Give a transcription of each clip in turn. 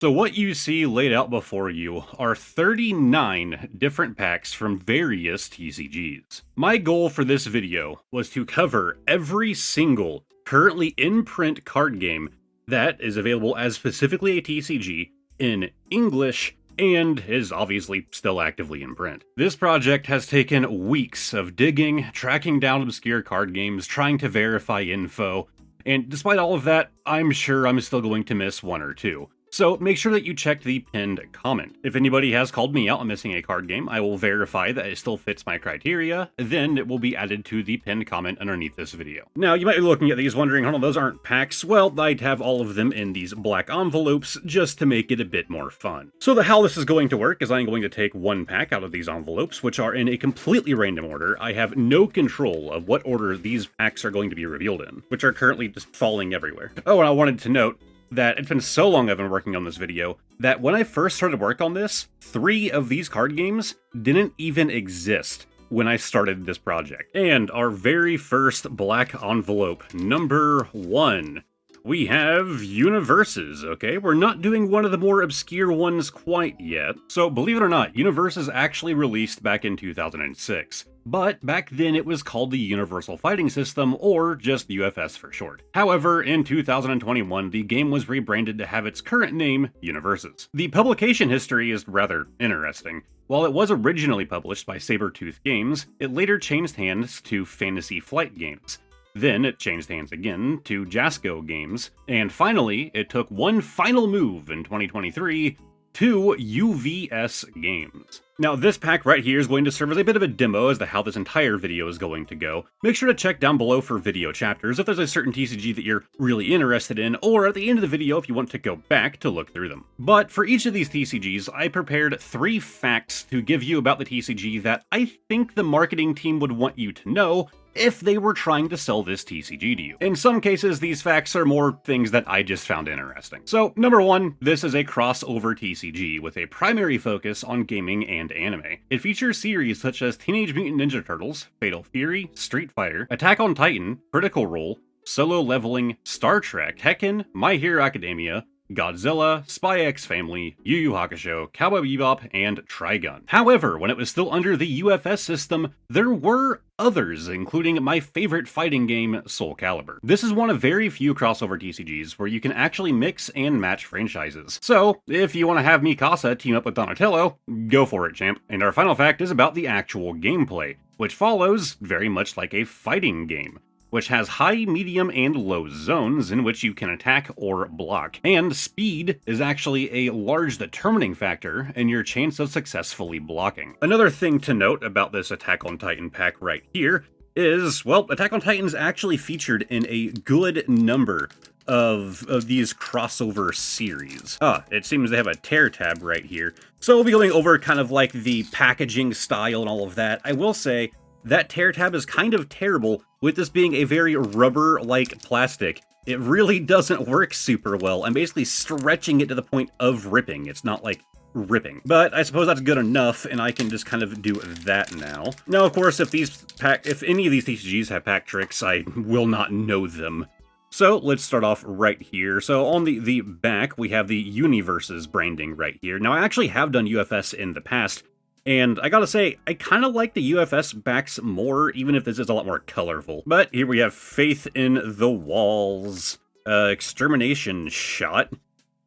So what you see laid out before you are 39 different packs from various TCGs. My goal for this video was to cover every single currently in print card game that is available as specifically a TCG in English and is obviously still actively in print. This project has taken weeks of digging, tracking down obscure card games, trying to verify info, and despite all of that, I'm sure I'm still going to miss one or two. So make sure that you check the pinned comment. If anybody has called me out on missing a card game, I will verify that it still fits my criteria, then it will be added to the pinned comment underneath this video. Now, you might be looking at these wondering, oh, those aren't packs. Well, I'd have all of them in these black envelopes just to make it a bit more fun. So how this is going to work is I'm going to take one pack out of these envelopes, which are in a completely random order. I have no control of what order these packs are going to be revealed in, which are currently just falling everywhere. Oh, and I wanted to note that it's been so long I've been working on this video that when I first started work on this, 3 of these card games didn't even exist when I started this project. And our very first black envelope, number 1. We have UniVersus, okay? We're not doing one of the more obscure ones quite yet. So believe it or not, UniVersus actually released back in 2006. But back then it was called the Universal Fighting System, or just UFS for short. However, in 2021, the game was rebranded to have its current name, UniVersus. The publication history is rather interesting. While it was originally published by Sabertooth Games, it later changed hands to Fantasy Flight Games. Then it changed hands again to Jasco Games, and finally, it took one final move in 2023 to UVS Games. Now this pack right here is going to serve as a bit of a demo as to how this entire video is going to go. Make sure to check down below for video chapters if there's a certain TCG that you're really interested in, or at the end of the video if you want to go back to look through them. But for each of these TCGs, I prepared 3 facts to give you about the TCG that I think the marketing team would want you to know if they were trying to sell this TCG to you. In some cases, these facts are more things that I just found interesting. So, number 1, this is a crossover TCG with a primary focus on gaming and anime. It features series such as Teenage Mutant Ninja Turtles, Fatal Fury, Street Fighter, Attack on Titan, Critical Role, Solo Leveling, Star Trek, Tekken, My Hero Academia, Godzilla, Spy X Family, Yu Yu Hakusho, Cowboy Bebop, and Trigun. However, when it was still under the UFS system, there were others, including my favorite fighting game, Soul Calibur. This is one of very few crossover TCGs where you can actually mix and match franchises. So, if you want to have Mikasa team up with Donatello, go for it, champ. And our final fact is about the actual gameplay, which follows very much like a fighting game, which has high, medium, and low zones in which you can attack or block. And speed is actually a large determining factor in your chance of successfully blocking. Another thing to note about this Attack on Titan pack right here is, well, Attack on Titan is actually featured in a good number of these crossover series. It seems they have a tear tab right here. So we'll be going over kind of like the packaging style and all of that. I will say that tear tab is kind of terrible. With this being a very rubber-like plastic, it really doesn't work super well. I'm basically stretching it to the point of ripping. It's not like ripping. But I suppose that's good enough, and I can just kind of do that now. Now, of course, if any of these TCGs have pack tricks, I will not know them. So let's start off right here. So on the back, we have the UniVersus branding right here. Now, I actually have done UFS in the past, and I gotta say, I kind of like the UFS backs more, even if this is a lot more colorful. But here we have Faith in the Walls, Extermination Shot,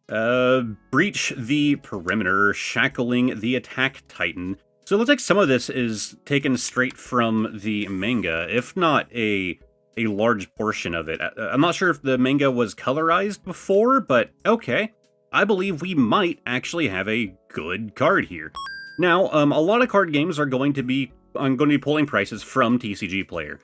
Breach the Perimeter, Shackling the Attack Titan. So it looks like some of this is taken straight from the manga, if not a large portion of it. I'm not sure if the manga was colorized before, but okay. I believe we might actually have a good card here. Now, a lot of card games are going to be, I'm going to be pulling prices from TCG Player,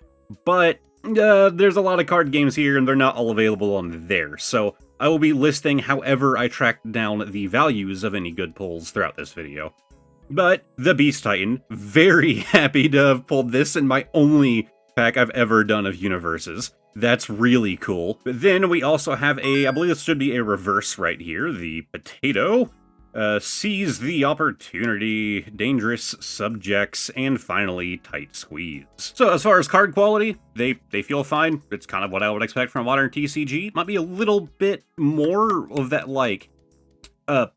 but there's a lot of card games here and they're not all available on there, so I will be listing however I track down the values of any good pulls throughout this video. But the Beast Titan, very happy to have pulled this in my only pack I've ever done of UniVersus. That's really cool. But then we also have I believe this should be a reverse right here, the Potato. Seize the Opportunity, Dangerous Subjects, and finally, Tight Squeeze. So as far as card quality, they feel fine. It's kind of what I would expect from a modern TCG. Might be a little bit more of that, like,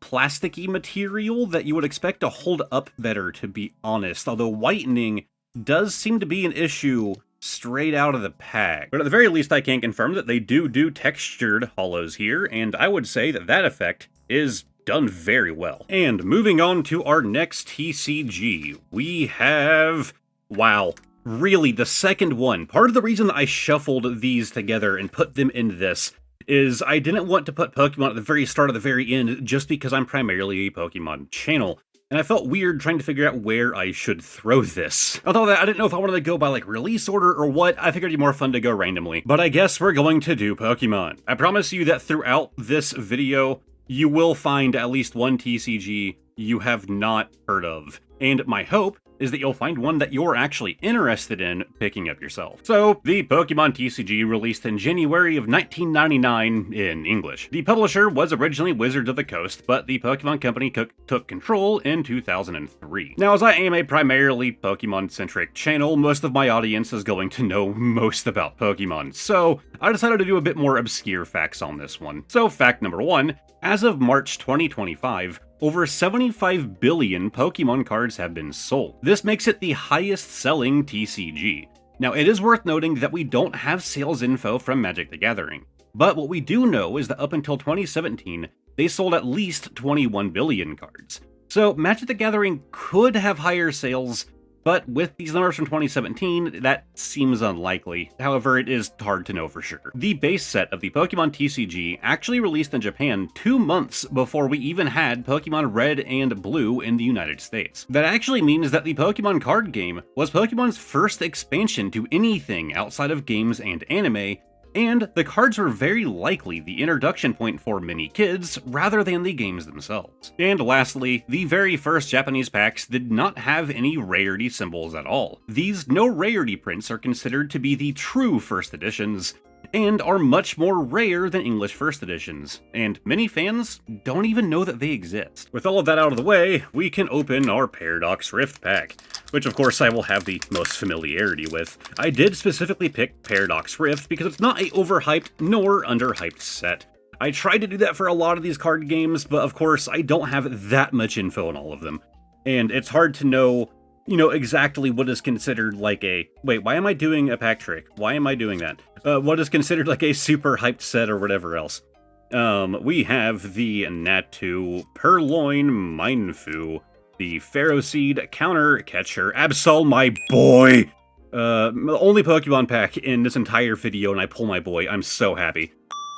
plasticky material that you would expect to hold up better, to be honest, although whitening does seem to be an issue straight out of the pack. But at the very least, I can confirm that they do textured holos here, and I would say that that effect is done very well. And moving on to our next TCG, we have... wow. Really, the second one. Part of the reason that I shuffled these together and put them in this is I didn't want to put Pokemon at the very start or the very end just because I'm primarily a Pokemon channel. And I felt weird trying to figure out where I should throw this. Although I didn't know if I wanted to go by like release order or what, I figured it'd be more fun to go randomly. But I guess we're going to do Pokemon. I promise you that throughout this video, you will find at least one TCG you have not heard of. And my hope is that you'll find one that you're actually interested in picking up yourself. So, the Pokemon TCG released in January of 1999 in English. The publisher was originally Wizards of the Coast, but the Pokemon Company took control in 2003. Now, as I am a primarily Pokemon-centric channel, most of my audience is going to know most about Pokemon, so I decided to do a bit more obscure facts on this one. So, fact number 1, as of March 2025, over 75 billion Pokemon cards have been sold. This makes it the highest selling TCG. Now, it is worth noting that we don't have sales info from Magic the Gathering, but what we do know is that up until 2017, they sold at least 21 billion cards. So Magic the Gathering could have higher sales, but with these numbers from 2017, that seems unlikely. However, it is hard to know for sure. The base set of the Pokemon TCG actually released in Japan 2 months before we even had Pokemon Red and Blue in the United States. That actually means that the Pokemon card game was Pokemon's first expansion to anything outside of games and anime, and the cards were very likely the introduction point for many kids rather than the games themselves. And lastly, the very first Japanese packs did not have any rarity symbols at all. These no rarity prints are considered to be the true first editions, and are much more rare than English first editions, and many fans don't even know that they exist. With all of that out of the way, we can open our Paradox Rift pack, which of course I will have the most familiarity with. I did specifically pick Paradox Rift because it's not a overhyped nor underhyped set. I tried to do that for a lot of these card games, but of course I don't have that much info on all of them, and it's hard to know exactly what is considered like a... wait, why am I doing a pack trick? Why am I doing that? What is considered like a super hyped set or whatever else. We have the Natu, Purloin, Mindfu, the Ferroseed, Counter Catcher, Absol, my boy! The only Pokemon pack in this entire video, and I pull my boy, I'm so happy.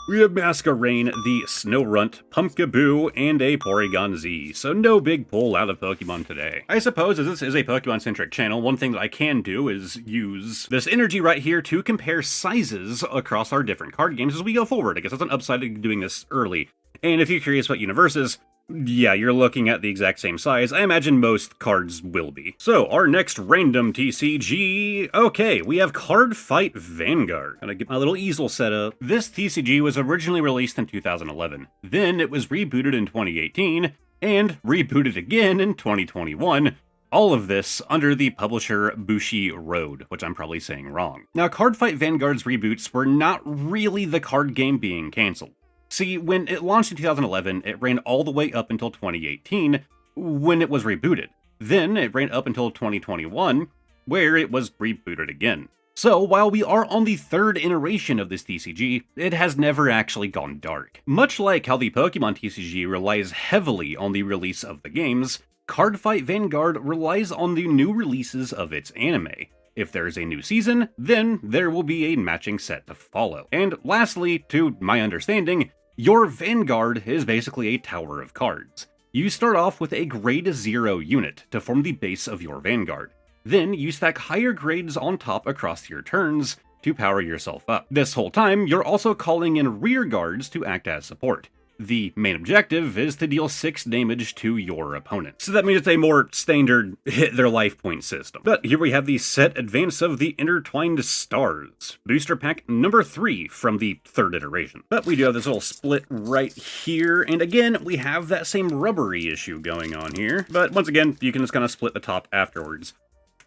We have Masquerain, the Snorunt, Pumpkaboo, and a Porygon Z, so no big pull out of Pokemon today. I suppose as this is a Pokemon-centric channel, one thing that I can do is use this energy right here to compare sizes across our different card games as we go forward. I guess that's an upside to doing this early. And if you're curious about UniVersus, yeah, you're looking at the exact same size. I imagine most cards will be. So, our next random TCG... okay, we have Cardfight Vanguard. Gonna get my little easel set up. This TCG was originally released in 2011. Then it was rebooted in 2018, and rebooted again in 2021. All of this under the publisher Bushi Road, which I'm probably saying wrong. Now, Cardfight Vanguard's reboots were not really the card game being cancelled. See, when it launched in 2011, it ran all the way up until 2018, when it was rebooted. Then it ran up until 2021, where it was rebooted again. So, while we are on the third iteration of this TCG, it has never actually gone dark. Much like how the Pokemon TCG relies heavily on the release of the games, Cardfight Vanguard relies on the new releases of its anime. If there's a new season, then there will be a matching set to follow. And lastly, to my understanding, your Vanguard is basically a tower of cards. You start off with a grade 0 unit to form the base of your Vanguard. Then you stack higher grades on top across your turns to power yourself up. This whole time, you're also calling in rear guards to act as support. The main objective is to deal 6 damage to your opponent. So that means it's a more standard hit their life point system. But here we have the set Advance of the Intertwined Stars, booster pack number 3 from the third iteration. But we do have this little split right here, and again, we have that same rubbery issue going on here. But once again, you can just kind of split the top afterwards.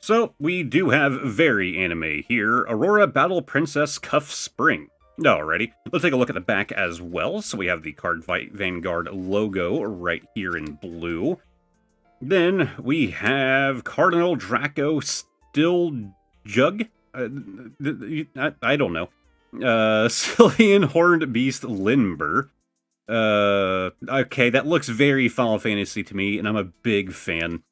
So we do have very anime here, Aurora Battle Princess Cuff Spring. Alrighty, let's take a look at the back as well. So we have the Cardfight Vanguard logo right here in blue. Then we have Cardinal Draco Still Jug. I don't know. Sylvian Horned Beast Limber. Okay, that looks very Final Fantasy to me, and I'm a big fan.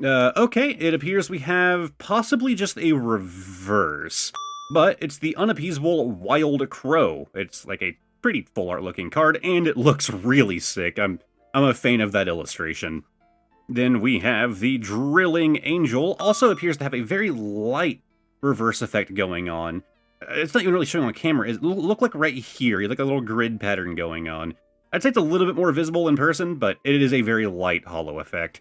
Okay, it appears we have possibly just a reverse, but it's the unappeasable Wild Crow. It's like a pretty full art looking card, and it looks really sick. I'm a fan of that illustration. Then we have the Drilling Angel. Also appears to have a very light reverse effect going on. It's not even really showing on camera. It look like right here, like a little grid pattern going on. I'd say it's a little bit more visible in person, but it is a very light holo effect.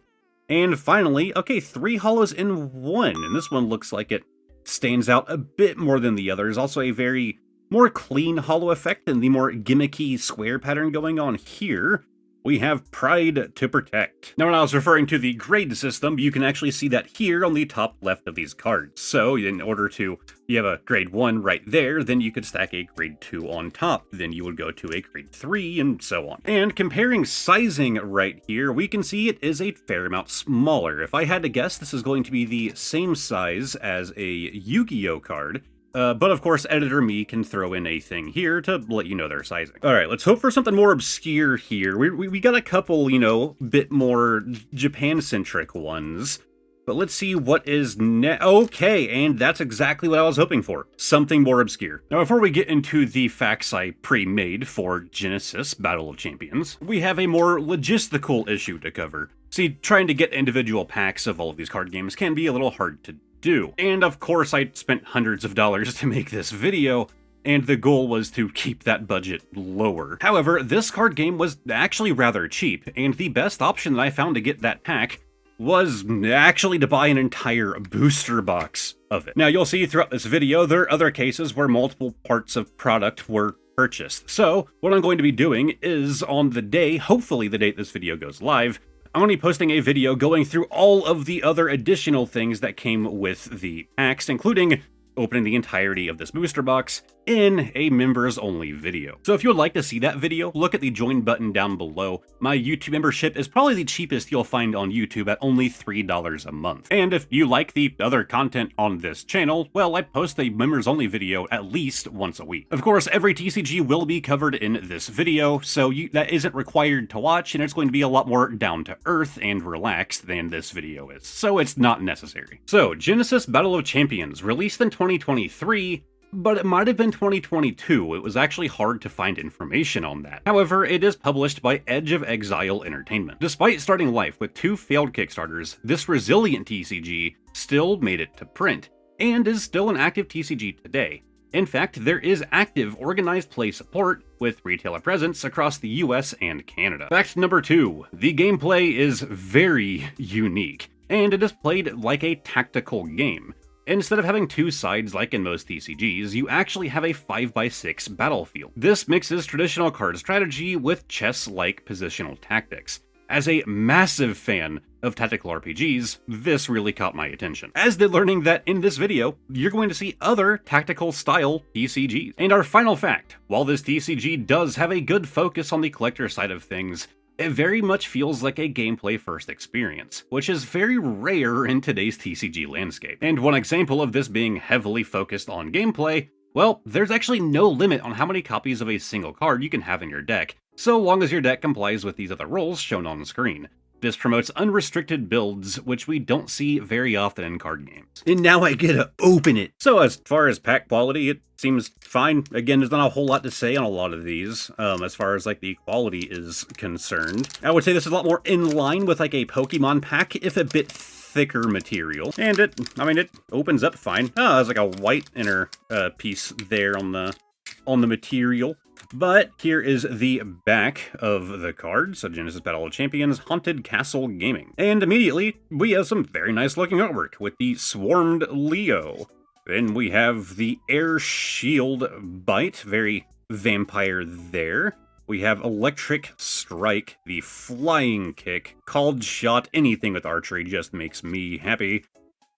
And finally, okay, 3 holos in one, and this one looks like it stands out a bit more than the others. Also a very more clean holo effect than the more gimmicky square pattern going on here. We have Pride to Protect. Now, when I was referring to the grade system, you can actually see that here on the top left of these cards. So, in order to, you have a grade 1 right there, then you could stack a grade 2 on top. Then you would go to a grade 3, and so on. And comparing sizing right here, we can see it is a fair amount smaller. If I had to guess, this is going to be the same size as a Yugioh card. But of course, editor me can throw in a thing here to let you know their sizing. Alright, let's hope for something more obscure here. We got a couple, you know, bit more Japan-centric ones. But let's see what is okay, and that's exactly what I was hoping for. Something more obscure. Now, before we get into the facts I pre-made for Genesis Battle of Champions, we have a more logistical issue to cover. See, trying to get individual packs of all of these card games can be a little hard to do. And of course, I spent hundreds of dollars to make this video, and the goal was to keep that budget lower. However, this card game was actually rather cheap, and the best option that I found to get that pack was actually to buy an entire booster box of it. Now, you'll see throughout this video, there are other cases where multiple parts of product were purchased. So, what I'm going to be doing is, on the day, hopefully the date this video goes live, I'm going to be posting a video going through all of the other additional things that came with the packs, including opening the entirety of this booster box in a members-only video. So if you would like to see that video, look at the join button down below. My YouTube membership is probably the cheapest you'll find on YouTube at only $3 a month. And if you like the other content on this channel, well, I post a members-only video at least once a week. Of course, every TCG will be covered in this video, so that isn't required to watch, and it's going to be a lot more down-to-earth and relaxed than this video is, so it's not necessary. So, Genesis Battle of Champions, released in 2023, but it might have been 2022. It was actually hard to find information on that. However, it is published by Edge of Exile Entertainment. Despite starting life with 2 failed Kickstarters, this resilient TCG still made it to print, and is still an active TCG today. In fact, there is active organized play support with retailer presence across the US and Canada. Fact number 2, the gameplay is very unique, and it is played like a tactical game. Instead of having 2 sides like in most TCGs, you actually have a 5x6 battlefield. This mixes traditional card strategy with chess-like positional tactics. As a massive fan of tactical RPGs, this really caught my attention. As did learning that in this video, you're going to see other tactical style TCGs. And our final fact, while this TCG does have a good focus on the collector side of things, it very much feels like a gameplay-first experience, which is very rare in today's TCG landscape. And one example of this being heavily focused on gameplay, well, there's actually no limit on how many copies of a single card you can have in your deck, so long as your deck complies with these other rules shown on the screen. This promotes unrestricted builds, which we don't see very often in card games. And now I get to open it! So as far as pack quality, it seems fine. Again, there's not a whole lot to say on a lot of these, as far as like the quality is concerned. I would say this is a lot more in line with like a Pokemon pack, if a bit thicker material. And it opens up fine. Oh, there's like a white inner piece there on the material. But here is the back of the card, so Genesis Battle of Champions, Haunted Castle Gaming. And immediately, we have some very nice looking artwork with the Swarmed Leo. Then we have the Air Shield Bite, very vampire there. We have Electric Strike, the Flying Kick, Called Shot, anything with archery just makes me happy.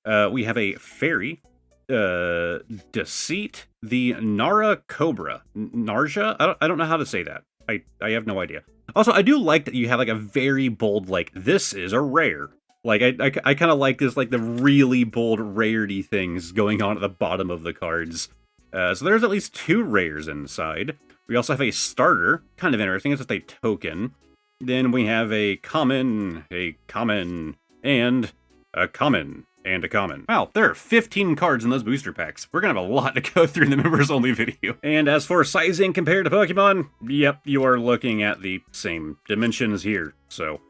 We have a Fairy, Deceit, the Nara Cobra. Narja? I don't know how to say that. I have no idea. Also, I do like that you have like a very bold, like, this is a rare. Like, I kind of like this, like, the really bold rarity things going on at the bottom of the cards. So there's at least 2 rares inside. We also have a starter, kind of interesting, it's just a token. Then we have a common, and a common, and a common. Wow, there are 15 cards in those booster packs. We're gonna have a lot to go through in the members-only video. And as for sizing compared to Pokemon, yep, you are looking at the same dimensions here, so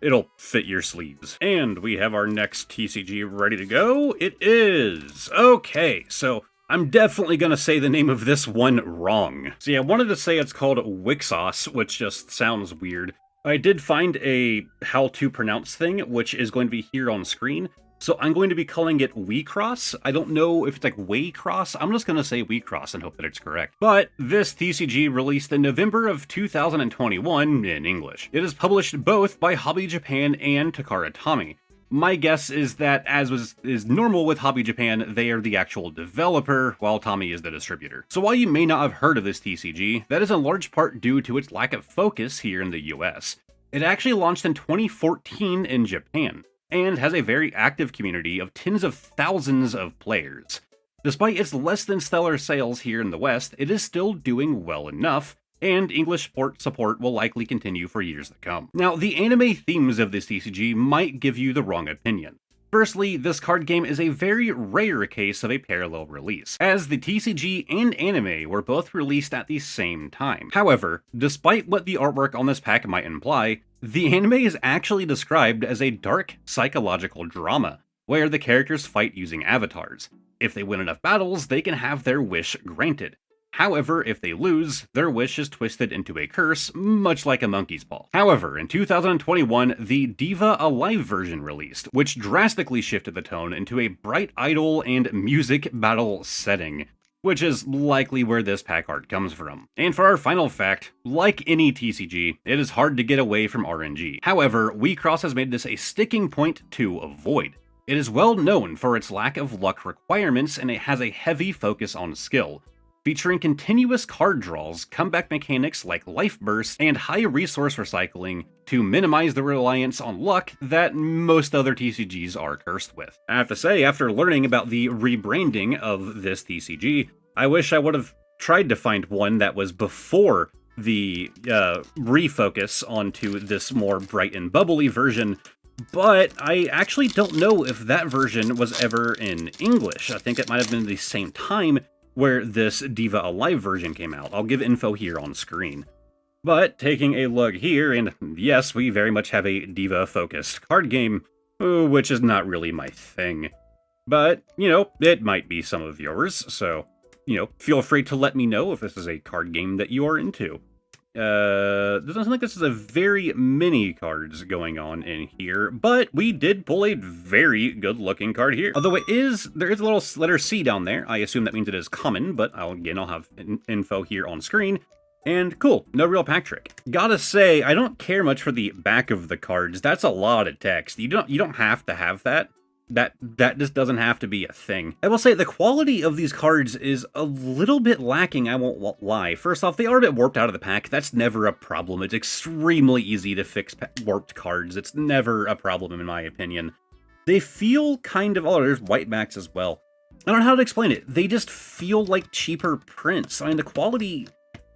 it'll fit your sleeves. And we have our next TCG ready to go. It is. Okay, so I'm definitely gonna say the name of this one wrong. See, I wanted to say it's called Wixoss, which just sounds weird. I did find a how to pronounce thing, which is going to be here on screen. So I'm going to be calling it Wecross. I don't know if it's like Waycross. I'm just going to say Wecross and hope that it's correct. But this TCG released in November of 2021 in English. It is published both by Hobby Japan and Takara Tomy. My guess is that, as is normal with Hobby Japan, they are the actual developer, while Tomy is the distributor. So while you may not have heard of this TCG, that is in large part due to its lack of focus here in the US. It actually launched in 2014 in Japan, and has a very active community of tens of thousands of players. Despite its less than stellar sales here in the West, it is still doing well enough, and English support will likely continue for years to come. Now, the anime themes of this TCG might give you the wrong opinion. Firstly, this card game is a very rare case of a parallel release, as the TCG and anime were both released at the same time. However, despite what the artwork on this pack might imply, the anime is actually described as a dark psychological drama, where the characters fight using avatars. If they win enough battles, they can have their wish granted. However, if they lose, their wish is twisted into a curse, much like a monkey's paw. However, in 2021, the Diva Alive version released, which drastically shifted the tone into a bright idol and music battle setting, which is likely where this pack art comes from. And for our final fact, like any TCG, it is hard to get away from RNG. However, Wecross has made this a sticking point to avoid. It is well known for its lack of luck requirements, and it has a heavy focus on skill, featuring continuous card draws, comeback mechanics like Life Burst, and high resource recycling to minimize the reliance on luck that most other TCGs are cursed with. I have to say, after learning about the rebranding of this TCG, I wish I would have tried to find one that was before the refocus onto this more bright and bubbly version, but I actually don't know if that version was ever in English. I think it might have been the same time where this Diva Alive version came out. I'll give info here on screen. But taking a look here, and yes, we very much have a Diva-focused card game, which is not really my thing. But, you know, it might be some of yours, so, you know, feel free to let me know if this is a card game that you are into. Doesn't sound like this is a very many cards going on in here, but we did pull a very good looking card here. Although there is a little letter C down there. I assume that means it is common, but I'll have info here on screen. And cool, no real pack trick. Gotta say, I don't care much for the back of the cards. That's a lot of text. You don't have to have that. That just doesn't have to be a thing. I will say the quality of these cards is a little bit lacking, I won't lie. First off, they are a bit warped out of the pack. That's never a problem. It's extremely easy to fix warped cards. It's never a problem in my opinion. They feel kind of, oh, there's white backs as well. I don't know how to explain it. They just feel like cheaper prints. I mean, the quality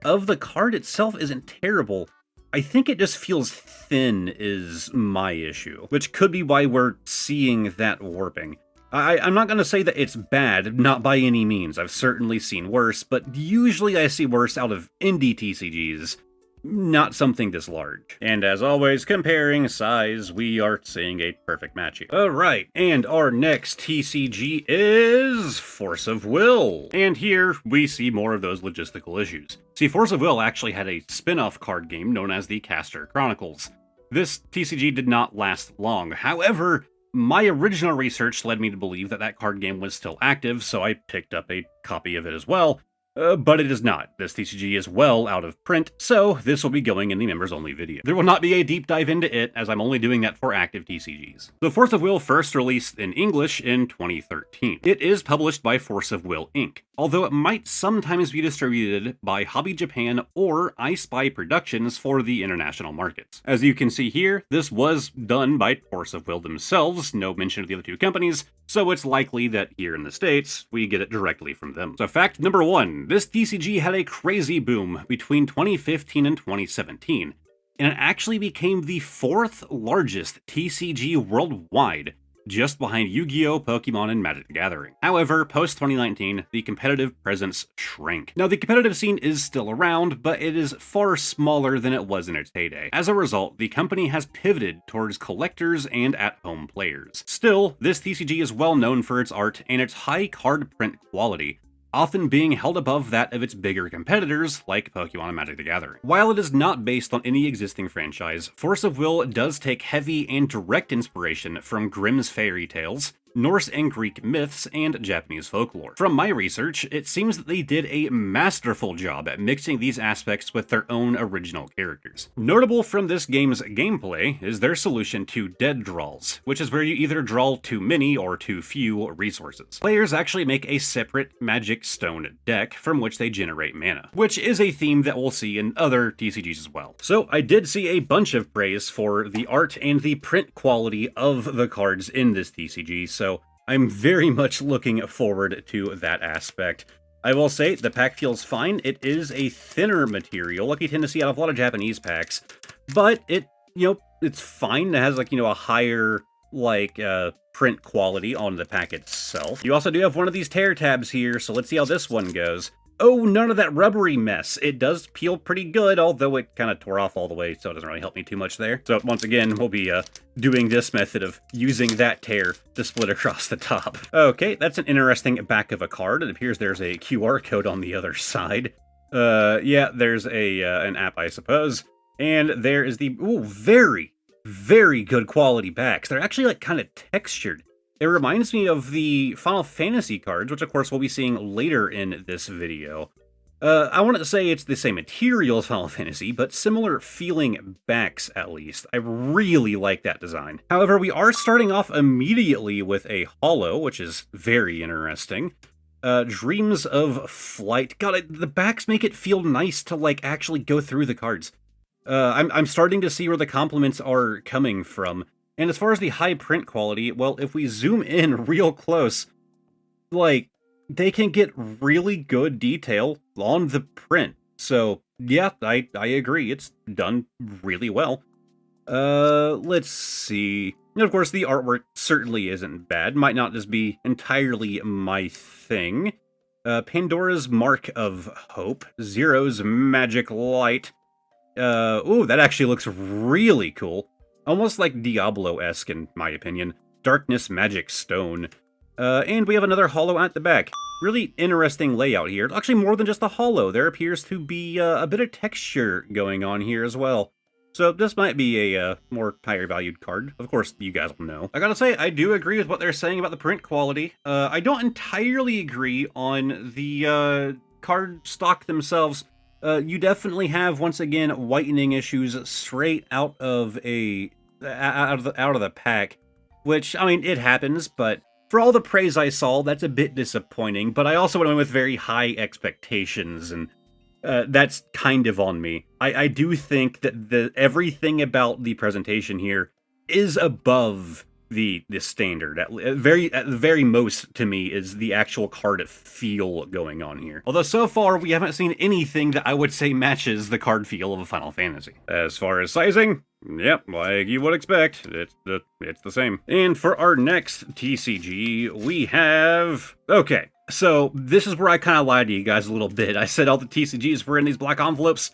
of the card itself isn't terrible. I think it just feels thin is my issue, which could be why we're seeing that warping. I'm not going to say that it's bad, not by any means. I've certainly seen worse, but usually I see worse out of indie TCGs, not something this large. And as always, comparing size, we are seeing a perfect match here. Alright, and our next TCG is Force of Will. And here, we see more of those logistical issues. See, Force of Will actually had a spin-off card game known as the Caster Chronicles. This TCG did not last long. However, my original research led me to believe that that card game was still active, so I picked up a copy of it as well. But it is not. This TCG is well out of print, so this will be going in the members-only video. There will not be a deep dive into it, as I'm only doing that for active TCGs. So Force of Will first released in English in 2013. It is published by Force of Will Inc., although it might sometimes be distributed by Hobby Japan or I Spy Productions for the international markets. As you can see here, this was done by Force of Will themselves, no mention of the other two companies, so it's likely that here in the States, we get it directly from them. So fact number 1, this TCG had a crazy boom between 2015 and 2017, and it actually became the 4th largest TCG worldwide, just behind Yu-Gi-Oh!, Pokemon, and Magic the Gathering. However, post-2019, the competitive presence shrank. Now, the competitive scene is still around, but it is far smaller than it was in its heyday. As a result, the company has pivoted towards collectors and at-home players. Still, this TCG is well known for its art and its high card print quality, often being held above that of its bigger competitors, like Pokemon and Magic the Gathering. While it is not based on any existing franchise, Force of Will does take heavy and direct inspiration from Grimm's fairy tales, Norse and Greek myths, and Japanese folklore. From my research, it seems that they did a masterful job at mixing these aspects with their own original characters. Notable from this game's gameplay is their solution to dead draws, which is where you either draw too many or too few resources. Players actually make a separate magic stone deck from which they generate mana, which is a theme that we'll see in other TCGs as well. So I did see a bunch of praise for the art and the print quality of the cards in this TCG, so I'm very much looking forward to that aspect. I will say, the pack feels fine. It is a thinner material, like you tend to see out of a lot of Japanese packs, but it, it's fine. It has, a higher, print quality on the pack itself. You also do have one of these tear tabs here, so let's see how this one goes. Oh, none of that rubbery mess. It does peel pretty good, although it kind of tore off all the way, so it doesn't really help me too much there. So once again, we'll be doing this method of using that tear to split across the top. Okay, that's an interesting back of a card. It appears there's a QR code on the other side. Yeah, there's an app, I suppose. And there is the, very, very good quality backs. They're actually, kind of textured. It reminds me of the Final Fantasy cards, which of course we'll be seeing later in this video. I wouldn't say it's the same material as Final Fantasy, but similar feeling backs at least. I really like that design. However, we are starting off immediately with a holo, which is very interesting. Dreams of Flight. God, the backs make it feel nice to actually go through the cards. I'm starting to see where the compliments are coming from. And as far as the high print quality, well, if we zoom in real close, they can get really good detail on the print. So, yeah, I agree. It's done really well. Let's see. And of course, the artwork certainly isn't bad. Might not just be entirely my thing. Pandora's Mark of Hope. Zero's Magic Light. Ooh, that actually looks really cool. Almost like Diablo-esque, in my opinion. Darkness Magic Stone. And we have another holo at the back. Really interesting layout here. Actually, more than just a holo. There appears to be a bit of texture going on here as well. So this might be a more higher valued card. Of course, you guys will know. I gotta say, I do agree with what they're saying about the print quality. I don't entirely agree on the card stock themselves. You definitely have, once again, whitening issues straight out of the pack, which, I mean, it happens, but for all the praise I saw, that's a bit disappointing, but I also went in with very high expectations, and that's kind of on me. I do think that everything about the presentation here is above the standard. At the very most, to me, is the actual card feel going on here. Although so far we haven't seen anything that I would say matches the card feel of a Final Fantasy. As far as sizing, yep, like you would expect, it's the same. And for our next TCG, we have, okay, so this is where I kind of lied to you guys a little bit. I said all the TCGs were in these black envelopes.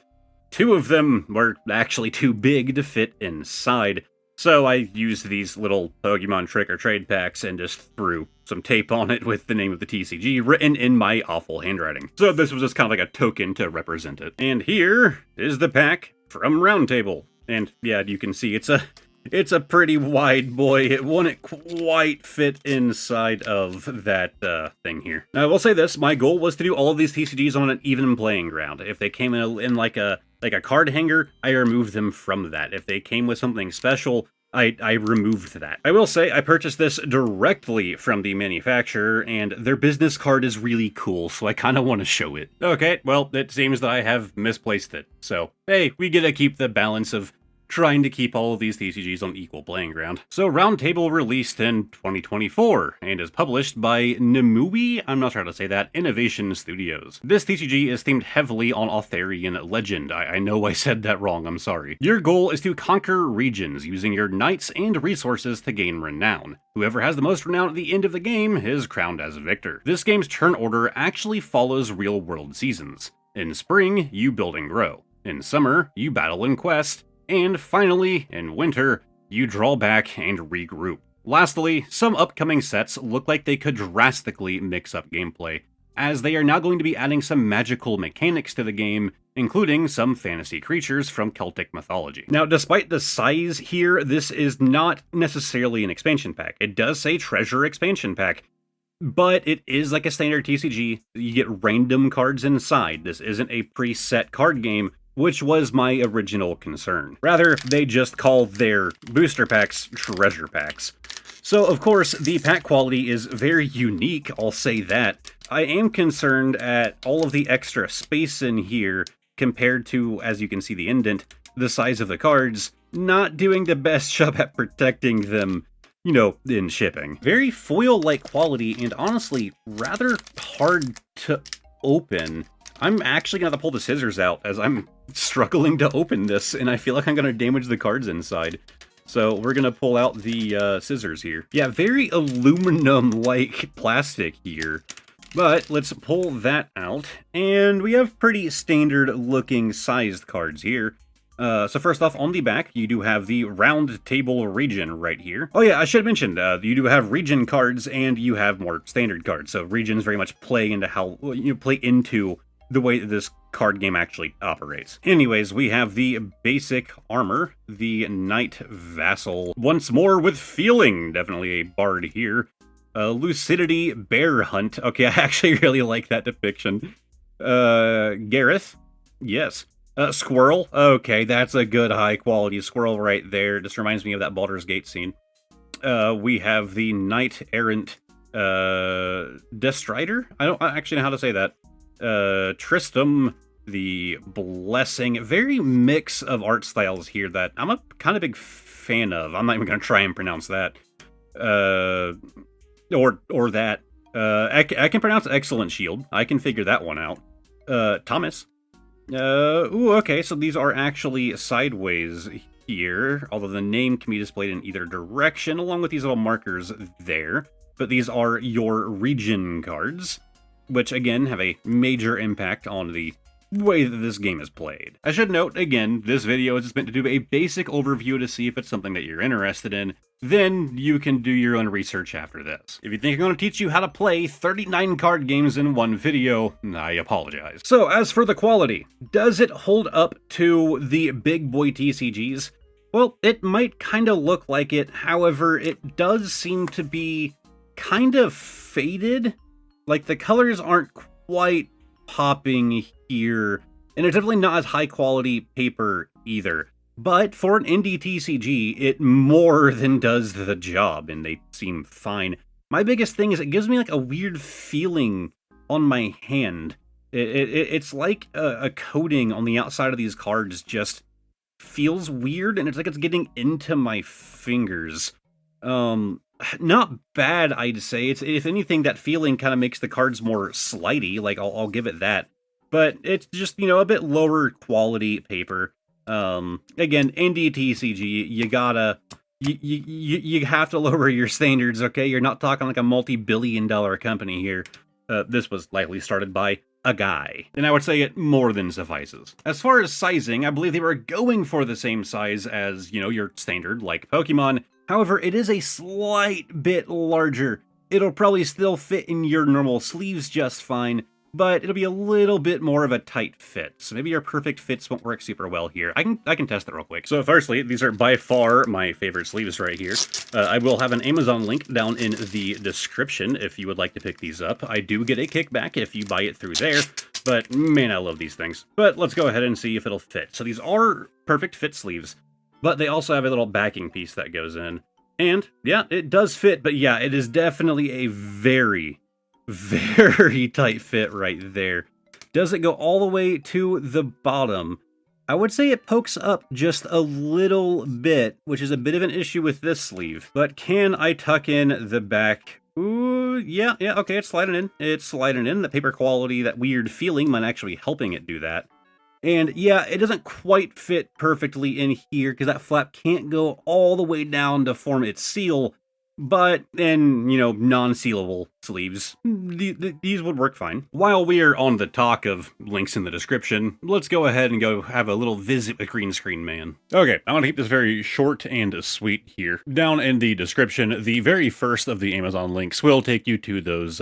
2 of them were actually too big to fit inside. So I used these little Pokemon Trick or Trade packs and just threw some tape on it with the name of the TCG written in my awful handwriting. So this was just kind of like a token to represent it. And here is the pack from Roundtable. And yeah, you can see it's a It's a pretty wide boy. It wouldn't quite fit inside of that thing here. Now, I will say this. My goal was to do all of these TCGs on an even playing ground. If they came in like a card hanger, I removed them from that. If they came with something special, I removed that. I will say I purchased this directly from the manufacturer, and their business card is really cool, so I kind of want to show it. Okay, well, it seems that I have misplaced it. So, hey, we get to keep the balance of trying to keep all of these TCGs on equal playing ground. So Roundtable released in 2024 and is published by Nimue, I'm not sure how to say that, Innovation Studios. This TCG is themed heavily on Arthurian legend. I know I said that wrong, I'm sorry. Your goal is to conquer regions using your knights and resources to gain renown. Whoever has the most renown at the end of the game is crowned as victor. This game's turn order actually follows real-world seasons. In spring, you build and grow. In summer, you battle and quest. And finally, in winter, you draw back and regroup. Lastly, some upcoming sets look like they could drastically mix up gameplay, as they are now going to be adding some magical mechanics to the game, including some fantasy creatures from Celtic mythology. Now, despite the size here, this is not necessarily an expansion pack. It does say Treasure Expansion Pack, but it is like a standard TCG. You get random cards inside. This isn't a preset card game, which was my original concern. Rather, they just call their booster packs treasure packs. So, of course, the pack quality is very unique, I'll say that. I am concerned at all of the extra space in here compared to, as you can see the indent, the size of the cards, not doing the best job at protecting them, you know, in shipping. Very foil-like quality and honestly rather hard to open. I'm actually going to have to pull the scissors out as I'm struggling to open this, and I feel like I'm going to damage the cards inside. So we're going to pull out the scissors here. Yeah, very aluminum-like plastic here. But let's pull that out, and we have pretty standard-looking sized cards here. So first off, on the back, you do have the round table region right here. Oh yeah, I should have mentioned, you do have region cards, and you have more standard cards. So regions very much play into how, play into the way that this card game actually operates. Anyways, we have the basic armor, the Knight Vassal, once more with feeling, definitely a bard here. Lucidity Bear Hunt, okay, I actually really like that depiction. Gareth, yes. Squirrel, okay, that's a good high quality squirrel right there. Just reminds me of that Baldur's Gate scene. We have the Knight Errant, Destrider? I don't actually know how to say that. Tristram, the Blessing, very mix of art styles here that I'm a kind of big fan of. I'm not even going to try and pronounce that. Or that. I can pronounce Excellent Shield. I can figure that one out. Thomas. Ooh, okay, so these are actually sideways here, although the name can be displayed in either direction, along with these little markers there. But these are your region cards, which again have a major impact on the way that this game is played. I should note, again, this video is just meant to do a basic overview to see if it's something that you're interested in. Then you can do your own research after this. If you think I'm going to teach you how to play 39 card games in one video, I apologize. So as for the quality, does it hold up to the big boy TCGs? Well, it might kind of look like it, however, it does seem to be kind of faded. Like, the colors aren't quite popping here, and it's definitely not as high quality paper either. But for an indie TCG, it more than does the job, and they seem fine. My biggest thing is it gives me like a weird feeling on my hand. It's like a coating on the outside of these cards just feels weird, and it's like it's getting into my fingers. Not bad, I'd say. It's, if anything, that feeling kind of makes the cards more slidey, like I'll give it that. But it's just, a bit lower quality paper. Again, indie TCG, you gotta, you have to lower your standards, okay? You're not talking like a multi-billion-dollar company here. This was likely started by a guy, and I would say it more than suffices. As far as sizing, I believe they were going for the same size as, your standard, like Pokemon. However, it is a slight bit larger. It'll probably still fit in your normal sleeves just fine, but it'll be a little bit more of a tight fit. So maybe your perfect fits won't work super well here. I can test it real quick. So firstly, these are by far my favorite sleeves right here. I will have an Amazon link down in the description if you would like to pick these up. I do get a kickback if you buy it through there, but man, I love these things. But let's go ahead and see if it'll fit. So these are perfect fit sleeves, but they also have a little backing piece that goes in. And yeah, it does fit, but yeah, it is definitely a very tight fit right there. Does it go all the way to the bottom? I would say it pokes up just a little bit, which is a bit of an issue with this sleeve. But can I tuck in the back? Ooh, yeah, okay, it's sliding in. It's sliding in. The paper quality, that weird feeling, might actually helping it do that. And yeah, it doesn't quite fit perfectly in here because that flap can't go all the way down to form its seal. But in, you know, non-sealable sleeves, these would work fine. While we are on the talk of links in the description, let's go ahead and go have a little visit with Green Screen Man. Okay, I'm gonna keep this very short and sweet here. Down in the description, the very first of the Amazon links will take you to those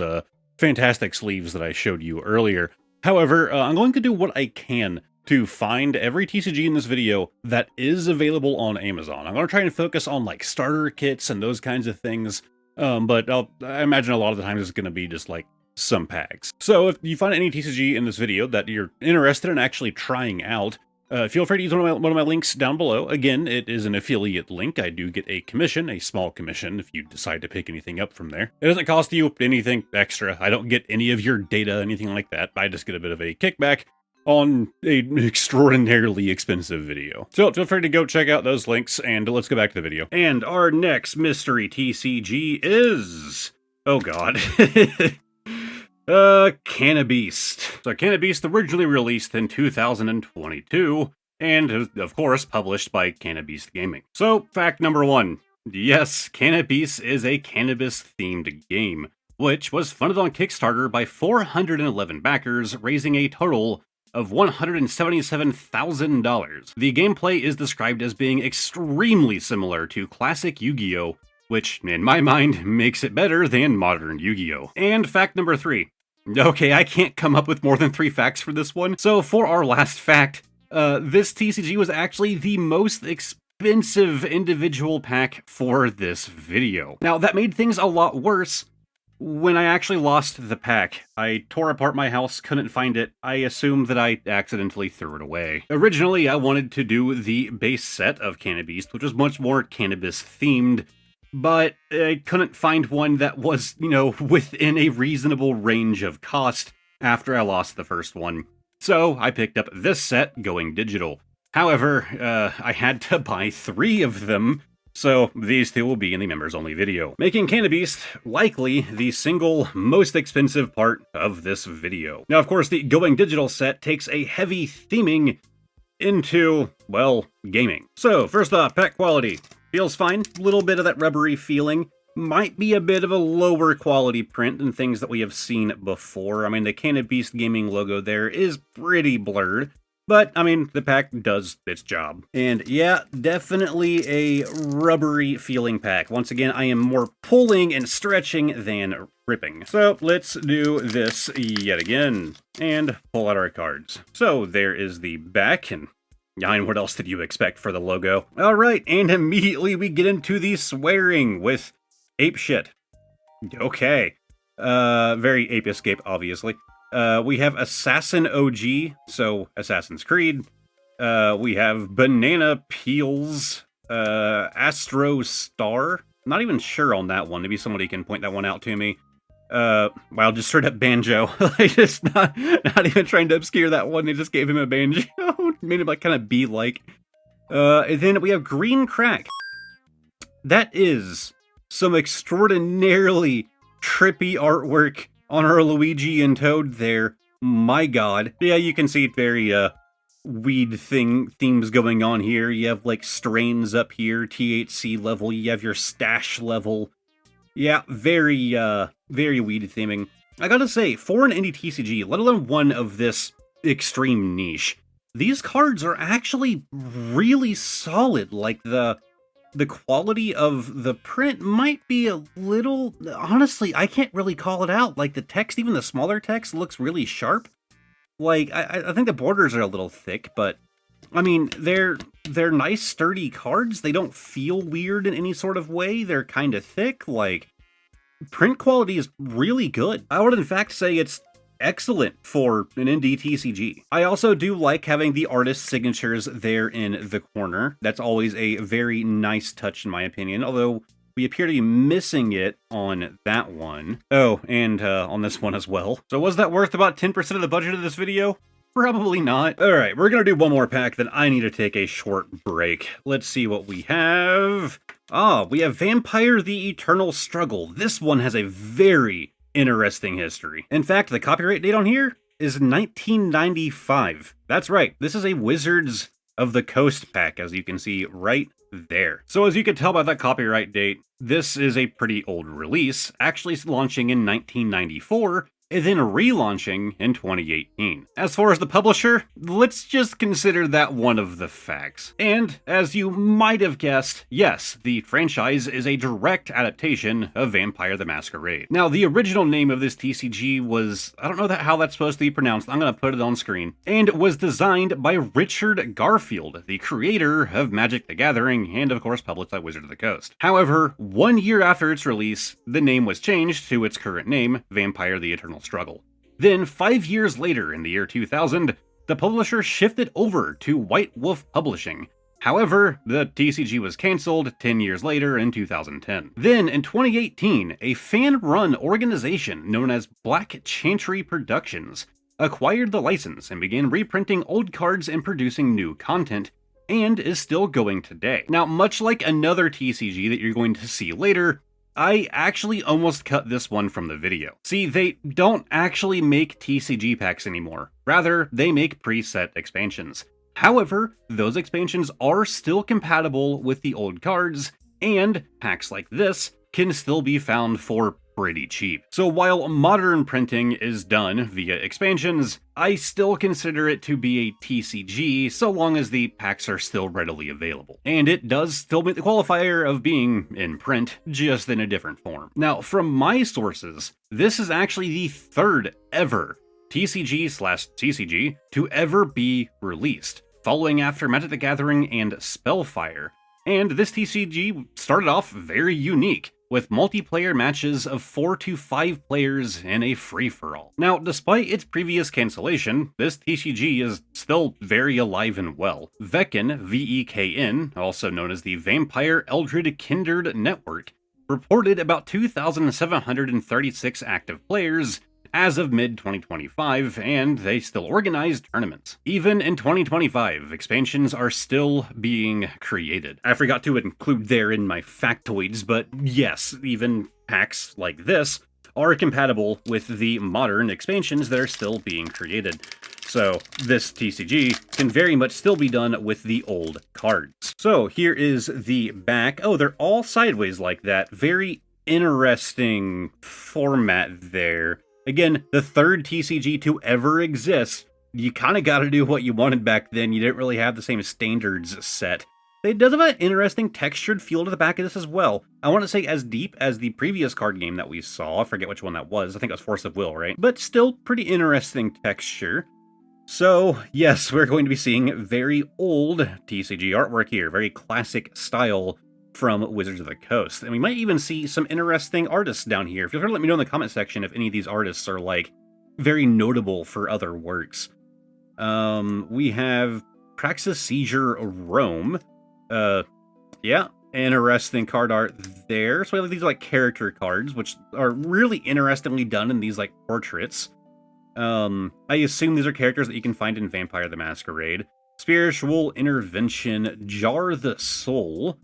fantastic sleeves that I showed you earlier. However, I'm going to do what I can to find every TCG in this video that is available on Amazon. I'm going to try and focus on like starter kits and those kinds of things, but I imagine a lot of the times it's going to be just like some packs. So if you find any TCG in this video that you're interested in actually trying out, feel free to use one of my links down below. Again, it is an affiliate link. I do get a commission, a small commission, if you decide to pick anything up from there. It doesn't cost you anything extra. I don't get any of your data, anything like that. I just get a bit of a kickback on an extraordinarily expensive video. So feel free to go check out those links, and let's go back to the video. And our next mystery TCG is... oh god. CannaBeast. So CannaBeast originally released in 2022, and of course published by CannaBeast Gaming. So fact number 1. Yes, CannaBeast is a cannabis-themed game, which was funded on Kickstarter by 411 backers, raising a total of $177,000. The gameplay is described as being extremely similar to classic Yu-Gi-Oh!, which, in my mind, makes it better than modern Yu-Gi-Oh! And fact number 3. Okay, I can't come up with more than 3 facts for this one. So for our last fact, this TCG was actually the most expensive individual pack for this video. Now, that made things a lot worse. When I actually lost the pack, I tore apart my house, couldn't find it. I assumed that I accidentally threw it away. Originally, I wanted to do the base set of CannaBeast, which was much more cannabis-themed, but I couldn't find one that was, you know, within a reasonable range of cost after I lost the first one. So I picked up this set going digital. However, I had to buy 3 of them, so these 2 will be in the members-only video, making CannaBeast likely the single most expensive part of this video. Now, of course, the going digital set takes a heavy theming into, well, gaming. So, first off, pack quality. Feels fine. A little bit of that rubbery feeling. Might be a bit of a lower quality print than things that we have seen before. I mean, the CannaBeast gaming logo there is pretty blurred. But, I mean, the pack does its job. And yeah, definitely a rubbery feeling pack. Once again, I am more pulling and stretching than ripping. So let's do this yet again and pull out our cards. So there is the back, and what else did you expect for the logo? All right, and immediately we get into the swearing with ape shit. Okay. Very ape escape, obviously. We have Assassin OG, so Assassin's Creed. We have Banana Peels, Astro Star. Not even sure on that one. Maybe somebody can point that one out to me. Well, just straight up Banjo. Like, just not even trying to obscure that one. They just gave him a Banjo. Made him like kind of be-like. And then we have Green Crack. That is some extraordinarily trippy artwork on our Luigi and Toad there. My god. Yeah, you can see very, weed themes going on here. You have, like, strains up here, THC level. You have your stash level. Yeah, very weed theming. I gotta say, for an indie TCG, let alone one of this extreme niche, these cards are actually really solid. Like, the the quality of the print might be a little... Honestly, I can't really call it out. Like, the text, even the smaller text, looks really sharp. Like, I think the borders are a little thick, but... I mean, they're nice, sturdy cards. They don't feel weird in any sort of way. They're kind of thick. Like, print quality is really good. I would, in fact, say it's excellent for an indie TCG. I also do like having the artist signatures there in the corner. That's always a very nice touch, in my opinion, although we appear to be missing it on that one. Oh, and on this one as well. So was that worth about 10% of the budget of this video? Probably not. Alright, we're gonna do one more pack, then I need to take a short break. Let's see what we have. We have Vampire the Eternal Struggle. This one has a very interesting history. In fact, the copyright date on here is 1995. That's right, this is a Wizards of the Coast pack, as you can see right there. So as you can tell by that copyright date, this is a pretty old release, actually launching in 1994, and then relaunching in 2018. As far as the publisher, let's just consider that one of the facts. And, as you might have guessed, yes, the franchise is a direct adaptation of Vampire the Masquerade. Now, the original name of this TCG was, I don't know how that's supposed to be pronounced, I'm gonna put it on screen, and was designed by Richard Garfield, the creator of Magic the Gathering, and of course published by Wizards of the Coast. However, 1 year after its release, the name was changed to its current name, Vampire the Eternal Struggle. Then, 5 years later, in the year 2000, the publisher shifted over to White Wolf Publishing. However, the TCG was cancelled 10 years later in 2010. Then, in 2018, a fan-run organization known as Black Chantry Productions acquired the license and began reprinting old cards and producing new content, and is still going today. Now, much like another TCG that you're going to see later, I actually almost cut this one from the video. See, they don't actually make TCG packs anymore. Rather, they make preset expansions. However, those expansions are still compatible with the old cards, and packs like this can still be found for pretty cheap. So while modern printing is done via expansions, I still consider it to be a TCG so long as the packs are still readily available. And it does still meet the qualifier of being in print, just in a different form. Now, from my sources, this is actually the third ever TCG/CCG to ever be released, following after Magic the Gathering and Spellfire. And this TCG started off very unique, with multiplayer matches of 4 to 5 players in a free-for-all. Now, despite its previous cancellation, this TCG is still very alive and well. Vekn, V-E-K-N, also known as the Vampire Eldred Kindred Network, reported about 2,736 active players as of mid-2025, and they still organize tournaments. Even in 2025, expansions are still being created. I forgot to include there in my factoids, but yes, even packs like this are compatible with the modern expansions that are still being created. So this TCG can very much still be done with the old cards. So here is the back. Oh, they're all sideways like that. Very interesting format there. Again, the third TCG to ever exist. You kind of got to do what you wanted back then. You didn't really have the same standards set. It does have an interesting textured feel to the back of this as well. I want to say as deep as the previous card game that we saw. I forget which one that was. I think it was Force of Will, right? But still pretty interesting texture. So, yes, we're going to be seeing very old TCG artwork here. Very classic style from Wizards of the Coast. And we might even see some interesting artists down here. Feel free to let me know in the comment section if any of these artists are, like, very notable for other works. We have Praxis Seizure Rome. Yeah, interesting card art there. So we have these, like, character cards, which are really interestingly done in these, like, portraits. I assume these are characters that you can find in Vampire the Masquerade. Spiritual Intervention, Jar the Soul.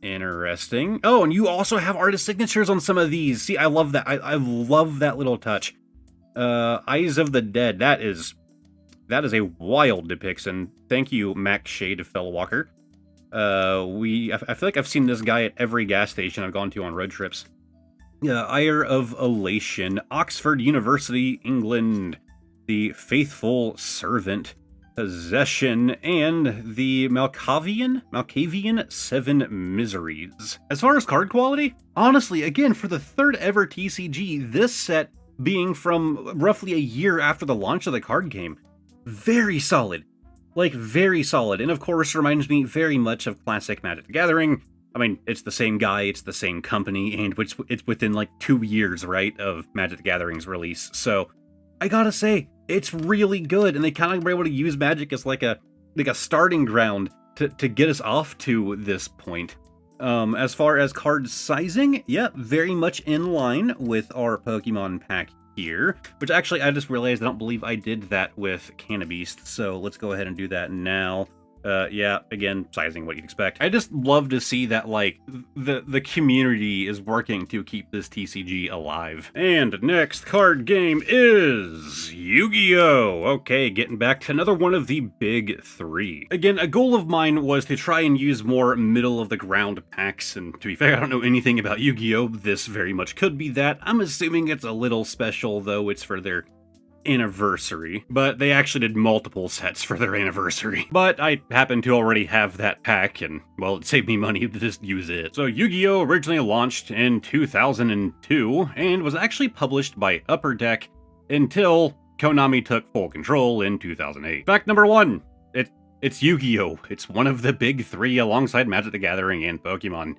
Interesting. Oh, and you also have artist signatures on some of these. See, I love that. I love that little touch. Eyes of the Dead. That is a wild depiction. Thank you, Mac Shade Fellwalker. I feel like I've seen this guy at every gas station I've gone to on road trips. Ire of Elation, Oxford University, England. The Faithful Servant. Possession, and the Malkavian 7 Miseries. As far as card quality, honestly, again, for the third ever TCG, this set being from roughly a year after the launch of the card game, very solid. Like, very solid. And of course, reminds me very much of classic Magic the Gathering. I mean, it's the same guy, it's the same company, and it's within like 2 years, right, of Magic the Gathering's release. So, I gotta say, it's really good, and they kind of were able to use Magic as like a starting ground to get us off to this point. As far as card sizing, yeah, very much in line with our Pokemon pack here, which actually I just realized I don't believe I did that with CannaBeast, so let's go ahead and do that now. Yeah, again, sizing what you'd expect. I just love to see that, like, the community is working to keep this TCG alive. And next card game is Yu-Gi-Oh! Okay, getting back to another one of the big three. Again, a goal of mine was to try and use more middle-of-the-ground packs, and to be fair, I don't know anything about Yu-Gi-Oh! This very much could be that. I'm assuming it's a little special, though it's for their anniversary, but they actually did multiple sets for their anniversary. But I happen to already have that pack, and, well, it saved me money to just use it. So Yu-Gi-Oh! Originally launched in 2002, and was actually published by Upper Deck until Konami took full control in 2008. Fact number 1, it's Yu-Gi-Oh! It's one of the big three alongside Magic the Gathering and Pokemon.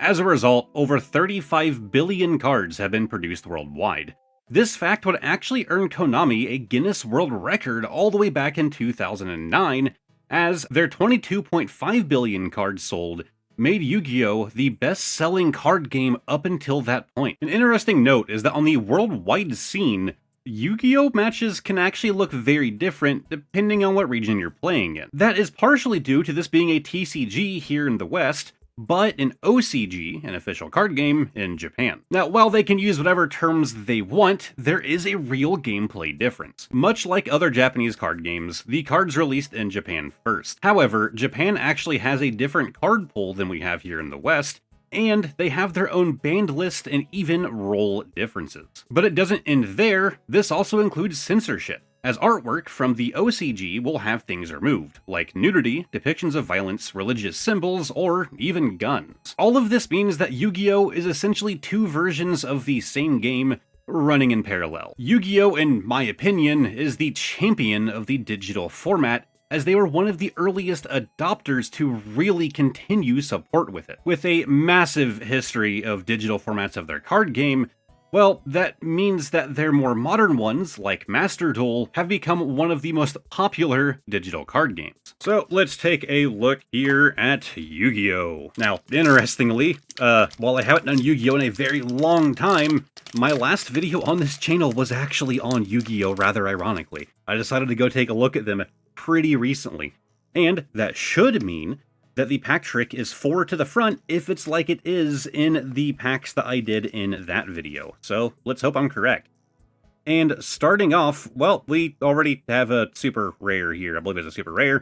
As a result, over 35 billion cards have been produced worldwide. This fact would actually earn Konami a Guinness World Record all the way back in 2009, as their 22.5 billion cards sold made Yu-Gi-Oh! The best-selling card game up until that point. An interesting note is that on the worldwide scene, Yu-Gi-Oh! Matches can actually look very different depending on what region you're playing in. That is partially due to this being a TCG here in the West, but an OCG, an official card game, in Japan. Now, while they can use whatever terms they want, there is a real gameplay difference. Much like other Japanese card games, the cards released in Japan first. However, Japan actually has a different card pool than we have here in the West, and they have their own banned list and even role differences. But it doesn't end there, this also includes censorship, as artwork from the OCG will have things removed, like nudity, depictions of violence, religious symbols, or even guns. All of this means that Yu-Gi-Oh! Is essentially two versions of the same game running in parallel. Yu-Gi-Oh!, in my opinion, is the champion of the digital format, as they were one of the earliest adopters to really continue support with it. With a massive history of digital formats of their card game, well, that means that their more modern ones, like Master Duel, have become one of the most popular digital card games. So let's take a look here at Yu-Gi-Oh! Now, interestingly, while I haven't done Yu-Gi-Oh! In a very long time, my last video on this channel was actually on Yu-Gi-Oh! Rather ironically. I decided to go take a look at them pretty recently, and that should mean that the pack trick is 4 to the front if it's like it is in the packs that I did in that video. So let's hope I'm correct. And starting off, well, we already have a super rare here. I believe it's a super rare.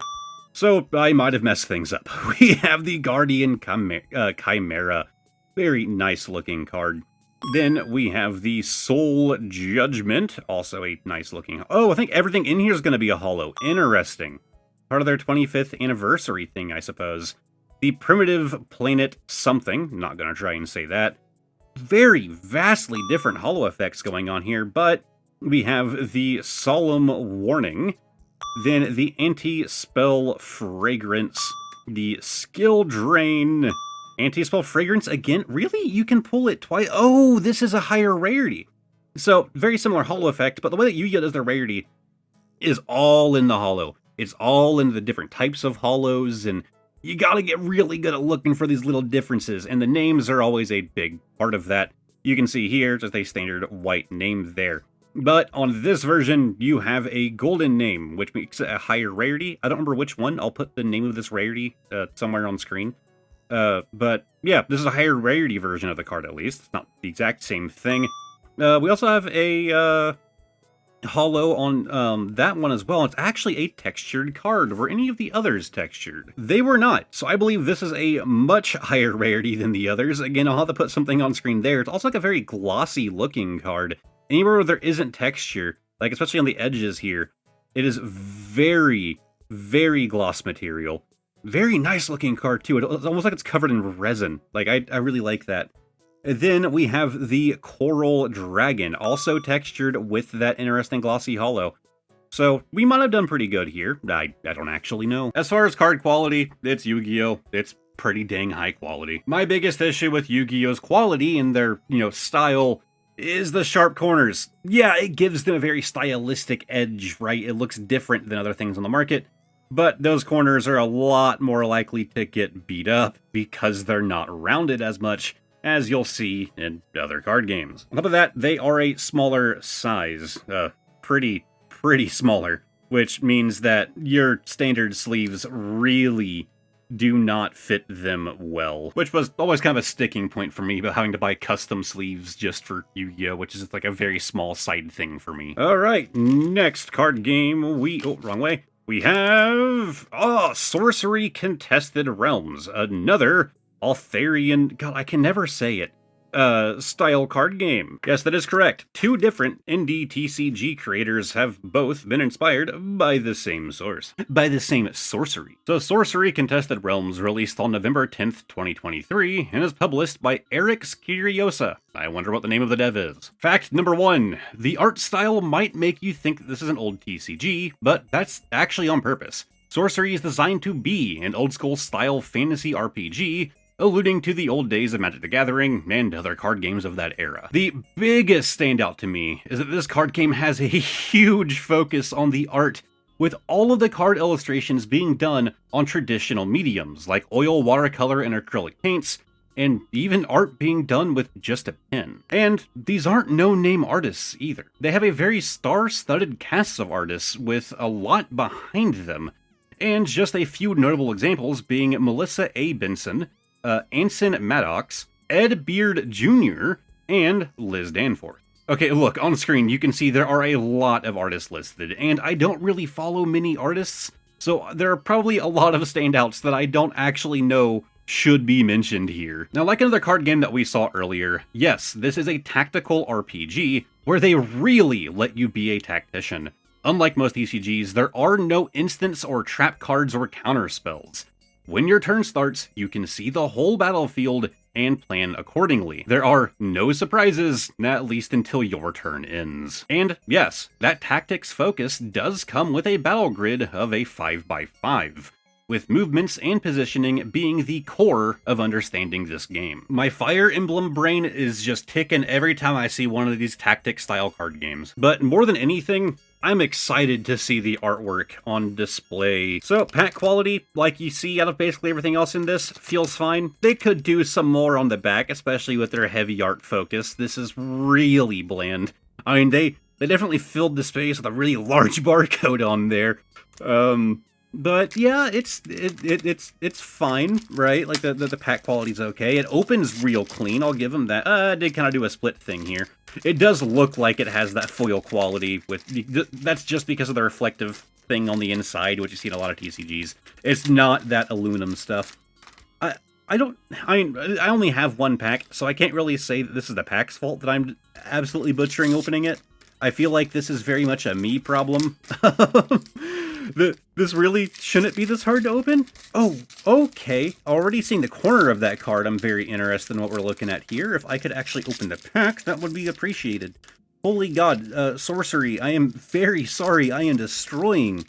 So I might have messed things up. We have the Guardian Chimera. Very nice looking card. Then we have the Soul Judgment, also a nice looking. Oh, I think everything in here is going to be a holo. Interesting. Part of their 25th anniversary thing, I suppose. The Primitive Planet something, not gonna try and say that. Very vastly different holo effects going on here, but we have the Solemn Warning, then the Anti-Spell Fragrance, the Skill Drain, Anti-Spell Fragrance again. Really? You can pull it twice? Oh, this is a higher rarity. So, very similar holo effect, but the way that Yu-Gi-Oh! Does their rarity is all in the holo. It's all in the different types of holos, and you gotta get really good at looking for these little differences, and the names are always a big part of that. You can see here, just a standard white name there. But on this version, you have a golden name, which makes it a higher rarity. I don't remember which one. I'll put the name of this rarity somewhere on screen. But yeah, this is a higher rarity version of the card, at least. It's not the exact same thing. We also have a holo on that one as well. It's actually a textured card. Were any of the others textured? They were not, so I believe this is a much higher rarity than the others. Again, I'll have to put something on screen there. It's also like a very glossy looking card. Anywhere where there isn't texture, like especially on the edges here, it is very, Very gloss material. Very nice looking card too. It's almost like it's covered in resin. Like, I really like that. And then we have the Coral Dragon, also textured with that interesting glossy holo. So we might have done pretty good here. I don't actually know. As far as card quality, it's Yu-Gi-Oh! It's pretty dang high quality. My biggest issue with Yu-Gi-Oh's quality and their, style is the sharp corners. Yeah, it gives them a very stylistic edge, right? It looks different than other things on the market, but those corners are a lot more likely to get beat up because they're not rounded as much as you'll see in other card games. On top of that, they are a smaller size, pretty smaller, which means that your standard sleeves really do not fit them well, which was always kind of a sticking point for me about having to buy custom sleeves just for Yu-Gi-Oh, which is like a very small side thing for me. All right, next card game, wrong way. We have, Sorcery Contested Realms, another Altharian, God, I can never say it, style card game. Yes, that is correct. Two different indie TCG creators have both been inspired by the same source. By the same sorcery. So Sorcery Contested Realms released on November 10th, 2023, and is published by Eric's Curiosa. I wonder what the name of the dev is. Fact number 1. The art style might make you think that this is an old TCG, but that's actually on purpose. Sorcery is designed to be an old-school style fantasy RPG, alluding to the old days of Magic the Gathering and other card games of that era. The biggest standout to me is that this card game has a huge focus on the art, with all of the card illustrations being done on traditional mediums like oil, watercolor, and acrylic paints, and even art being done with just a pen. And these aren't no-name artists either. They have a very star-studded cast of artists with a lot behind them, and just a few notable examples being Melissa A. Benson, Anson Maddox, Ed Beard Jr., and Liz Danforth. Okay, look, on screen you can see there are a lot of artists listed, and I don't really follow many artists, so there are probably a lot of standouts that I don't actually know should be mentioned here. Now, like another card game that we saw earlier, yes, this is a tactical RPG where they really let you be a tactician. Unlike most TCGs, there are no instants or trap cards or counter spells. When your turn starts, you can see the whole battlefield and plan accordingly. There are no surprises, at least until your turn ends. And yes, that tactics focus does come with a battle grid of a 5x5, with movements and positioning being the core of understanding this game. My Fire Emblem brain is just ticking every time I see one of these tactics-style card games. But more than anything, I'm excited to see the artwork on display. So, pack quality, like you see out of basically everything else in this, feels fine. They could do some more on the back, especially with their heavy art focus. This is really bland. I mean, they definitely filled the space with a really large barcode on there. But yeah, it's fine, right? Like the pack quality's okay. It opens real clean, I'll give them that. I did kind of do a split thing here. It does look like it has that foil quality with, that's just because of the reflective thing on the inside, which you see in a lot of TCGs. It's not that aluminum stuff. I only have one pack, so I can't really say that this is the pack's fault that I'm absolutely butchering opening it. I feel like this is very much a me problem. This really shouldn't be this hard to open? Oh, okay. Already seeing the corner of that card, I'm very interested in what we're looking at here. If I could actually open the pack, that would be appreciated. Holy God, Sorcery, I am very sorry. I am destroying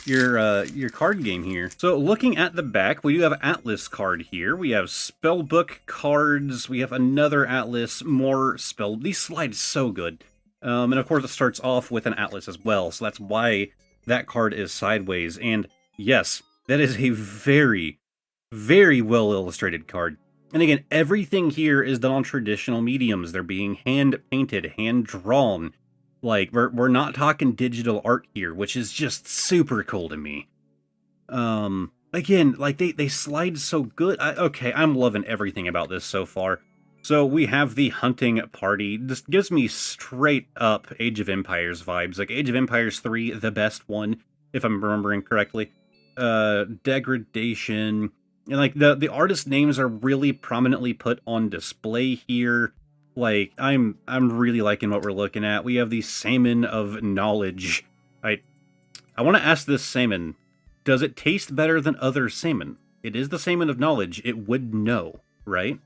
your card game here. So looking at the back, we do have an Atlas card here. We have Spellbook cards. We have another Atlas, more spell. These slide so good. And of course it starts off with an Atlas as well, so that's why that card is sideways. And yes, that is a very, very well illustrated card. And again, everything here is done on traditional mediums. They're being hand painted, hand drawn. Like, we're not talking digital art here, which is just super cool to me. Again, like they slide so good. Okay, I'm loving everything about this so far. So we have the Hunting Party. This gives me straight up Age of Empires vibes. Like Age of Empires 3, the best one, if I'm remembering correctly. Degradation. And like the artist names are really prominently put on display here. Like I'm really liking what we're looking at. We have the Salmon of Knowledge. I want to ask this salmon, Does it taste better than other salmon? It is the salmon of knowledge. It would know, right?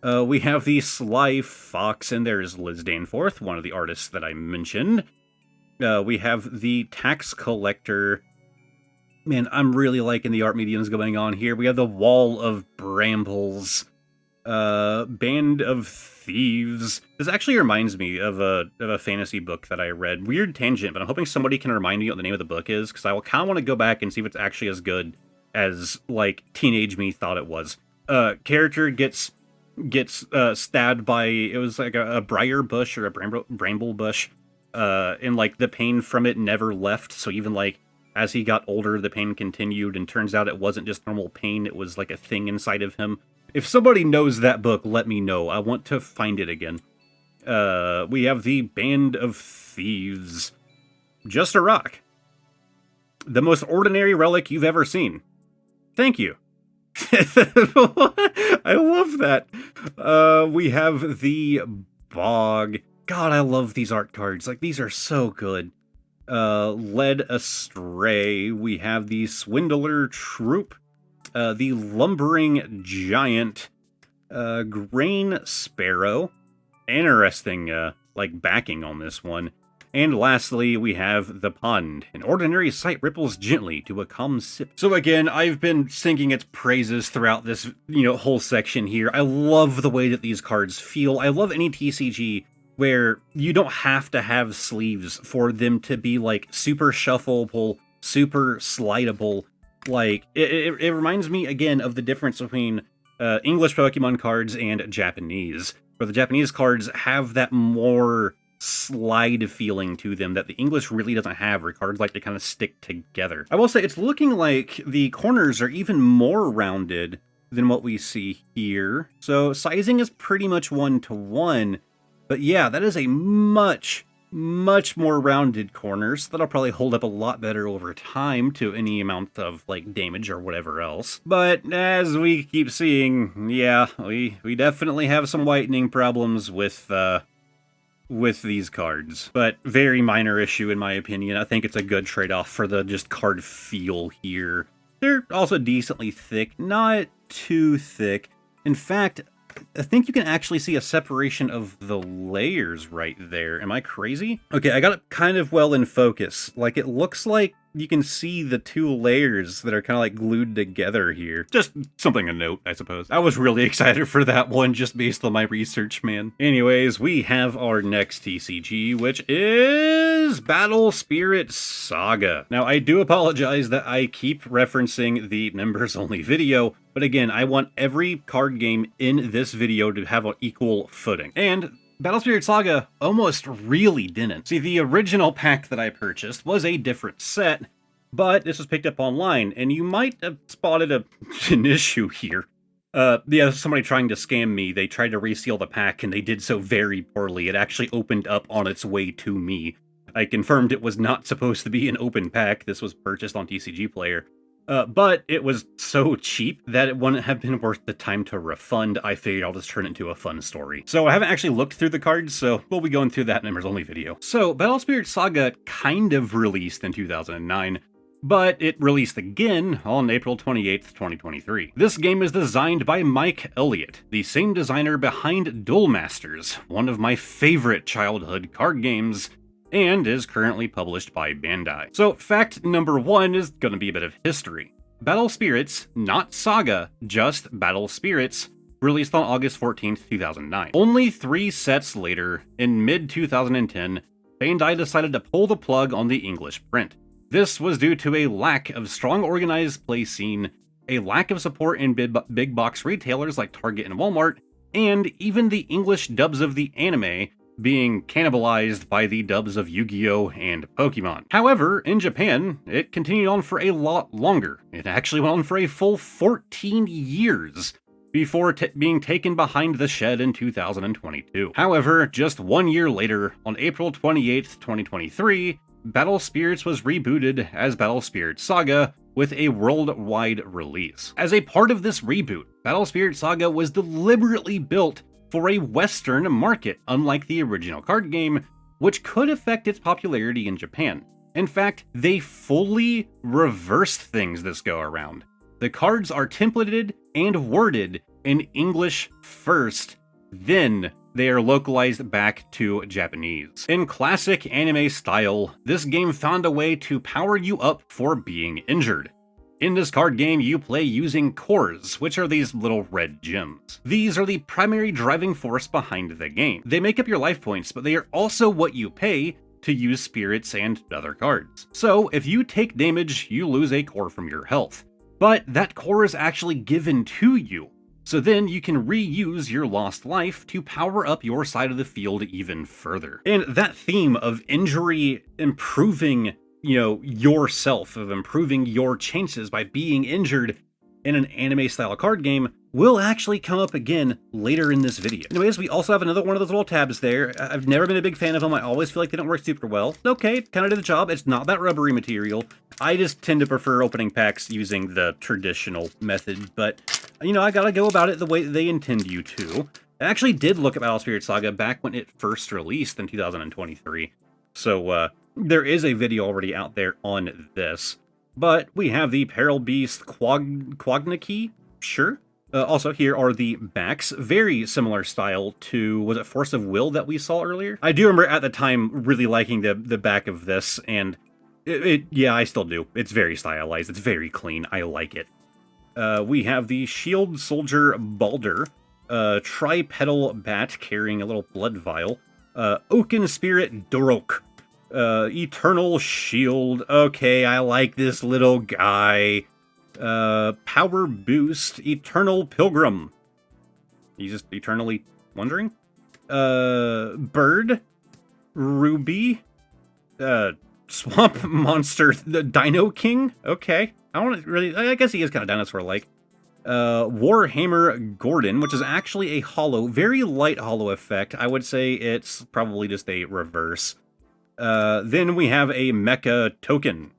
We have the Sly Fox, and there's Liz Danforth, one of the artists that I mentioned. We have the Tax Collector. Man, I'm really liking the art mediums going on here. We have the Wall of Brambles. Band of Thieves. This actually reminds me of a fantasy book that I read. Weird tangent, but I'm hoping somebody can remind me what the name of the book is, because I will kind of want to go back and see if it's actually as good as, like, teenage me thought it was. Character gets stabbed by, it was like a briar bush or a bramble bush, and, like, the pain from it never left, so even, like, as he got older, the pain continued, and turns out it wasn't just normal pain, it was, like, a thing inside of him. If somebody knows that book, let me know. I want to find it again. We have the Band of Thieves. Just a rock. The most ordinary relic you've ever seen. Thank you. I love that. We have the Bog. God, I love these art cards. Like, these are so good. Led Astray. We have the Swindler Troop. The Lumbering Giant. Grain Sparrow. Interesting, like, backing on this one. And lastly, we have the Pond. An ordinary sight ripples gently to a calm sip. So again, I've been singing its praises throughout this, whole section here. I love the way that these cards feel. I love any TCG where you don't have to have sleeves for them to be, like, super shuffleable, super slidable. Like, it reminds me, again, of the difference between English Pokemon cards and Japanese, where the Japanese cards have that more slide feeling to them that the English really doesn't have, where cards like to kind of stick together. I will say, it's looking like the corners are even more rounded than what we see here. So sizing is pretty much 1-to-1, but yeah, that is a much more rounded corner, so that'll probably hold up a lot better over time to any amount of, like, damage or whatever else. But as we keep seeing, yeah, we definitely have some whitening problems with these cards, but very minor issue in my opinion. I think it's a good trade-off for the just card feel here. They're also decently thick, not too thick. In fact, I think you can actually see a separation of the layers right there. Am I crazy? Okay, I got it kind of well in focus. Like, it looks like you can see the two layers that are kind of like glued together here. Just something to note, I suppose. I was really excited for that one just based on my research, man. Anyways, we have our next TCG, which is Battle Spirit Saga. Now, I do apologize that I keep referencing the members-only video, but again, I want every card game in this video to have an equal footing. And Battle Spirit Saga almost really didn't. See, the original pack that I purchased was a different set, but this was picked up online, and you might have spotted an issue here. Yeah, somebody trying to scam me. They tried to reseal the pack, and they did so very poorly. It actually opened up on its way to me. I confirmed it was not supposed to be an open pack. This was purchased on TCG Player. But it was so cheap that it wouldn't have been worth the time to refund. I figured I'll just turn it into a fun story. So I haven't actually looked through the cards, so we'll be going through that members only video. So Battle Spirit Saga kind of released in 2009, but it released again on April 28th, 2023. This game is designed by Mike Elliott, the same designer behind Duel Masters, one of my favorite childhood card games, and is currently published by Bandai. So fact number 1 is going to be a bit of history. Battle Spirits, not Saga, just Battle Spirits, released on August 14th, 2009. Only 3 sets later, in mid-2010, Bandai decided to pull the plug on the English print. This was due to a lack of strong organized play scene, a lack of support in big box retailers like Target and Walmart, and even the English dubs of the anime being cannibalized by the dubs of Yu-Gi-Oh! And Pokemon. However, in Japan, it continued on for a lot longer. It actually went on for a full 14 years before being taken behind the shed in 2022. However, just 1 year later, on April 28th, 2023, Battle Spirits was rebooted as Battle Spirit Saga with a worldwide release. As a part of this reboot, Battle Spirit Saga was deliberately built for a Western market, unlike the original card game, which could affect its popularity in Japan. In fact, they fully reversed things this go around. The cards are templated and worded in English first, then they are localized back to Japanese. In classic anime style, this game found a way to power you up for being injured. In this card game, you play using cores, which are these little red gems. These are the primary driving force behind the game. They make up your life points, but they are also what you pay to use spirits and other cards. So if you take damage, you lose a core from your health. But that core is actually given to you. So then you can reuse your lost life to power up your side of the field even further. And that theme of injury improving, yourself, of improving your chances by being injured in an anime style card game will actually come up again later in this video. Anyways, we also have another one of those little tabs there. I've never been a big fan of them. I always feel like they don't work super well. Okay, kind of did the job. It's not that rubbery material. I just tend to prefer opening packs using the traditional method, but I gotta go about it the way they intend you to. I actually did look at Battle Spirit Saga back when it first released in 2023, so there is a video already out there on this. But we have the Peril Beast Quagnaki, sure. Also, here are the backs, very similar style to, was it Force of Will that we saw earlier? I do remember at the time really liking the back of this, and yeah, I still do. It's very stylized, it's very clean, I like it. We have the Shield Soldier Balder, Tripetal Bat carrying a little blood vial, Oaken Spirit Dorok, Eternal Shield, okay, I like this little guy. Power Boost, Eternal Pilgrim. He's just eternally wondering. Bird, Ruby, Swamp Monster, the Dino King. Okay, I guess he is kind of dinosaur-like. Warhammer Gordon, which is actually a hollow, very light hollow effect. I would say it's probably just a reverse. Then we have a Mecha Token.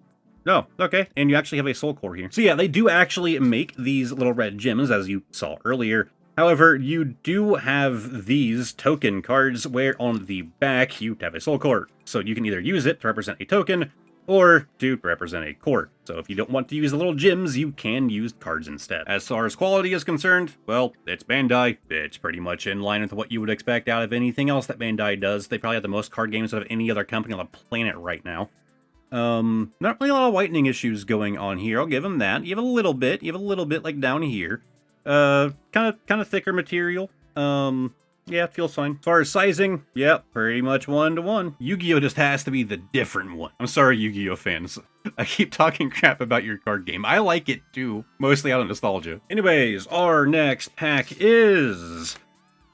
Oh, okay, and you actually have a soul core here. So yeah, they do actually make these little red gems, as you saw earlier. However, you do have these token cards where on the back you have a soul core. So you can either use it to represent a token, or to represent a core. So if you don't want to use the little gems, you can use cards instead. As far as quality is concerned, well, it's Bandai. It's pretty much in line with what you would expect out of anything else that Bandai does. They probably have the most card games out of any other company on the planet right now. Not really a lot of whitening issues going on here. I'll give them that. You have a little bit like down here. Kind of thicker material. Yeah, it feels fine. As far as sizing, yeah, pretty much 1-to-1. Yu-Gi-Oh! Just has to be the different one. I'm sorry, Yu-Gi-Oh! Fans. I keep talking crap about your card game. I like it too, mostly out of nostalgia. Anyways, our next pack is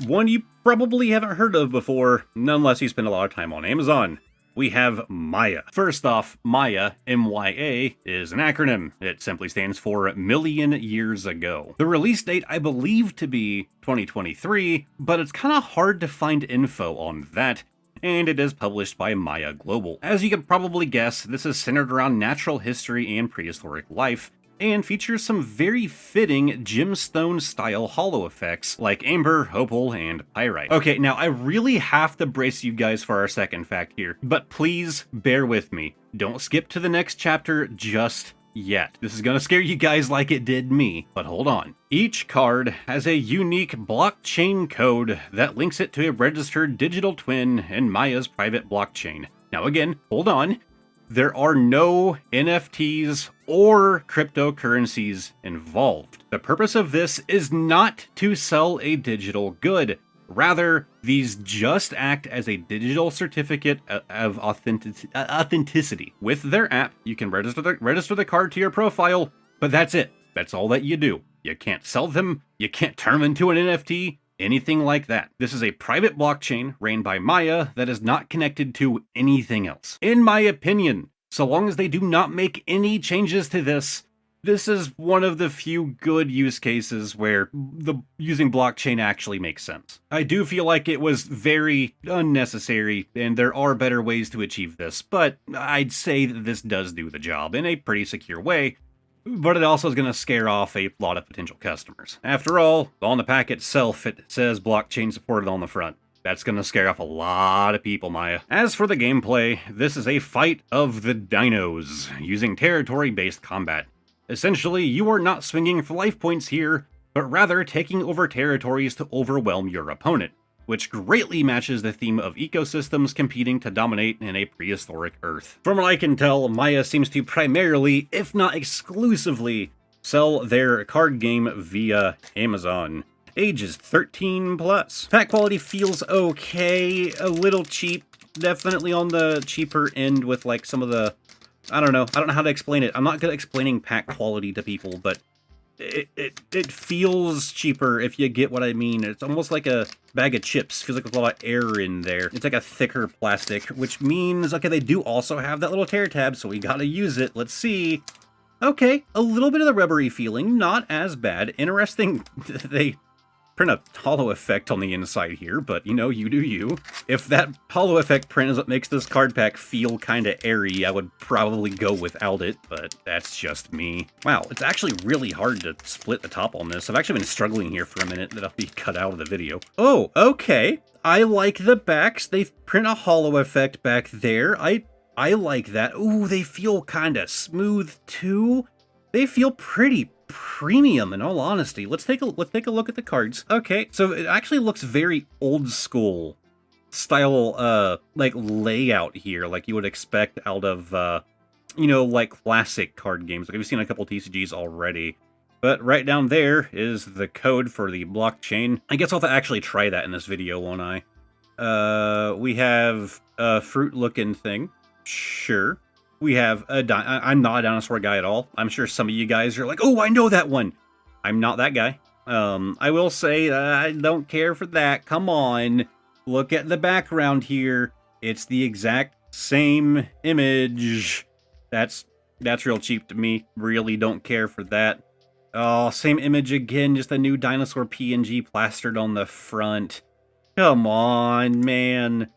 one you probably haven't heard of before, unless you spend a lot of time on Amazon. We have Maya. First off, Maya, M-Y-A, is an acronym. It simply stands for Million Years Ago. The release date I believe to be 2023, but it's kind of hard to find info on that, and it is published by Maya Global. As you can probably guess, this is centered around natural history and prehistoric life, and features some very fitting gemstone-style hollow effects like Amber, Opal, and Pyrite. Okay, now I really have to brace you guys for our second fact here, but please bear with me. Don't skip to the next chapter just yet. This is gonna scare you guys like it did me, but hold on. Each card has a unique blockchain code that links it to a registered digital twin in Maya's private blockchain. Now again, hold on. There are no NFTs or cryptocurrencies involved. The purpose of this is not to sell a digital good. Rather, these just act as a digital certificate of authenticity. With their app, you can register the card to your profile, but that's it. That's all that you do. You can't sell them, you can't turn them into an NFT, anything like that. This is a private blockchain ran by Maya that is not connected to anything else. In my opinion, so long as they do not make any changes to this, this is one of the few good use cases where using blockchain actually makes sense. I do feel like it was very unnecessary, and there are better ways to achieve this, but I'd say that this does do the job in a pretty secure way, but it also is going to scare off a lot of potential customers. After all, on the pack itself, it says blockchain supported on the front. That's gonna scare off a lot of people, Maya. As for the gameplay, this is a fight of the dinos, using territory-based combat. Essentially, you are not swinging for life points here, but rather taking over territories to overwhelm your opponent, which greatly matches the theme of ecosystems competing to dominate in a prehistoric Earth. From what I can tell, Maya seems to primarily, if not exclusively, sell their card game via Amazon. Age is 13 plus. Pack quality feels okay, a little cheap, definitely on the cheaper end with like some of the, I don't know how to explain it. I'm not good at explaining pack quality to people, but it feels cheaper if you get what I mean. It's almost like a bag of chips. Feels like there's a lot of air in there. It's like a thicker plastic, which means, okay, they do also have that little tear tab, so we gotta use it. Let's see. Okay, a little bit of the rubbery feeling, not as bad. Interesting, they print a hollow effect on the inside here, but you know, you do you. If that hollow effect print is what makes this card pack feel kinda airy, I would probably go without it, but that's just me. Wow, it's actually really hard to split the top on this. I've actually been struggling here for a minute, that'll be cut out of the video. Oh, okay. I like the backs. They print a hollow effect back there. I like that. Ooh, they feel kinda smooth too. They feel pretty premium, in all honesty. Let's take a look at the cards. Okay, so it actually looks very old school style, like layout here, like you would expect out of, you know, like classic card games. Like we've seen a couple TCGs already. But right down there is the code for the blockchain. I guess I'll have to actually try that in this video, won't I? We have a fruit-looking thing. Sure. We have a I'm not a dinosaur guy at all. I'm sure some of you guys are like, oh, I know that one. I'm not that guy. I will say I don't care for that. Come on. Look at the background here. It's the exact same image. That's real cheap to me. Really don't care for that. Oh, same image again. Just a new dinosaur PNG plastered on the front. Come on, man.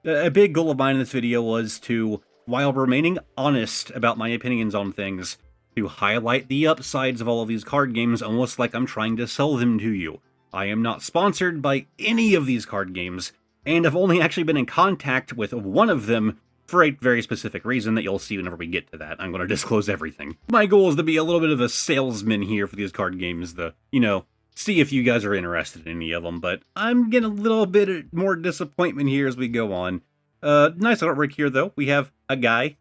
A big goal of mine in this video was to, while remaining honest about my opinions on things, to highlight the upsides of all of these card games almost like I'm trying to sell them to you. I am not sponsored by any of these card games, and I've only actually been in contact with one of them for a very specific reason that you'll see whenever we get to that. I'm going to disclose everything. My goal is to be a little bit of a salesman here for these card games, see if you guys are interested in any of them, but I'm getting a little bit more disappointment here as we go on. Nice artwork here, though. We have a guy.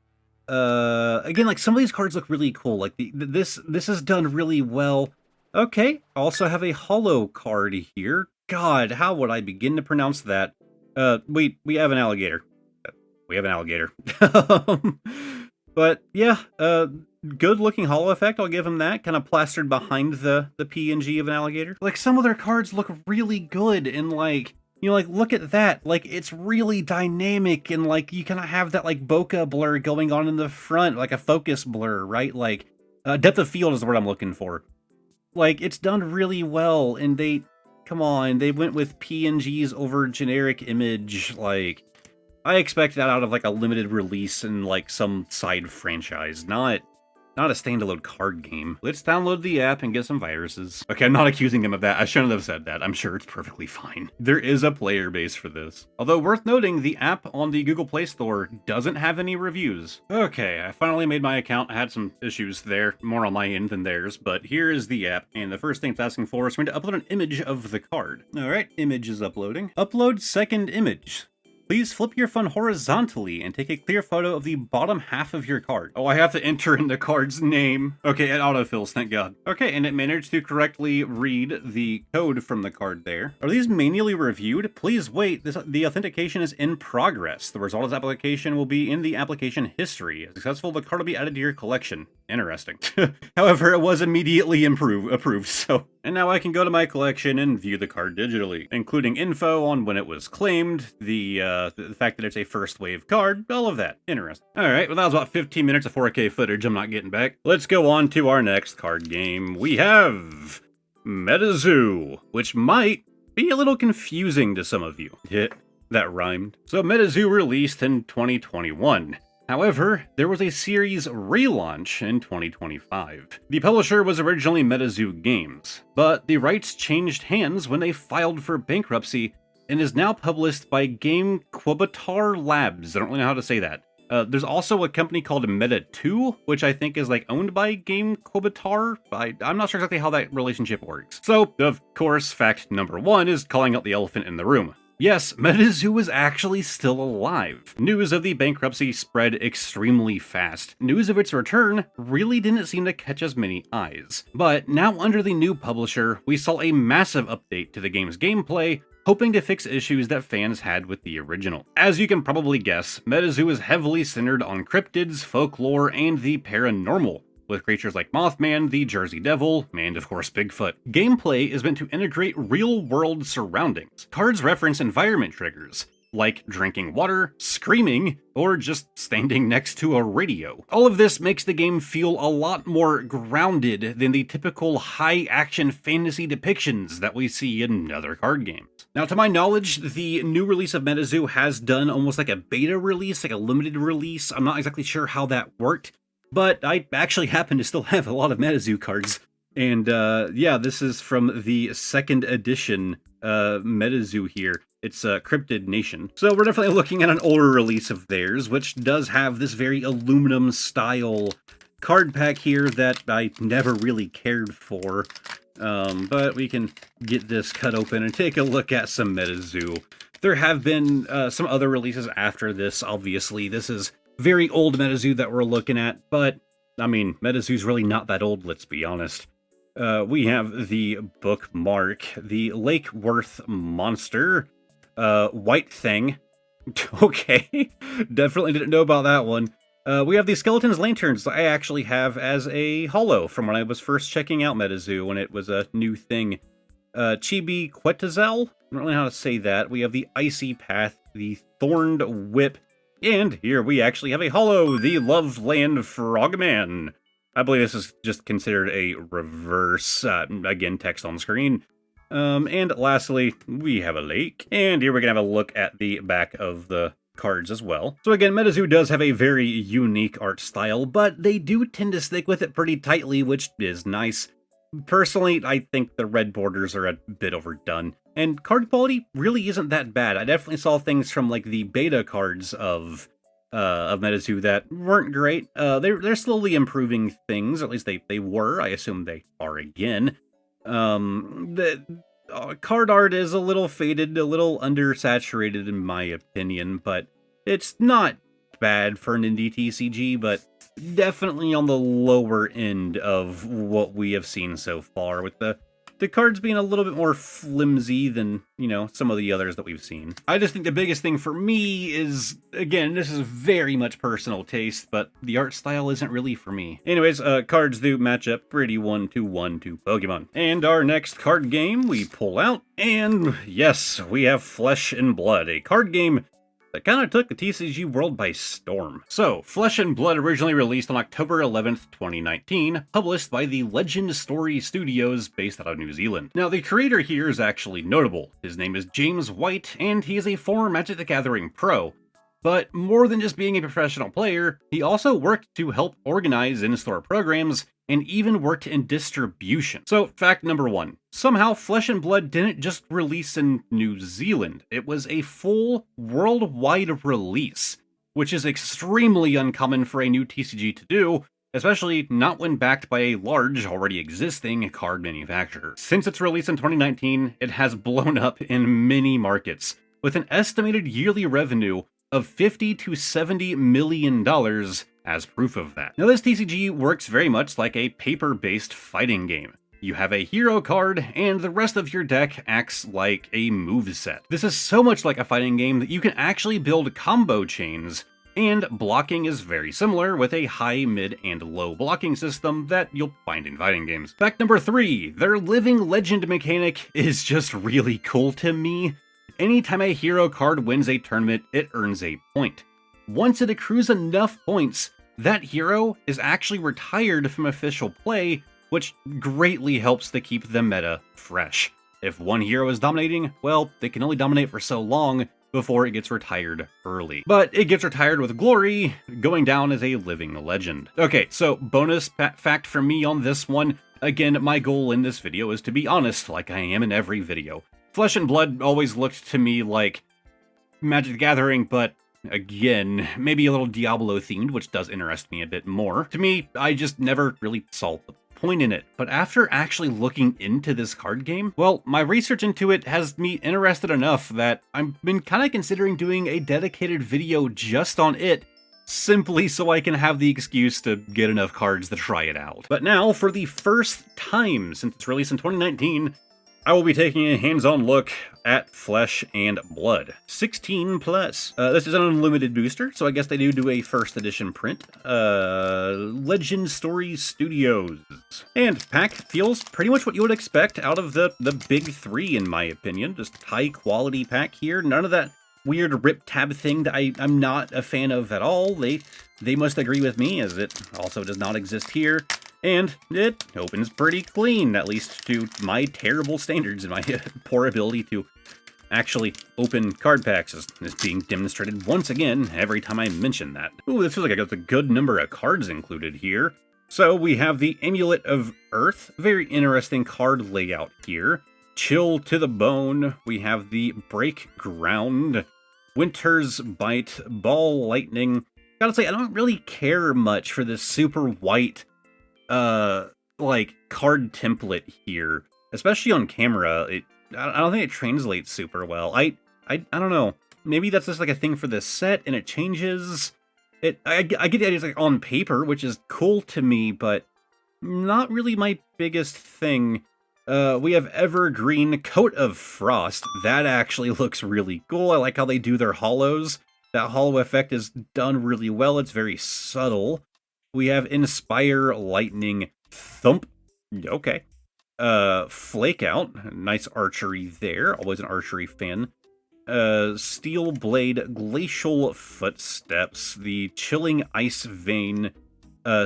Again, like, some of these cards look really cool. Like, this is done really well. Okay, also have a hollow card here. God, how would I begin to pronounce that? We have an alligator. We have an alligator. But, yeah, good-looking hollow effect, I'll give him that. Kind of plastered behind the PNG of an alligator. Like, some of their cards look really good, and, like, you know, like, look at that. Like, it's really dynamic, and, like, you kind of have that, like, bokeh blur going on in the front, like a focus blur, right? Like, depth of field is the word I'm looking for. Like, it's done really well, and come on, they went with PNGs over generic image. Like, I expect that out of, like, a limited release in, like, some side franchise, not a standalone card game. Let's download the app and get some viruses. Okay, I'm not accusing him of that. I shouldn't have said that. I'm sure it's perfectly fine. There is a player base for this. Although worth noting, the app on the Google Play Store doesn't have any reviews. Okay, I finally made my account. I had some issues there, more on my end than theirs, but here is the app, and the first thing it's asking for is for me to upload an image of the card. Alright, image is uploading. Upload second image. Please flip your phone horizontally and take a clear photo of the bottom half of your card. Oh, I have to enter in the card's name. Okay, it autofills, thank God. Okay, and it managed to correctly read the code from the card there. Are these manually reviewed? Please wait, the authentication is in progress. The result of this application will be in the application history. If successful, the card will be added to your collection. Interesting. However, it was immediately approved, so... And now I can go to my collection and view the card digitally, including info on when it was claimed, the fact that it's a first wave card, all of that. Interesting. Alright, well that was about 15 minutes of 4K footage I'm not getting back. Let's go on to our next card game. We have MetaZoo, which might be a little confusing to some of you. That rhymed. So MetaZoo released in 2021. However, there was a series relaunch in 2025. The publisher was originally MetaZoo Games, but the rights changed hands when they filed for bankruptcy and is now published by GameQubitar Labs. I don't really know how to say that. There's also a company called MetaZoo, which I think is like owned by GameQubitar. I'm not sure exactly how that relationship works. So, of course, fact number one is calling out the elephant in the room. Yes, MetaZoo is actually still alive. News of the bankruptcy spread extremely fast. News of its return really didn't seem to catch as many eyes. But now under the new publisher, we saw a massive update to the game's gameplay, hoping to fix issues that fans had with the original. As you can probably guess, MetaZoo is heavily centered on cryptids, folklore, and the paranormal, with creatures like Mothman, the Jersey Devil, and of course Bigfoot. Gameplay is meant to integrate real-world surroundings. Cards reference environment triggers, like drinking water, screaming, or just standing next to a radio. All of this makes the game feel a lot more grounded than the typical high-action fantasy depictions that we see in other card games. Now, to my knowledge, the new release of MetaZoo has done almost like a beta release, like a limited release. I'm not exactly sure how that worked, but I actually happen to still have a lot of MetaZoo cards. And yeah, this is from the second edition MetaZoo here. It's Cryptid Nation. So we're definitely looking at an older release of theirs, which does have this very aluminum style card pack here that I never really cared for. But we can get this cut open and take a look at some MetaZoo. There have been some other releases after this, obviously. This is very old MetaZoo that we're looking at, but, I mean, MetaZoo's really not that old, let's be honest. We have the Bookmark, the Lake Worth Monster, White Thing. Okay, definitely didn't know about that one. We have the Skeleton's Lanterns I actually have as a holo from when I was first checking out MetaZoo when it was a new thing. Chibi Quetzal, I don't really know how to say that. We have the Icy Path, the Thorned Whip, and here we actually have a holo, the Loveland Frogman. I believe this is just considered a reverse, again, text on screen. And lastly, we have a lake. And here we're going to have a look at the back of the cards as well. So again, MetaZoo does have a very unique art style, but they do tend to stick with it pretty tightly, which is nice. Personally, I think the red borders are a bit overdone, and card quality really isn't that bad. I definitely saw things from like the beta cards of MetaZoo that weren't great. They're slowly improving things, or at least they were. I assume they are again. The card art is a little faded, a little undersaturated in my opinion, but it's not bad for an indie TCG, but definitely on the lower end of what we have seen so far, with the cards being a little bit more flimsy than, you know, some of the others that we've seen. I just think the biggest thing for me is, again, this is very much personal taste, but the art style isn't really for me. Anyways, cards do match up pretty 1-to-1 to Pokemon. And our next card game we pull out, and yes, we have Flesh and Blood, a card game that kind of took the TCG world by storm. So, Flesh and Blood originally released on October 11th, 2019, published by the Legend Story Studios based out of New Zealand. Now, the creator here is actually notable. His name is James White, and he is a former Magic the Gathering pro. But more than just being a professional player, he also worked to help organize in-store programs and even worked in distribution. So, fact number one. Somehow, Flesh and Blood didn't just release in New Zealand. It was a full worldwide release, which is extremely uncommon for a new TCG to do, especially not when backed by a large, already existing card manufacturer. Since its release in 2019, it has blown up in many markets, with an estimated yearly revenue of $50 to $70 million as proof of that. Now, this TCG works very much like a paper-based fighting game. You have a hero card, and the rest of your deck acts like a moveset. This is so much like a fighting game that you can actually build combo chains, and blocking is very similar with a high, mid, and low blocking system that you'll find in fighting games. Fact number 3, their living legend mechanic is just really cool to me. Anytime a hero card wins a tournament, it earns a point. Once it accrues enough points, that hero is actually retired from official play, which greatly helps to keep the meta fresh. If one hero is dominating, well, they can only dominate for so long before it gets retired early. But it gets retired with glory, going down as a living legend. Okay, so bonus fact for me on this one. Again, my goal in this video is to be honest, like I am in every video. Flesh and Blood always looked to me like Magic the Gathering, but again, maybe a little Diablo themed, which does interest me a bit more. To me, I just never really saw the point in it. But after actually looking into this card game, well, my research into it has me interested enough that I've been kind of considering doing a dedicated video just on it, simply so I can have the excuse to get enough cards to try it out. But now, for the first time since its release in 2019, I will be taking a hands-on look at Flesh and Blood. 16 plus. This is an unlimited booster, so I guess they do a first edition print. Legend Story Studios. And pack feels pretty much what you would expect out of the big three, in my opinion. Just high quality pack here. None of that weird rip tab thing that I'm not a fan of at all. They must agree with me, as it also does not exist here. And it opens pretty clean, at least to my terrible standards and my poor ability to actually open card packs is being demonstrated once again every time I mention that. Ooh, this feels like I got a good number of cards included here. So we have the Amulet of Earth, very interesting card layout here. Chill to the Bone, we have the Break Ground, Winter's Bite, Ball Lightning. Gotta say, I don't really care much for this super white like card template here, especially on camera. I don't think it translates super well. I don't know. Maybe that's just like a thing for this set and it changes. I get the idea it's like on paper, which is cool to me, but not really my biggest thing. We have Evergreen Coat of Frost. That actually looks really cool. I like how they do their hollows. That hollow effect is done really well. It's very subtle. We have Inspire Lightning Thump. Okay. Flake Out. Nice archery there. Always an archery fan. Steel Blade, Glacial Footsteps, the Chilling Ice Vein,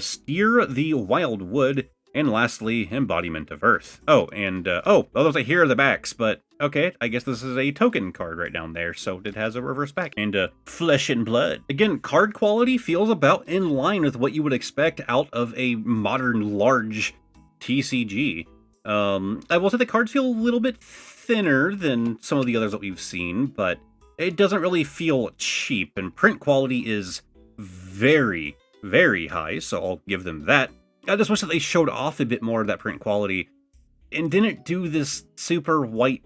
Steer the Wildwood, and lastly, Embodiment of Earth. Oh, and, those here are the backs, but okay, I guess this is a token card right down there, so it has a reverse back. And, Flesh and Blood. Again, card quality feels about in line with what you would expect out of a modern, large TCG. I will say the cards feel a little bit thinner than some of the others that we've seen, but it doesn't really feel cheap, and print quality is very, very high, so I'll give them that. I just wish that they showed off a bit more of that print quality and didn't do this super white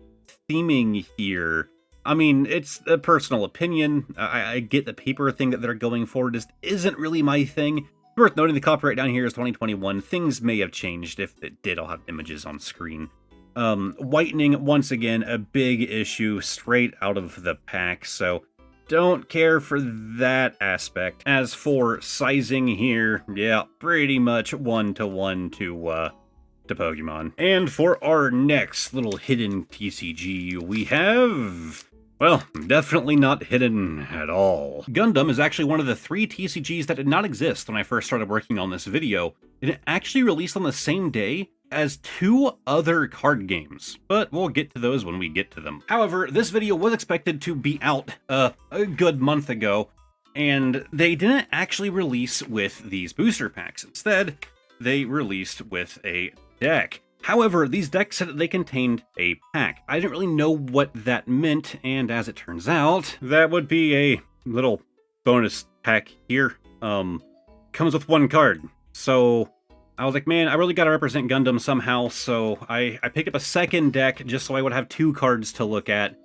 theming here. I mean, it's a personal opinion. I get the paper thing that they're going for just isn't really my thing. Worth noting the copyright down here is 2021. Things may have changed. If it did, I'll have images on screen. Whitening, once again, a big issue straight out of the pack, so don't care for that aspect. As for sizing here, yeah, pretty much 1-to-1 to Pokemon. And for our next little hidden TCG, we have, well, definitely not hidden at all. Gundam is actually one of the 3 TCGs that did not exist when I first started working on this video, and it actually released on the same day as 2 other card games, but we'll get to those when we get to them. However, this video was expected to be out a good month ago, and they didn't actually release with these booster packs. Instead, they released with a deck. However, these decks said that they contained a pack. I didn't really know what that meant, and as it turns out, that would be a little bonus pack here. Comes with 1 card. So I was like, man, I really gotta represent Gundam somehow, so I picked up a second deck just so I would have 2 cards to look at.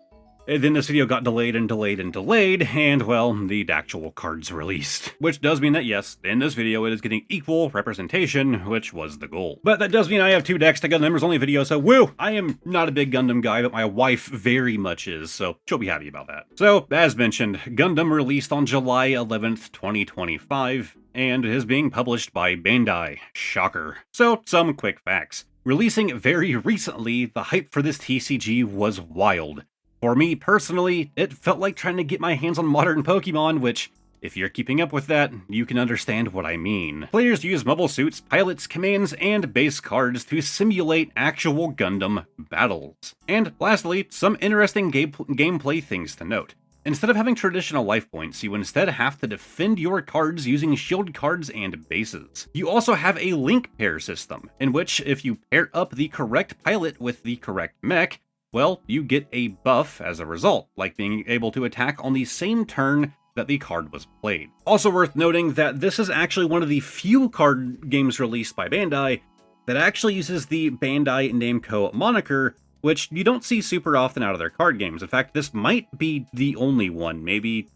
And then this video got delayed and delayed and delayed, and well, the actual cards released. Which does mean that yes, in this video it is getting equal representation, which was the goal. But that does mean I have 2 decks to Gundam members only video, so woo! I am not a big Gundam guy, but my wife very much is, so she'll be happy about that. So, as mentioned, Gundam released on July 11th, 2025, and is being published by Bandai. Shocker. So, some quick facts. Releasing very recently, the hype for this TCG was wild. For me, personally, it felt like trying to get my hands on modern Pokemon, which, if you're keeping up with that, you can understand what I mean. Players use mobile suits, pilots, commands, and base cards to simulate actual Gundam battles. And lastly, some interesting gameplay things to note. Instead of having traditional life points, you instead have to defend your cards using shield cards and bases. You also have a link pair system, in which if you pair up the correct pilot with the correct mech, well, you get a buff as a result, like being able to attack on the same turn that the card was played. Also worth noting that this is actually one of the few card games released by Bandai that actually uses the Bandai Namco moniker, which you don't see super often out of their card games. In fact, this might be the only one. Maybe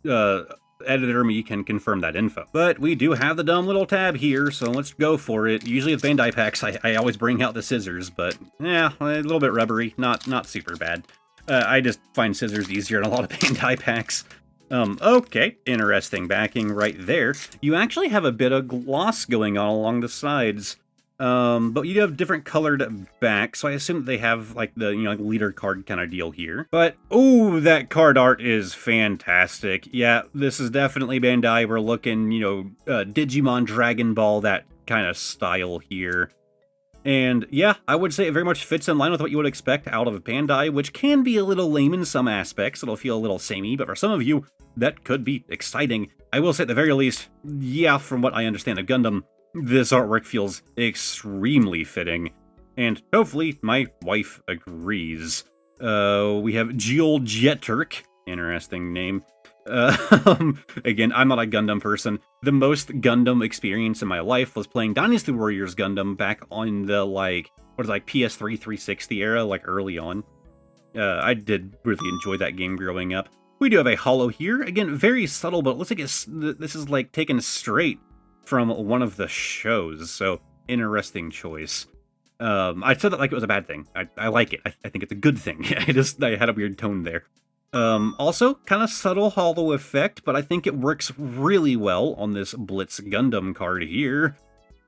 editor me can confirm that info. But we do have the dumb little tab here, so let's go for it. Usually with Bandai packs, I always bring out the scissors, but yeah, a little bit rubbery, not super bad. I just find scissors easier in a lot of Bandai packs. Okay, interesting backing right there. You actually have a bit of gloss going on along the sides. But you do have different colored backs, so I assume they have, like, the, like leader card kind of deal here. But, ooh, that card art is fantastic. Yeah, this is definitely Bandai. We're looking, Digimon, Dragon Ball, that kind of style here. And, yeah, I would say it very much fits in line with what you would expect out of Bandai, which can be a little lame in some aspects. It'll feel a little samey, but for some of you, that could be exciting. I will say at the very least, yeah, from what I understand of Gundam, this artwork feels extremely fitting, and hopefully my wife agrees. We have Jiol Jeturk, interesting name. Again, I'm not a Gundam person. The most Gundam experience in my life was playing Dynasty Warriors Gundam back on the, PS3 360 era, early on. I did really enjoy that game growing up. We do have a holo here. Again, very subtle, but it looks like this is, taken straight from one of the shows, so interesting choice. I said that like it was a bad thing. I like it. I think it's a good thing. I had a weird tone there. Also, kind of subtle hollow effect, but I think it works really well on this Blitz Gundam card here.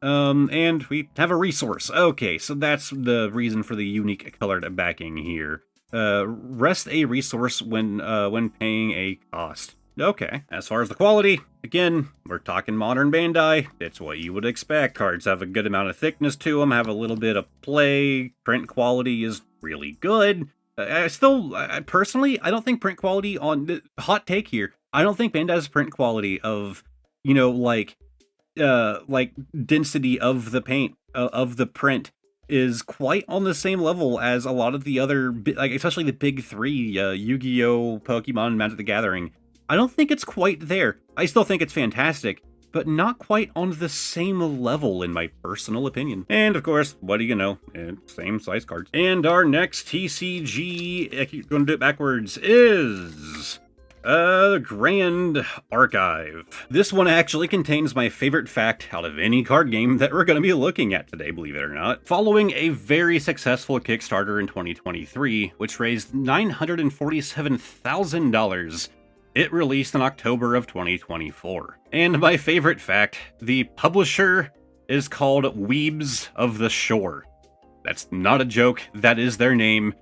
And we have a resource. Okay, so that's the reason for the unique colored backing here. Rest a resource when paying a cost. Okay, as far as the quality, again, we're talking modern Bandai. It's what you would expect. Cards have a good amount of thickness to them, have a little bit of play. Print quality is really good. Personally, I don't think print quality on... Hot take here. I don't think Bandai's print quality of, density of the paint, of the print, is quite on the same level as a lot of the other, especially the big three, Yu-Gi-Oh!, Pokemon, Magic the Gathering. I don't think it's quite there. I still think it's fantastic, but not quite on the same level in my personal opinion. And of course, what do you know? Same size cards. And our next TCG, I keep going to do it backwards, is Grand Archive. This one actually contains my favorite fact out of any card game that we're going to be looking at today, believe it or not. Following a very successful Kickstarter in 2023, which raised $947,000, it released in October of 2024. And my favorite fact, the publisher is called Weebs of the Shore. That's not a joke, that is their name.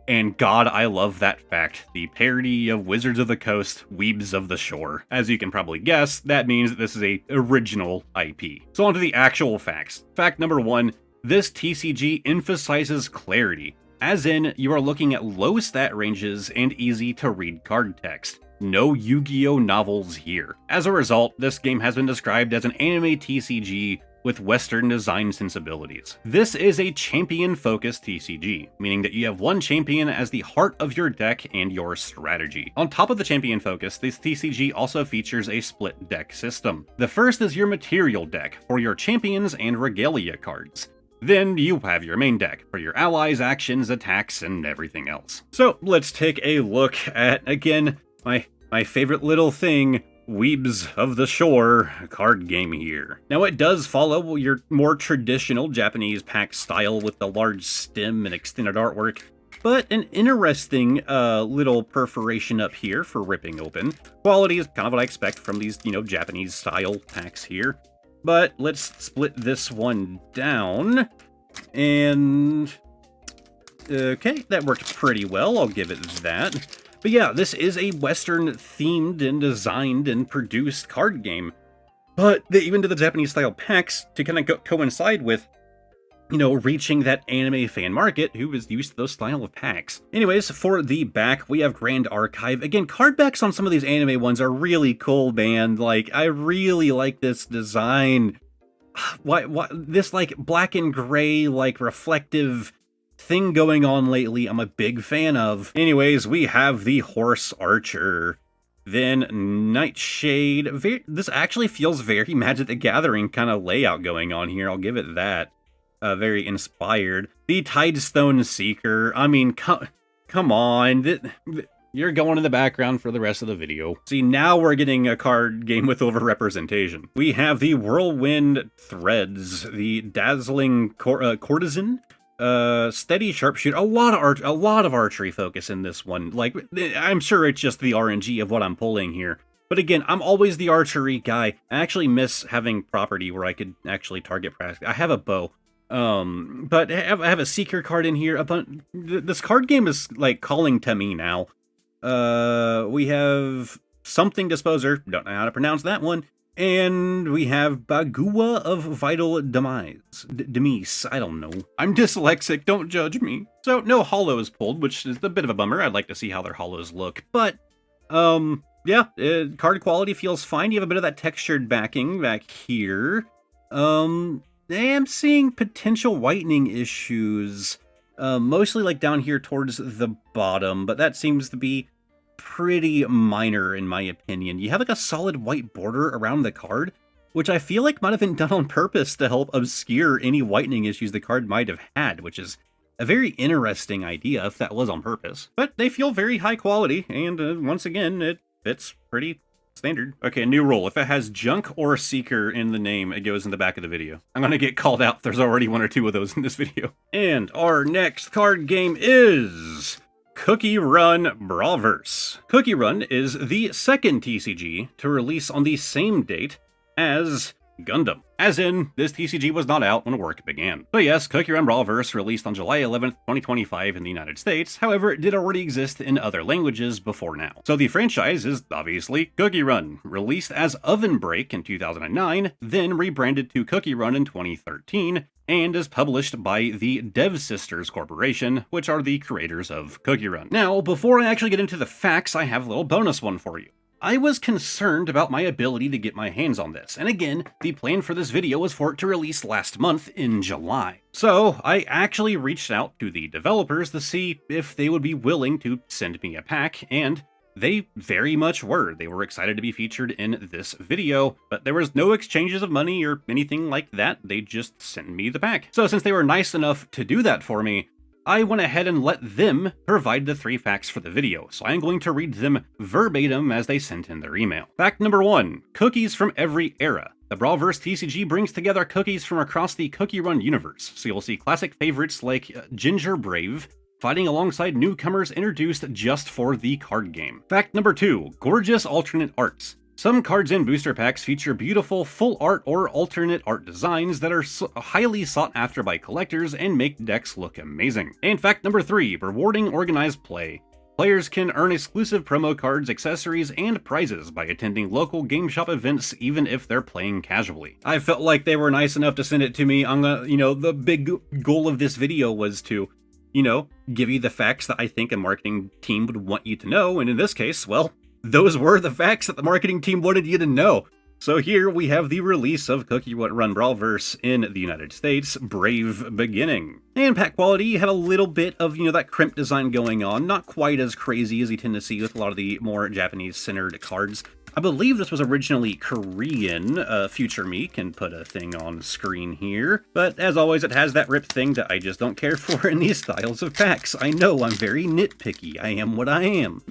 And God, I love that fact. The parody of Wizards of the Coast, Weebs of the Shore. As you can probably guess, that means that this is a original IP. So on to the actual facts. Fact number 1, this TCG emphasizes clarity. As in, you are looking at low stat ranges and easy to read card text. No Yu-Gi-Oh! Novels here. As a result, this game has been described as an anime TCG with Western design sensibilities. This is a champion-focused TCG, meaning that you have one champion as the heart of your deck and your strategy. On top of the champion focus, this TCG also features a split deck system. The first is your material deck, for your champions and regalia cards. Then you have your main deck, for your allies, actions, attacks, and everything else. So let's take a look at, again, my favorite little thing, Weebs of the Shore card game here. Now it does follow your more traditional Japanese pack style with the large stem and extended artwork, but an interesting little perforation up here for ripping open. Quality is kind of what I expect from these, Japanese style packs here. But let's split this one down, and okay, that worked pretty well, I'll give it that. But yeah, this is a Western-themed and designed and produced card game. But they even did the Japanese-style packs to kind of coincide with, reaching that anime fan market who is used to those style of packs. Anyways, for the back, we have Grand Archive. Again, card backs on some of these anime ones are really cool, man. I really like this design. Why this, black and gray, reflective thing going on lately I'm a big fan of. Anyways, we have the Horse Archer. Then Nightshade. This actually feels very Magic the Gathering kind of layout going on here. I'll give it that. Very inspired. The Tidestone Seeker. I mean, come on. You're going in the background for the rest of the video. See, now we're getting a card game with overrepresentation. We have the Whirlwind Threads, the Dazzling Courtesan, Steady Sharpshooter. A lot of archery focus in this one. Like, I'm sure it's just the RNG of what I'm pulling here. But again, I'm always the archery guy. I actually miss having property where I could actually target practice. I have a bow. But I have a Seeker card in here. This card game is like calling to me now. We have Something Disposer, don't know how to pronounce that one, and we have Bagua of Vital Demise, I don't know. I'm dyslexic, don't judge me. So, no hollows pulled, which is a bit of a bummer. I'd like to see how their hollows look, but, yeah, card quality feels fine. You have a bit of that textured backing back here. I am seeing potential whitening issues, mostly like down here towards the bottom, but that seems to be pretty minor in my opinion. You have like a solid white border around the card, which I feel like might have been done on purpose to help obscure any whitening issues the card might have had, which is a very interesting idea if that was on purpose. But they feel very high quality, and once again, it fits pretty standard. Okay, a new rule. If it has junk or seeker in the name, it goes in the back of the video. I'm gonna get called out. There's already one or two of those in this video. And our next card game is CookieRun Braverse. CookieRun is the second TCG to release on the same date as Gundam. As in, this TCG was not out when work began. But yes, CookieRun Braverse released on July 11th, 2025 in the United States. However, it did already exist in other languages before now. So the franchise is obviously CookieRun, released as Oven Break in 2009, then rebranded to CookieRun in 2013, and is published by the Dev Sisters Corporation, which are the creators of CookieRun. Now, before I actually get into the facts, I have a little bonus one for you. I was concerned about my ability to get my hands on this, and again, the plan for this video was for it to release last month in July. So, I actually reached out to the developers to see if they would be willing to send me a pack, and they very much were. They were excited to be featured in this video, but there was no exchanges of money or anything like that. They just sent me the pack. So since they were nice enough to do that for me, I went ahead and let them provide the 3 facts for the video, so I'm going to read them verbatim as they sent in their email. Fact number 1, cookies from every era. The Braverse TCG brings together cookies from across the CookieRun universe, so you'll see classic favorites like Ginger Brave, fighting alongside newcomers introduced just for the card game. Fact number 2, gorgeous alternate arts. Some cards in booster packs feature beautiful full art or alternate art designs that are highly sought after by collectors and make decks look amazing. And fact number 3, rewarding organized play. Players can earn exclusive promo cards, accessories, and prizes by attending local game shop events even if they're playing casually. I felt like they were nice enough to send it to me. I'm gonna, the big goal of this video was to, give you the facts that I think a marketing team would want you to know, and in this case, well, those were the facts that the marketing team wanted you to know. So here we have the release of CookieRun Braverse in the United States, Brave Beginning. And pack quality, you have a little bit of, that crimp design going on, not quite as crazy as you tend to see with a lot of the more Japanese-centered cards. I believe this was originally Korean. Future me can put a thing on screen here. But as always, it has that ripped thing that I just don't care for in these styles of packs. I know, I'm very nitpicky. I am what I am.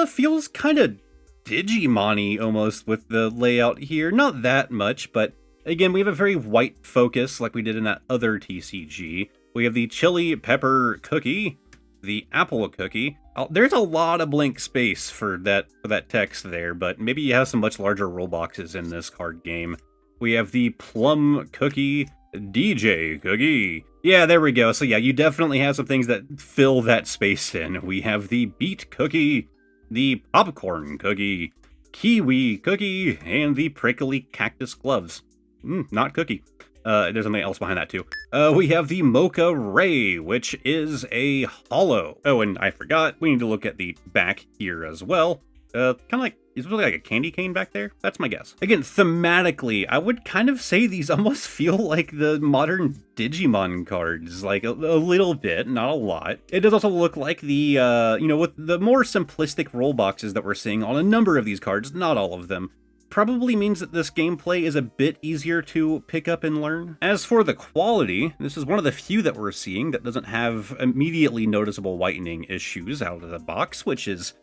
Feels kind of Digimon-y almost with the layout here. Not that much, but again, we have a very white focus like we did in that other TCG. We have the chili pepper cookie, the apple cookie. There's a lot of blank space for that text there, but maybe you have some much larger rule boxes in this card game. We have the plum cookie, DJ cookie. Yeah, there we go. So yeah, you definitely have some things that fill that space in. We have the beet cookie, the popcorn cookie, kiwi cookie, and the prickly cactus gloves. Not cookie. There's something else behind that too. We have the Mocha Ray, which is a hollow. Oh, and I forgot, we need to look at the back here as well. Kind of like, is it really like a candy cane back there? That's my guess. Again, thematically, I would kind of say these almost feel like the modern Digimon cards, like a little bit, not a lot. It does also look like the, you know, with the more simplistic roll boxes that we're seeing on a number of these cards, not all of them, probably means that this gameplay is a bit easier to pick up and learn. As for the quality, this is one of the few that we're seeing that doesn't have immediately noticeable whitening issues out of the box, which is,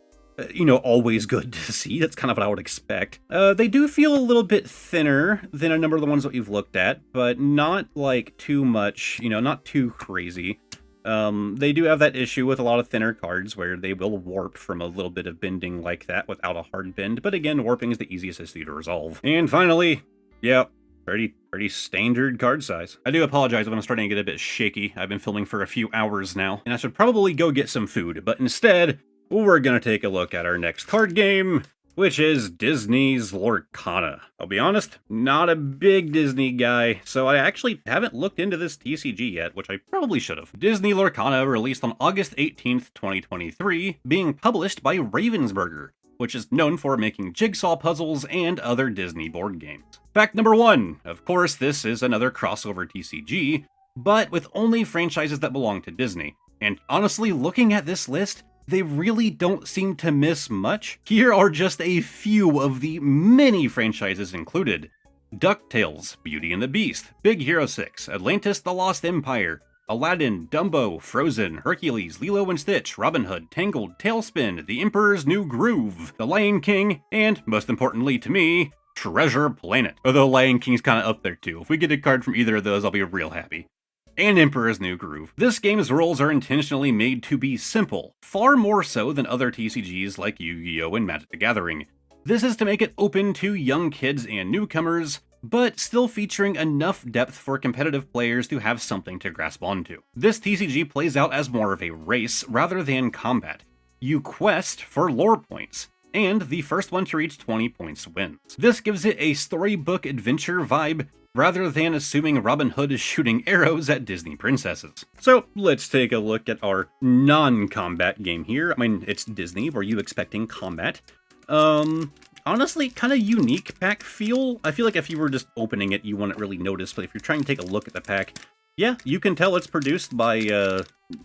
you know, always good to see. That's kind of what I would expect. They do feel a little bit thinner than a number of the ones that we've looked at, but not like too much, you know, not too crazy. They do have that issue with a lot of thinner cards where they will warp from a little bit of bending like that without a hard bend, but again, warping is the easiest issue to resolve. And finally, yeah, pretty standard card size. I do apologize if I'm starting to get a bit shaky. I've been filming for a few hours now, and I should probably go get some food, but instead, we're gonna take a look at our next card game, which is Disney's Lorcana. I'll be honest, not a big Disney guy, so I actually haven't looked into this TCG yet, which I probably should have. Disney Lorcana released on August 18th, 2023, being published by Ravensburger, which is known for making jigsaw puzzles and other Disney board games. Fact number 1, of course, this is another crossover TCG, but with only franchises that belong to Disney. And honestly, looking at this list, they really don't seem to miss much. Here are just a few of the many franchises included: DuckTales, Beauty and the Beast, Big Hero 6, Atlantis the Lost Empire, Aladdin, Dumbo, Frozen, Hercules, Lilo and Stitch, Robin Hood, Tangled, Tailspin, The Emperor's New Groove, The Lion King, and, most importantly to me, Treasure Planet. Although Lion King's kinda up there too. If we get a card from either of those, I'll be real happy. And Emperor's New Groove. This game's rules are intentionally made to be simple, far more so than other TCGs like Yu-Gi-Oh! And Magic the Gathering. This is to make it open to young kids and newcomers, but still featuring enough depth for competitive players to have something to grasp onto. This TCG plays out as more of a race rather than combat. You quest for lore points, and the first one to reach 20 points wins. This gives it a storybook adventure vibe, rather than assuming Robin Hood is shooting arrows at Disney princesses. So let's take a look at our non-combat game here. I mean, it's Disney, were you expecting combat? Honestly, kind of unique pack feel. I feel like if you were just opening it, you wouldn't really notice, but if you're trying to take a look at the pack, yeah, you can tell it's produced by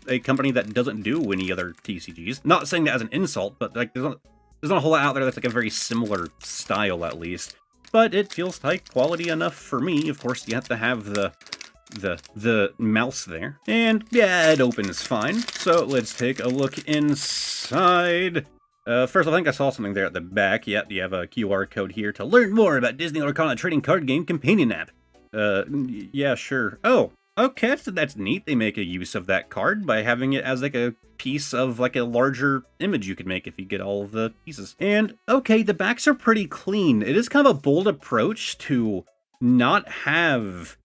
a company that doesn't do any other TCGs. Not saying that as an insult, but like there's not a whole lot out there that's like a very similar style, at least. But it feels high quality enough for me. Of course, you have to have the mouse there. And yeah, it opens fine. So let's take a look inside. First, I think I saw something there at the back. Yep, you have a QR code here to learn more about Disney Lorcana Trading Card Game Companion App. Yeah, sure. Oh, okay, that's neat. They make a use of that card by having it as like a piece of like a larger image you could make if you get all of the pieces. And okay, the backs are pretty clean. It is kind of a bold approach to not have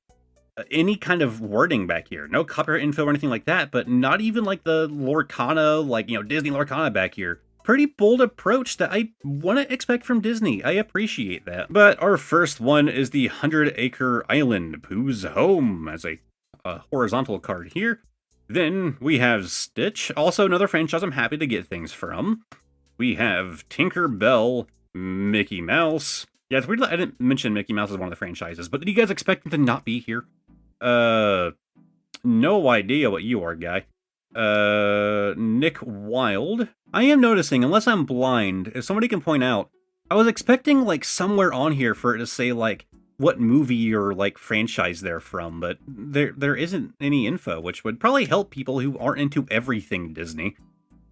any kind of wording back here. No copyright info or anything like that, but not even like the Lorcana, like, you know, Disney Lorcana back here. Pretty bold approach that I want to expect from Disney. I appreciate that. But our first one is the 100 Acre Island, Pooh's Home, as a horizontal card here. Then we have Stitch, also another franchise I'm happy to get things from. We have Tinker Bell, Mickey Mouse. Yeah, it's weird that I didn't mention Mickey Mouse as one of the franchises, but did you guys expect him to not be here? No idea what you are, guy. Nick Wilde. I am noticing, unless I'm blind, if somebody can point out, I was expecting, like, somewhere on here for it to say, like, what movie or, like, franchise they're from, but there isn't any info, which would probably help people who aren't into everything Disney.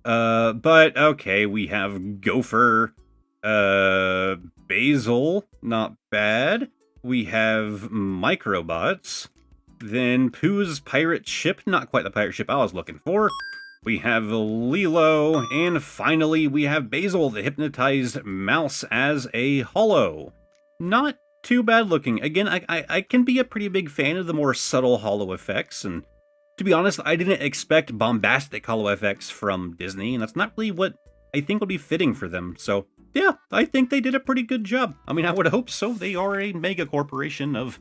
But, okay, we have Gopher, Basil, not bad. We have Microbots. Then Pooh's Pirate Ship, not quite the pirate ship I was looking for. We have Lilo, and finally we have Basil, the hypnotized mouse, as a holo. Not too bad looking. Again, I can be a pretty big fan of the more subtle holo effects, and to be honest, I didn't expect bombastic holo effects from Disney, and that's not really what I think would be fitting for them, so yeah, I think they did a pretty good job. I mean, I would hope so. They are a mega corporation of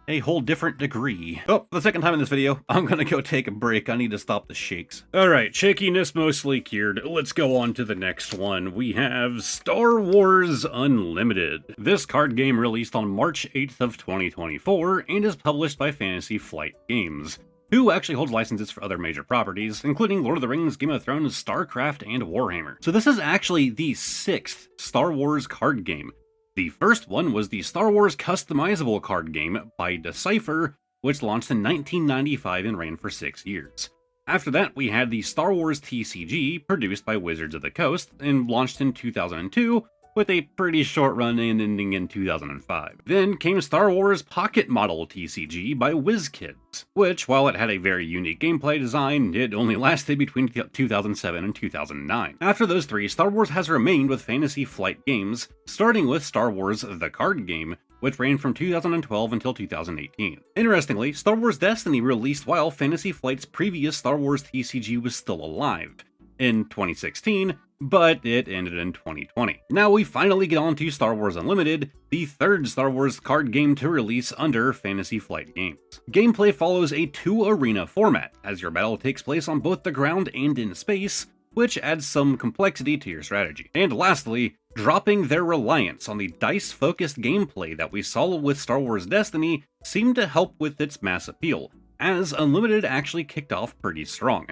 a whole different degree. Oh, the second time in this video, I'm gonna go take a break. I need to stop the shakes. Alright, shakiness mostly cured. Let's go on to the next one. We have Star Wars Unlimited. This card game released on March 8th of 2024 and is published by Fantasy Flight Games, who actually holds licenses for other major properties, including Lord of the Rings, Game of Thrones, StarCraft, and Warhammer. So this is actually the 6th Star Wars card game. The first one was the Star Wars customizable card game by Decipher, which launched in 1995 and ran for 6 years. After that, we had the Star Wars TCG, produced by Wizards of the Coast, and launched in 2002, with a pretty short run and ending in 2005. Then came Star Wars Pocket Model TCG by WizKids, which, while it had a very unique gameplay design, it only lasted between 2007 and 2009. After those three, Star Wars has remained with Fantasy Flight Games, starting with Star Wars The Card Game, which ran from 2012 until 2018. Interestingly, Star Wars Destiny released while Fantasy Flight's previous Star Wars TCG was still alive, in 2016, but it ended in 2020. Now we finally get on to Star Wars Unlimited, the third Star Wars card game to release under Fantasy Flight Games. Gameplay follows a 2-arena format, as your battle takes place on both the ground and in space, which adds some complexity to your strategy. And lastly, dropping their reliance on the dice-focused gameplay that we saw with Star Wars Destiny seemed to help with its mass appeal, as Unlimited actually kicked off pretty strong.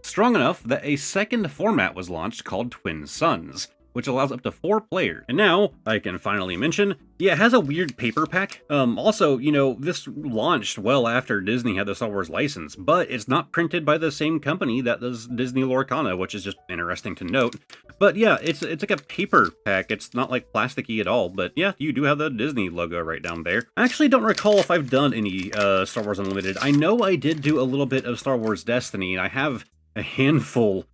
Strong enough that a second format was launched called Twin Suns, which allows up to 4 players. And now, I can finally mention, yeah, it has a weird paper pack. Also, you know, this launched well after Disney had the Star Wars license, but it's not printed by the same company that does Disney Lorcana, which is just interesting to note. But yeah, it's like a paper pack. It's not like plasticky at all, but yeah, you do have the Disney logo right down there. I actually don't recall if I've done any Star Wars Unlimited. I know I did do a little bit of Star Wars Destiny, and I have a handful,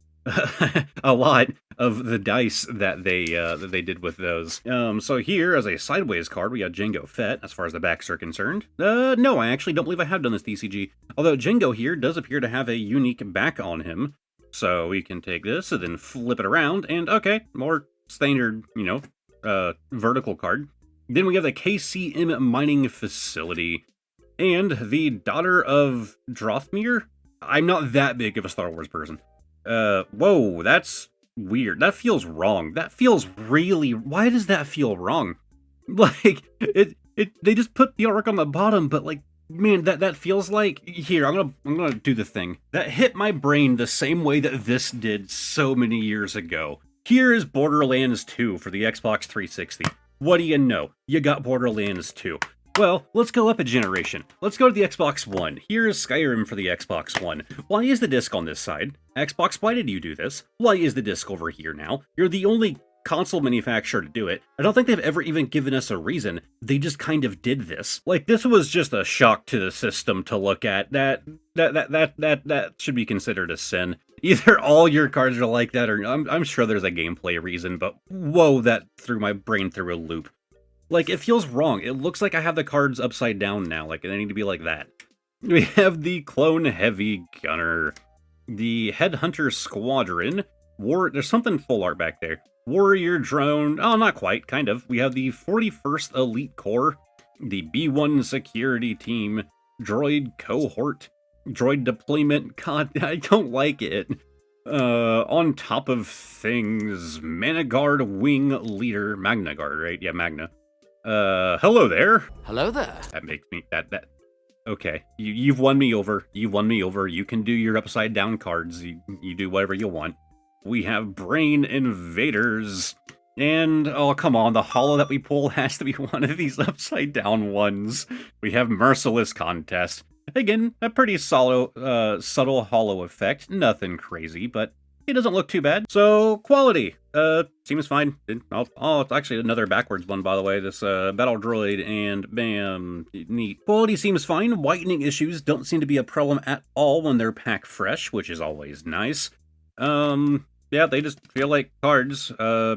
a lot of the dice that they did with those. So here, as a sideways card, we got Jango Fett, as far as the backs are concerned. No, I actually don't believe I have done this TCG, although Jango here does appear to have a unique back on him. So we can take this and then flip it around, and okay, more standard, you know, vertical card. Then we have the KCM Mining Facility, and the Daughter of Drothmir. I'm not that big of a Star Wars person. Whoa, that's weird. That feels wrong. That feels really... Why does that feel wrong? Like, they just put the artwork on the bottom, but like, man, that feels like... Here, I'm gonna do the thing. That hit my brain the same way that this did so many years ago. Here is Borderlands 2 for the Xbox 360. What do you know? You got Borderlands 2. Well, let's go up a generation. Let's go to the Xbox One. Here is Skyrim for the Xbox One. Why is the disc on this side? Xbox, why did you do this? Why is the disc over here now? You're the only console manufacturer to do it. I don't think they've ever even given us a reason. They just kind of did this. Like, this was just a shock to the system to look at. That should be considered a sin. Either all your cards are like that, or I'm sure there's a gameplay reason, but whoa, that threw my brain through a loop. Like, it feels wrong. It looks like I have the cards upside down now. Like, they need to be like that. We have the Clone Heavy Gunner, the Headhunter Squadron, there's something full art back there. Warrior Drone, oh, not quite, kind of. We have the 41st Elite Corps, the B1 Security Team, Droid Cohort, Droid Deployment, God, I don't like it. On top of things, Managard Wing Leader, Magna Guard, right? Yeah, Magna. Hello there. Hello there. That makes me, okay. You've won me over. You won me over. You can do your upside down cards. You do whatever you want. We have Brain Invaders. And, oh, come on, the holo that we pull has to be one of these upside down ones. We have Merciless Contest. Again, a pretty subtle holo effect. Nothing crazy, but it doesn't look too bad. So, quality. Seems fine. Oh, it's actually another backwards one, by the way. This, Battle Droid, and bam, neat. Quality seems fine. Whitening issues don't seem to be a problem at all when they're packed fresh, which is always nice. Yeah, they just feel like cards.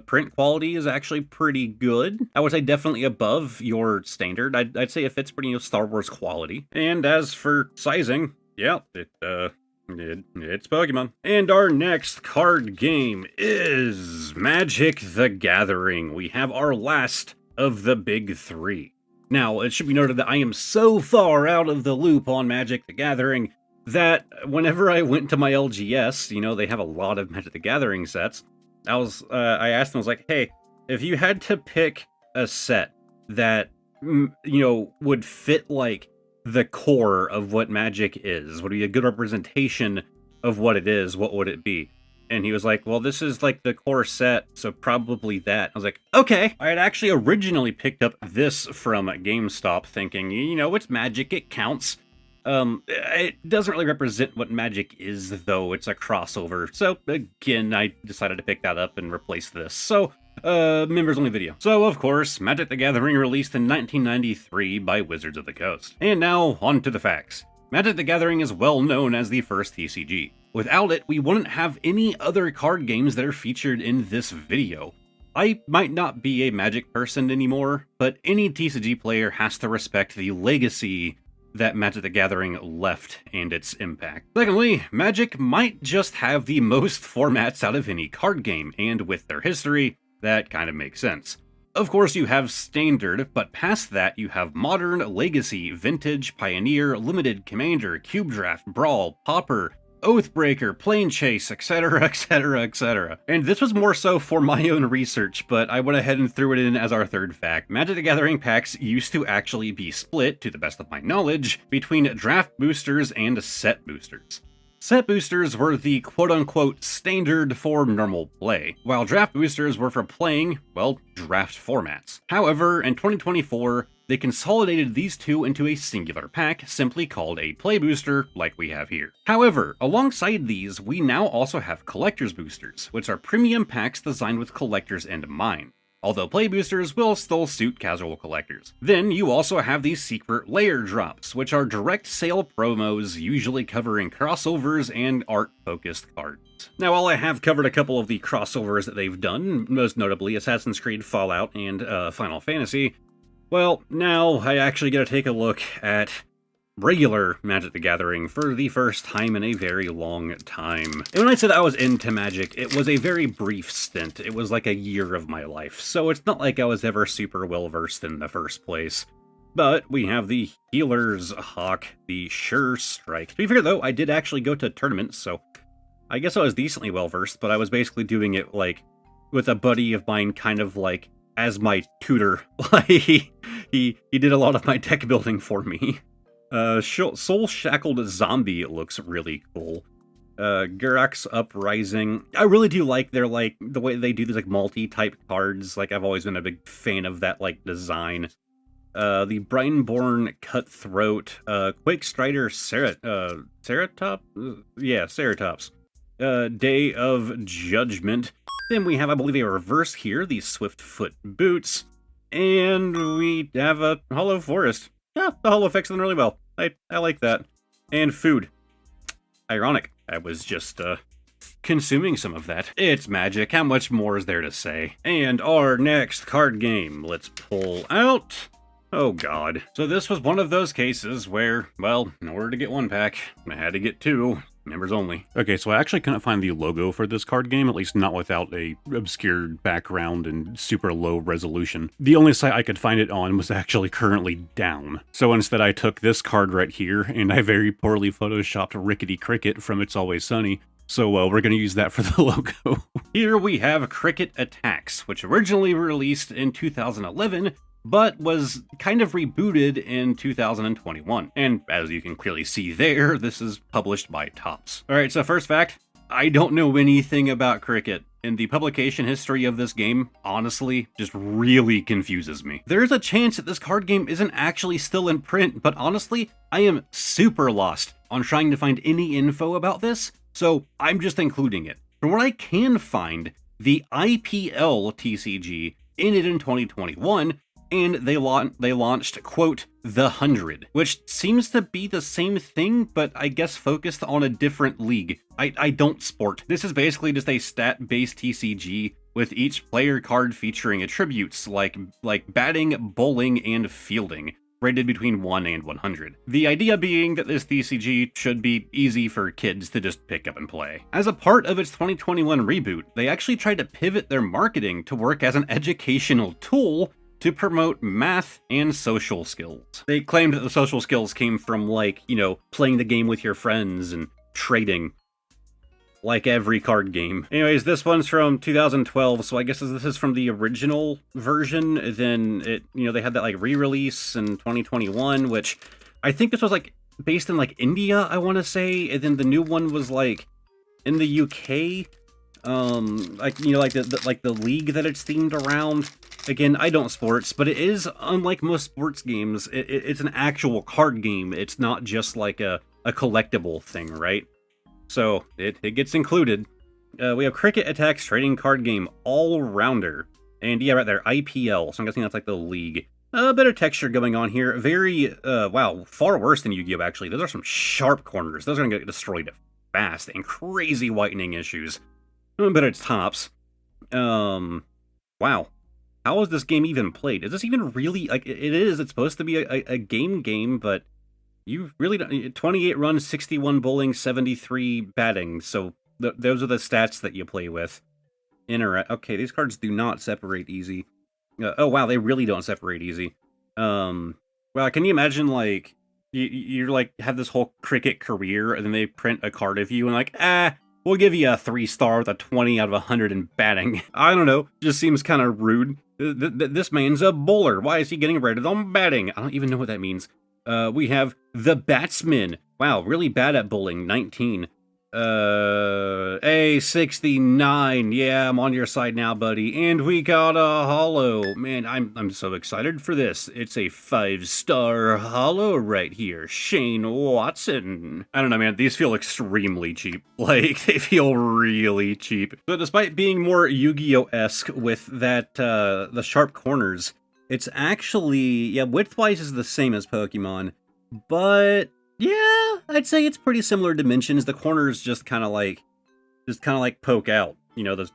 Print quality is actually pretty good. I would say definitely above your standard. I'd say it fits pretty Star Wars quality. And as for sizing, yeah, it's Pokemon. And our next card game is Magic the Gathering. We have our last of the big three. Now, it should be noted that I am so far out of the loop on Magic the Gathering that whenever I went to my LGS, you know, they have a lot of Magic the Gathering sets. I asked them, I was like, hey, if you had to pick a set that, you know, would fit like the core of what Magic is, would be a good representation of what it is, what would it be? And he was like, well, this is like the core set, so probably that. I was like, okay. I had actually originally picked up this from GameStop thinking, you know, it's Magic, it counts. It doesn't really represent what Magic is, though. It's a crossover. So, again, I decided to pick that up and replace this. So, members only video. So, of course, Magic the Gathering released in 1993 by Wizards of the Coast. And now, on to the facts. Magic the Gathering is well known as the first TCG. Without it, we wouldn't have any other card games that are featured in this video. I might not be a Magic person anymore, but any TCG player has to respect the legacy that Magic the Gathering left and its impact. Secondly, Magic might just have the most formats out of any card game, and with their history, that kind of makes sense. Of course, you have Standard, but past that, you have Modern, Legacy, Vintage, Pioneer, Limited, Commander, Cube Draft, Brawl, Pauper, Oathbreaker, Plane Chase, etc, etc, etc. And this was more so for my own research, but I went ahead and threw it in as our third fact. Magic the Gathering packs used to actually be split, to the best of my knowledge, between draft boosters and set boosters. Set boosters were the quote-unquote standard for normal play, while draft boosters were for playing, well, draft formats. However, in 2024, they consolidated these two into a singular pack, simply called a play booster, like we have here. However, alongside these, we now also have collector's boosters, which are premium packs designed with collectors in mind, although play boosters will still suit casual collectors. Then you also have these secret layer drops, which are direct sale promos, usually covering crossovers and art-focused cards. Now, while I have covered a couple of the crossovers that they've done, most notably Assassin's Creed, Fallout, and Final Fantasy, well, now I actually get to take a look at regular Magic the Gathering for the first time in a very long time. And when I said I was into Magic, it was a very brief stint. It was like a year of my life, so it's not like I was ever super well versed in the first place. But we have the Healer's Hawk, the Sure Strike. To be fair though, I did actually go to tournaments, so I guess I was decently well versed, but I was basically doing it like with a buddy of mine, kind of like as my tutor. Like he did a lot of my deck building for me. Soul Shackled Zombie looks really cool. Girax Uprising. I really do like their, like, the way they do these, like, multi-type cards. Like, I've always been a big fan of that, like, design. The Brightonborn Cutthroat. Quake Strider Ceratops? Yeah, Ceratops. Day of Judgment. Then we have, I believe, a reverse here, the Swiftfoot Boots. And we have a Hollow Forest. Yeah, the Hollow fixed them really well. I like that. And food. Ironic. I was just, consuming some of that. It's Magic. How much more is there to say? And our next card game. Let's pull out... Oh god. So this was one of those cases where, well, in order to get one pack, I had to get two. Members only. Okay, so I actually couldn't find the logo for this card game, at least not without a obscured background and super low resolution. The only site I could find it on was actually currently down. So instead I took this card right here, and I very poorly photoshopped Rickety Cricket from It's Always Sunny. So, we're going to use that for the logo. Here we have Cricket Attax, which originally released in 2011, but was kind of rebooted in 2021. And as you can clearly see there, this is published by Topps. Alright, so first fact, I don't know anything about Cricket, and the publication history of this game, honestly, just really confuses me. There's a chance that this card game isn't actually still in print, but honestly, I am super lost on trying to find any info about this, so I'm just including it. From what I can find, the IPL TCG ended in 2021, and they launched, quote, The 100, which seems to be the same thing, but I guess focused on a different league. I don't sport. This is basically just a stat-based TCG with each player card featuring attributes like batting, bowling, and fielding, rated between 1 and 100. The idea being that this TCG should be easy for kids to just pick up and play. As a part of its 2021 reboot, they actually tried to pivot their marketing to work as an educational tool to promote math and social skills. They claimed that the social skills came from, like, you know, playing the game with your friends and trading. Like every card game. Anyways, this one's from 2012, so I guess this is from the original version. Then it, you know, they had that like re-release in 2021, which I think this was like based in like India, I want to say, and then the new one was like in the UK. Like, you know, like the league that it's themed around. Again, I don't sports, but it is, unlike most sports games, it's an actual card game. It's not just like a collectible thing, right? So, it gets included. We have Cricket Attax trading card game All-Rounder. And yeah, right there, IPL. So I'm guessing that's like the league. A bit of texture going on here. Very, wow, far worse than Yu-Gi-Oh! Actually. Those are some sharp corners. Those are going to get destroyed fast. And crazy whitening issues. But it's tops. Wow. How is this game even played? Is this even really, like, it is. It's supposed to be a game, but you really don't. 28 runs, 61 bowling, 73 batting. So those are the stats that you play with. Okay, these cards do not separate easy. Oh, wow, they really don't separate easy. Well, can you imagine, like, you're like, have this whole cricket career, and then they print a card of you, and like, we'll give you a 3-star with a 20 out of 100 in batting. I don't know, just seems kind of rude. This man's a bowler. Why is he getting rated on batting? I don't even know what that means. We have the Batsman. Wow, really bad at bowling. 19. A69. Yeah, I'm on your side now, buddy. And we got a holo. Man, I'm so excited for this. It's a 5-star holo right here. Shane Watson. I don't know, man. These feel extremely cheap. Like, they feel really cheap. So despite being more Yu-Gi-Oh-esque with that, the sharp corners, it's actually, yeah, width-wise is the same as Pokemon, but yeah, I'd say it's pretty similar dimensions. The corners just kind of like poke out, you know, those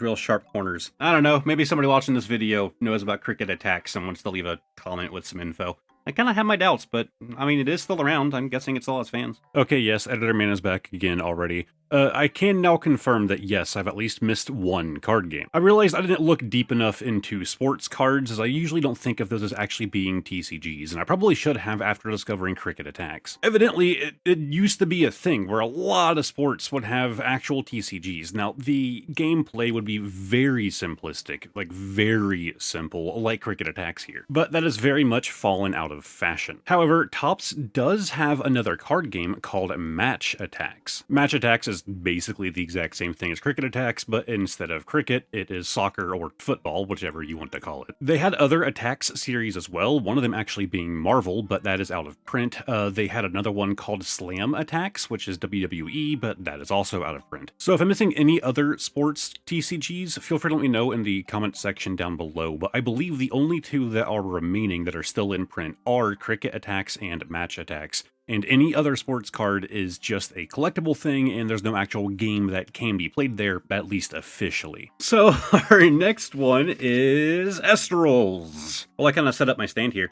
real sharp corners. I don't know, maybe somebody watching this video knows about Cricket Attax and wants to leave a comment with some info. I kind of have my doubts, but, I mean, it is still around. I'm guessing it still has fans. Okay, yes, Editor Man is back again already. I can now confirm that, yes, I've at least missed one card game. I realized I didn't look deep enough into sports cards, as I usually don't think of those as actually being TCGs, and I probably should have after discovering Cricket Attax. Evidently, it used to be a thing where a lot of sports would have actual TCGs. Now, the gameplay would be very simplistic, like very simple, like Cricket Attax here. But that has very much fallen out of fashion. However, Topps does have another card game called Match Attax. Match Attax is basically the exact same thing as Cricket Attax, but instead of cricket, it is soccer or football, whichever you want to call it. They had other Attax series as well, one of them actually being Marvel, but that is out of print. They had another one called Slam Attax, which is WWE, but that is also out of print. So if I'm missing any other sports TCGs, feel free to let me know in the comment section down below, but I believe the only two that are remaining that are still in print are Cricket Attax and Match Attax. And any other sports card is just a collectible thing, and there's no actual game that can be played there, at least officially. So, our next one is Elestrals. Well, I kind of set up my stand here.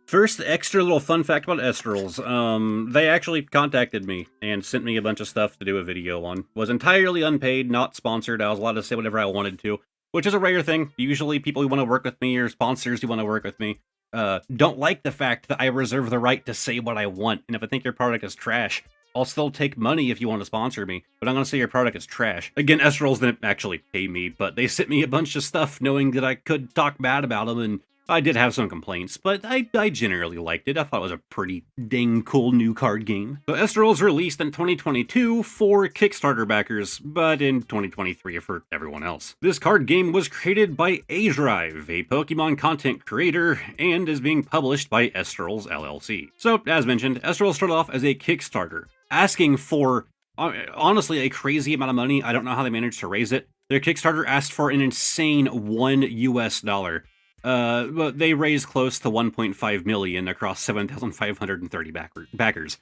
First, extra little fun fact about Elestrals. They actually contacted me and sent me a bunch of stuff to do a video on. Was entirely unpaid, not sponsored. I was allowed to say whatever I wanted to, which is a rare thing. Usually people who want to work with me or sponsors who want to work with me don't like the fact that I reserve the right to say what I want, and if I think your product is trash, I'll still take money if you want to sponsor me, but I'm going to say your product is trash. Again, Elestrals didn't actually pay me, but they sent me a bunch of stuff knowing that I could talk bad about them, and I did have some complaints, but I generally liked it. I thought it was a pretty dang cool new card game. So Elestrals released in 2022 for Kickstarter backers, but in 2023 for everyone else. This card game was created by A-Drive, a Pokemon content creator, and is being published by Elestrals LLC. So, as mentioned, Elestrals started off as a Kickstarter, asking for, honestly, a crazy amount of money. I don't know how they managed to raise it. Their Kickstarter asked for an insane $1 US. But they raised close to 1.5 million across 7,530 backers.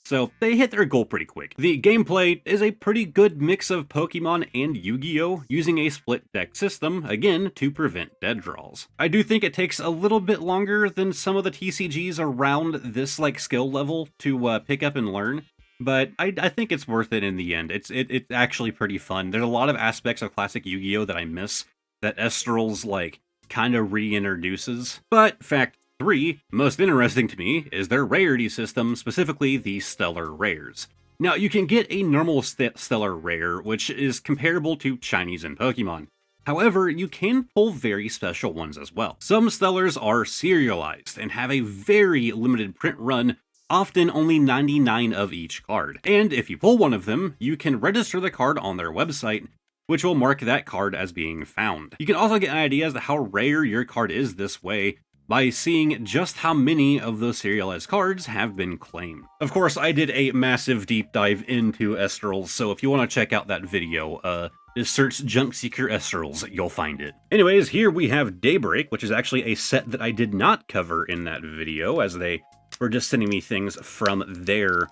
So they hit their goal pretty quick. The gameplay is a pretty good mix of Pokemon and Yu-Gi-Oh! Using a split deck system, again, to prevent dead draws. I do think it takes a little bit longer than some of the TCGs around this like skill level to pick up and learn, but I think it's worth it in the end. It's actually pretty fun. There's a lot of aspects of classic Yu-Gi-Oh! That I miss, that Elestrals like kind of reintroduces. But fact 3, most interesting to me, is their rarity system, specifically the stellar rares. Now, you can get a normal stellar rare, which is comparable to Chinese in Pokemon. However, you can pull very special ones as well. Some stellars are serialized and have a very limited print run, often only 99 of each card. And if you pull one of them, you can register the card on their website, which will mark that card as being found. You can also get an idea as to how rare your card is this way by seeing just how many of those serialized cards have been claimed. Of course, I did a massive deep dive into Elestrals, so if you want to check out that video, just search JunkSeeker Elestrals, you'll find it. Anyways, here we have Daybreak, which is actually a set that I did not cover in that video, as they were just sending me things from their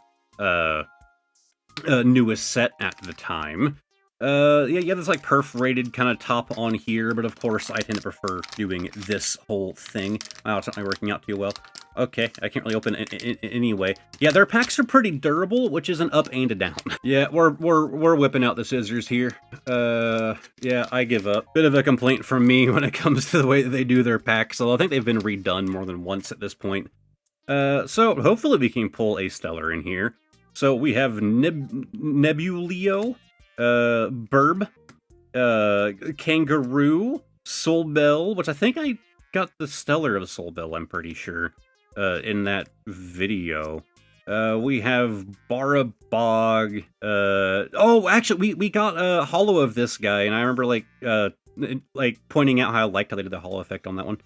newest set at the time. Yeah, this like perforated kind of top on here, but of course I tend to prefer doing this whole thing. Wow, it's not really working out too well. Okay, I can't really open it anyway. Yeah, their packs are pretty durable, which is an up and a down. Yeah, we're whipping out the scissors here. Yeah, I give up. Bit of a complaint from me when it comes to the way that they do their packs, although I think they've been redone more than once at this point. So hopefully we can pull a stellar in here. So we have Nebulio, Burb, Kangaroo, Soulbell, which I think I got the stellar of Soulbell, I'm pretty sure, in that video. We have Barabog, oh, actually, we got a holo of this guy, and I remember, like pointing out how I liked how they did the holo effect on that one.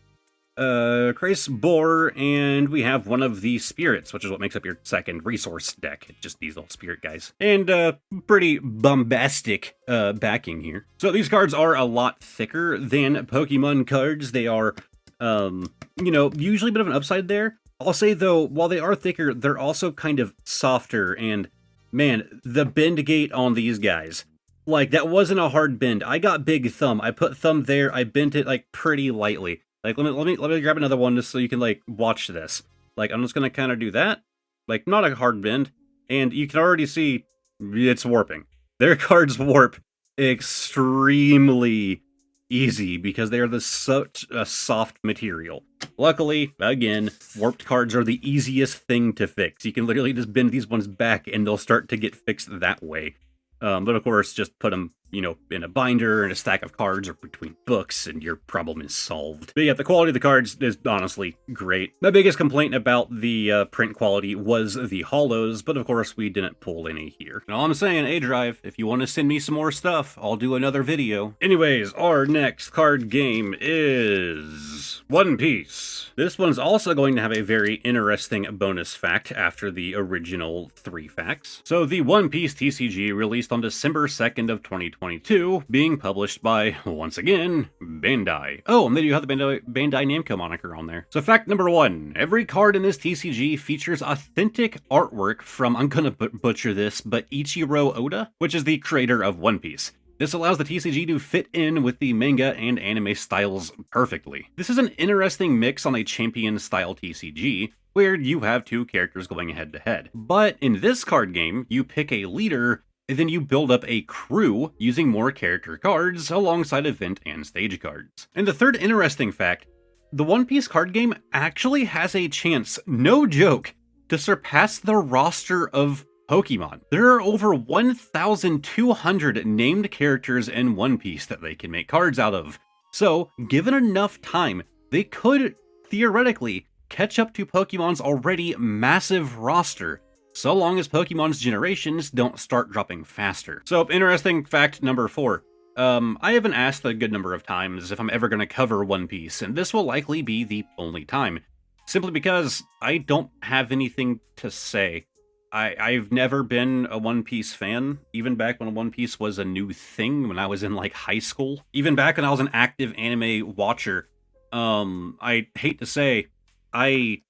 Crace Boar, and we have one of the spirits, which is what makes up your second resource deck. It's just these little spirit guys. And, pretty bombastic, backing here. So these cards are a lot thicker than Pokemon cards. They are, you know, usually a bit of an upside there. I'll say, though, while they are thicker, they're also kind of softer, and, man, the bend gate on these guys. Like, that wasn't a hard bend. I got big thumb. I put thumb there, I bent it, like, pretty lightly. Like, let me grab another one just so you can, like, watch this. Like, I'm just gonna kind of do that. Like, not a hard bend. And you can already see it's warping. Their cards warp extremely easy because they are such a soft material. Luckily, again, warped cards are the easiest thing to fix. You can literally just bend these ones back and they'll start to get fixed that way. But of course, just put them, you know, in a binder and a stack of cards or between books, and your problem is solved. But yeah, the quality of the cards is honestly great. My biggest complaint about the print quality was the holos, but of course we didn't pull any here. And all I'm saying, A-Drive, if you want to send me some more stuff, I'll do another video. Anyways, our next card game is One Piece. This one's also going to have a very interesting bonus fact after the original 3 facts. So the One Piece TCG released on December 2nd of 2022, being published by, once again, Bandai. Oh, and they do have the Bandai Namco moniker on there. So fact number 1, every card in this TCG features authentic artwork from, I'm gonna butcher this, but Ichiro Oda, which is the creator of One Piece. This allows the TCG to fit in with the manga and anime styles perfectly. This is an interesting mix on a champion-style TCG, where you have 2 characters going head-to-head. But in this card game, you pick a leader, and then you build up a crew using more character cards alongside event and stage cards. And the third interesting fact, the One Piece card game actually has a chance, no joke, to surpass the roster of Pokemon. There are over 1,200 named characters in One Piece that they can make cards out of. So, given enough time, they could, theoretically, catch up to Pokemon's already massive roster, so long as Pokemon's generations don't start dropping faster. So, interesting fact number 4. I have been asked a good number of times if I'm ever going to cover One Piece, and this will likely be the only time. Simply because I don't have anything to say. I've never been a One Piece fan, even back when One Piece was a new thing when I was in, like, high school. Even back when I was an active anime watcher. I hate to say, I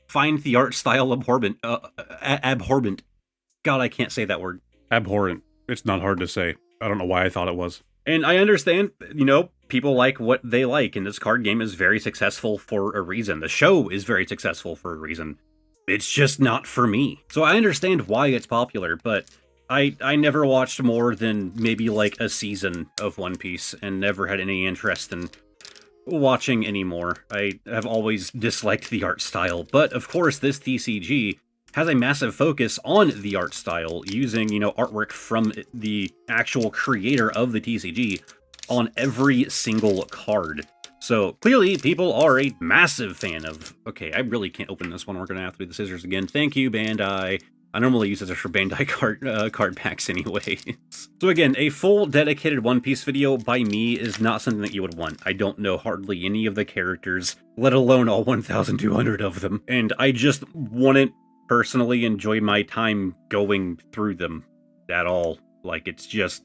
find the art style abhorrent. Abhorrent. God, I can't say that word. Abhorrent. It's not hard to say. I don't know why I thought it was. And I understand, you know, people like what they like, and this card game is very successful for a reason. The show is very successful for a reason. It's just not for me. So I understand why it's popular, but I never watched more than maybe like a season of One Piece and never had any interest in watching anymore. I have always disliked the art style, but of course this TCG has a massive focus on the art style, using, artwork from the actual creator of the TCG on every single card. So clearly people are a massive fan of... Okay, I really can't open this one. We're gonna have to do the scissors again. Thank you, Bandai. I normally use scissors for Bandai card packs anyways. So again, a full dedicated One Piece video by me is not something that you would want. I don't know hardly any of the characters, let alone all 1,200 of them. And I just wouldn't personally enjoy my time going through them at all. Like, it's just...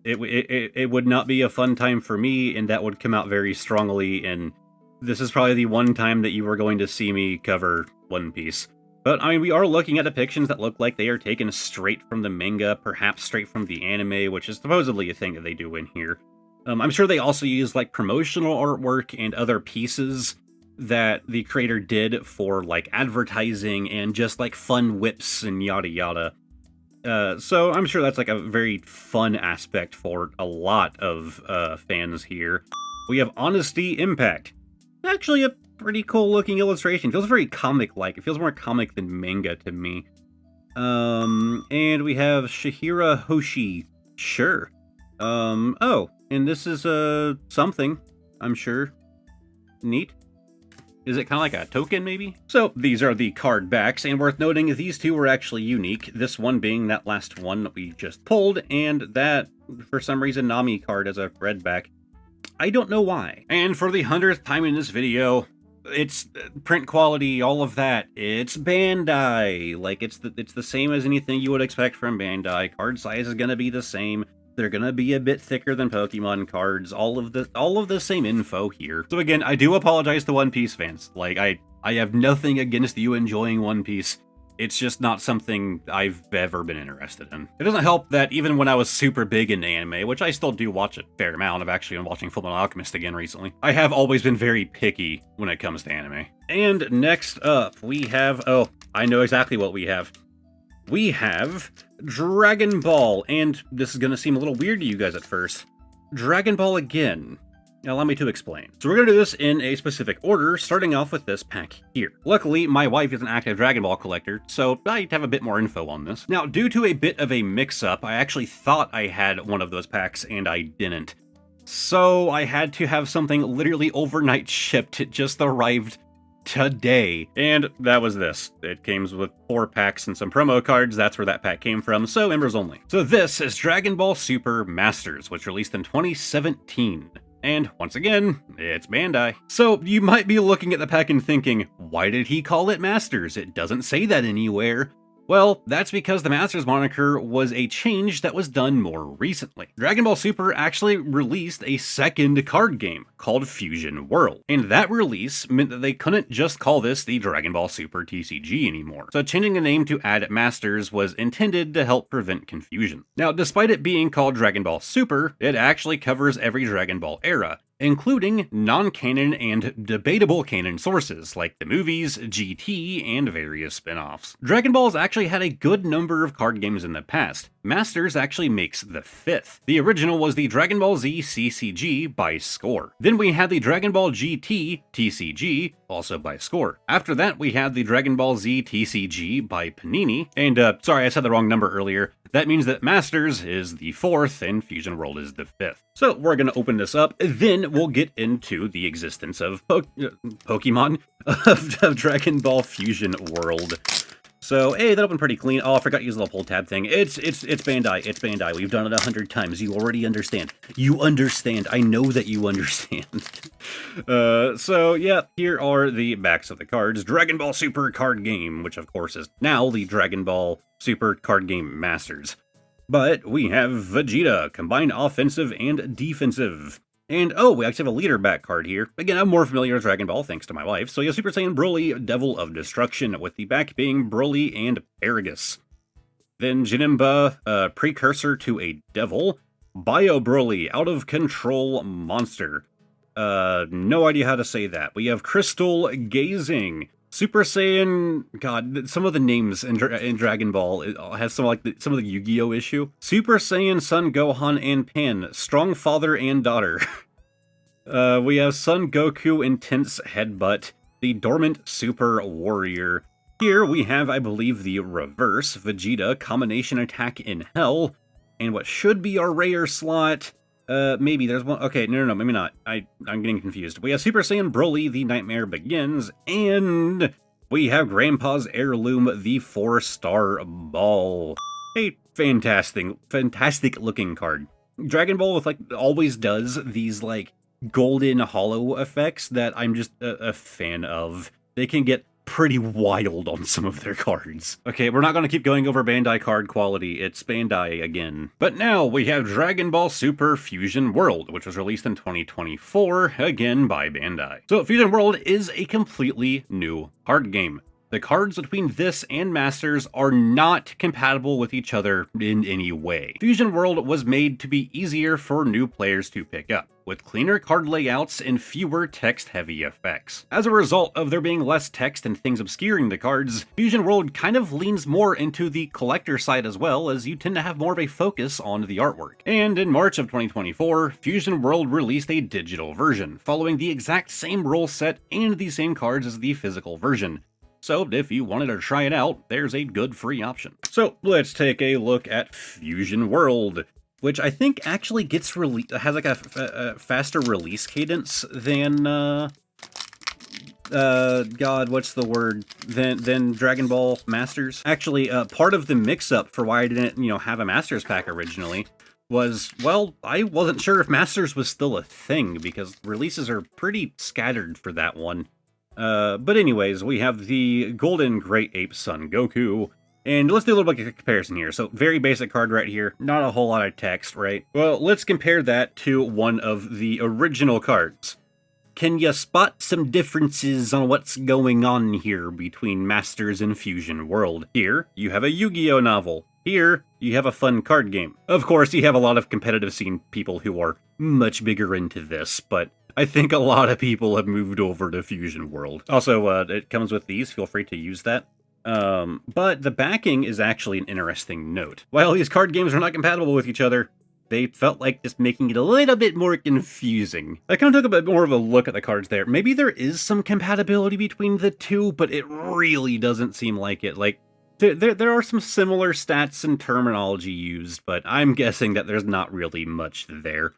It would not be a fun time for me, and that would come out very strongly, and this is probably the one time that you are going to see me cover One Piece. But, I mean, we are looking at depictions that look like they are taken straight from the manga, perhaps straight from the anime, which is supposedly a thing that they do in here. I'm sure they also use, like, promotional artwork and other pieces that the creator did for, like, advertising and just, like, fun whips and yada yada. So I'm sure that's like a very fun aspect for a lot of fans here. We have Honesty Impact. Actually a pretty cool looking illustration. It feels very comic-like. It feels more comic than manga to me. And we have Shihira Hoshi. Sure. Oh, and this is something, I'm sure. Neat. Is it kind of like a token, maybe? So, these are the card backs, and worth noting, these two were actually unique. This one being that last one that we just pulled, and that, for some reason, Nami card as a red back. I don't know why. And for the 100th time in this video, it's print quality, all of that. It's Bandai. Like, it's the same as anything you would expect from Bandai. Card size is gonna be the same. They're gonna be a bit thicker than Pokemon cards, all of the same info here. So again, I do apologize to One Piece fans. Like, I have nothing against you enjoying One Piece. It's just not something I've ever been interested in. It doesn't help that even when I was super big into anime, which I still do watch a fair amount, I've actually been watching Fullmetal Alchemist again recently, I have always been very picky when it comes to anime. And next up, we have... Oh, I know exactly what we have. We have Dragon Ball, and this is going to seem a little weird to you guys at first. Dragon Ball again. Now, allow me to explain. So we're going to do this in a specific order, starting off with this pack here. Luckily, my wife is an active Dragon Ball collector, so I have a bit more info on this. Now, due to a bit of a mix-up, I actually thought I had one of those packs, and I didn't. So I had to have something literally overnight shipped. It just arrived today, and that was this. It came with 4 packs and some promo cards. That's where that pack came from, so members only. So this is Dragon Ball Super Masters, which released in 2017. And once again, it's Bandai. So you might be looking at the pack and thinking, why did he call it Masters? It doesn't say that anywhere. Well, that's because the Masters moniker was a change that was done more recently. Dragon Ball Super actually released a second card game called Fusion World, and that release meant that they couldn't just call this the Dragon Ball Super TCG anymore. So changing the name to add Masters was intended to help prevent confusion. Now, despite it being called Dragon Ball Super, it actually covers every Dragon Ball era, including non-canon and debatable canon sources, like the movies, GT, and various spin-offs. Dragon Ball's actually had a good number of card games in the past. Masters actually makes the 5th. The original was the Dragon Ball Z CCG by Score. Then we had the Dragon Ball GT TCG, also by Score. After that, we had the Dragon Ball Z TCG by Panini. And, sorry, I said the wrong number earlier. That means that Masters is the 4th and Fusion World is the 5th. So we're going to open this up, then we'll get into the existence of Pokemon, of Dragon Ball Fusion World. So, hey, that opened pretty clean. Oh, I forgot to use the little pull tab thing. It's Bandai. It's Bandai. We've done it 100 times. You already understand. You understand. I know that you understand. So, yeah, here are the backs of the cards. Dragon Ball Super card game, which, of course, is now the Dragon Ball Super card game Masters. But we have Vegeta, combined offensive and defensive. And, oh, we actually have a leader back card here. Again, I'm more familiar with Dragon Ball thanks to my wife. So you have Super Saiyan Broly, Devil of Destruction, with the back being Broly and Paragus. Then Janemba, precursor to a devil. Bio Broly, out of control monster. No idea how to say that. We have Crystal Gazing. Super Saiyan, God, some of the names in Dragon Ball has some of the Yugioh issue. Super Saiyan Son Gohan and Pan, strong father and daughter. We have Son Goku Intense Headbutt, the Dormant Super Warrior. Here we have, I believe, the reverse Vegeta Combination Attack in Hell, and what should be our rare slot. Maybe there's one. Okay, no, maybe not. I'm getting confused. We have Super Saiyan Broly, the Nightmare Begins, and we have Grandpa's Heirloom, the 4-star Ball. A fantastic looking card. Dragon Ball with always does these golden hollow effects that I'm just a fan of. They can get pretty wild on some of their cards. Okay, we're not going to keep going over Bandai card quality, it's Bandai again. But now we have Dragon Ball Super Fusion World, which was released in 2024, again by Bandai. So Fusion World is a completely new card game. The cards between this and Masters are not compatible with each other in any way. Fusion World was made to be easier for new players to pick up, with cleaner card layouts and fewer text-heavy effects. As a result of there being less text and things obscuring the cards, Fusion World kind of leans more into the collector side as well, as you tend to have more of a focus on the artwork. And in March of 2024, Fusion World released a digital version, following the exact same rule set and the same cards as the physical version. So if you wanted to try it out, there's a good free option. So let's take a look at Fusion World, which I think actually gets has a faster release cadence than God, what's the word? Than Dragon Ball Masters. Actually, part of the mix-up for why I didn't, have a Masters pack originally was, well, I wasn't sure if Masters was still a thing because releases are pretty scattered for that one. But anyways, we have the Golden Great Ape Son Goku, and let's do a little bit of a comparison here. So, very basic card right here, not a whole lot of text, right? Well, let's compare that to one of the original cards. Can you spot some differences on what's going on here between Masters and Fusion World? Here, you have a Yu-Gi-Oh novel. Here, you have a fun card game. Of course, you have a lot of competitive scene people who are much bigger into this, but I think a lot of people have moved over to Fusion World. Also, it comes with these, feel free to use that. But the backing is actually an interesting note. While these card games are not compatible with each other, they felt like just making it a little bit more confusing. I kind of took a bit more of a look at the cards there. Maybe there is some compatibility between the two, but it really doesn't seem like it. There are some similar stats and terminology used, but I'm guessing that there's not really much there.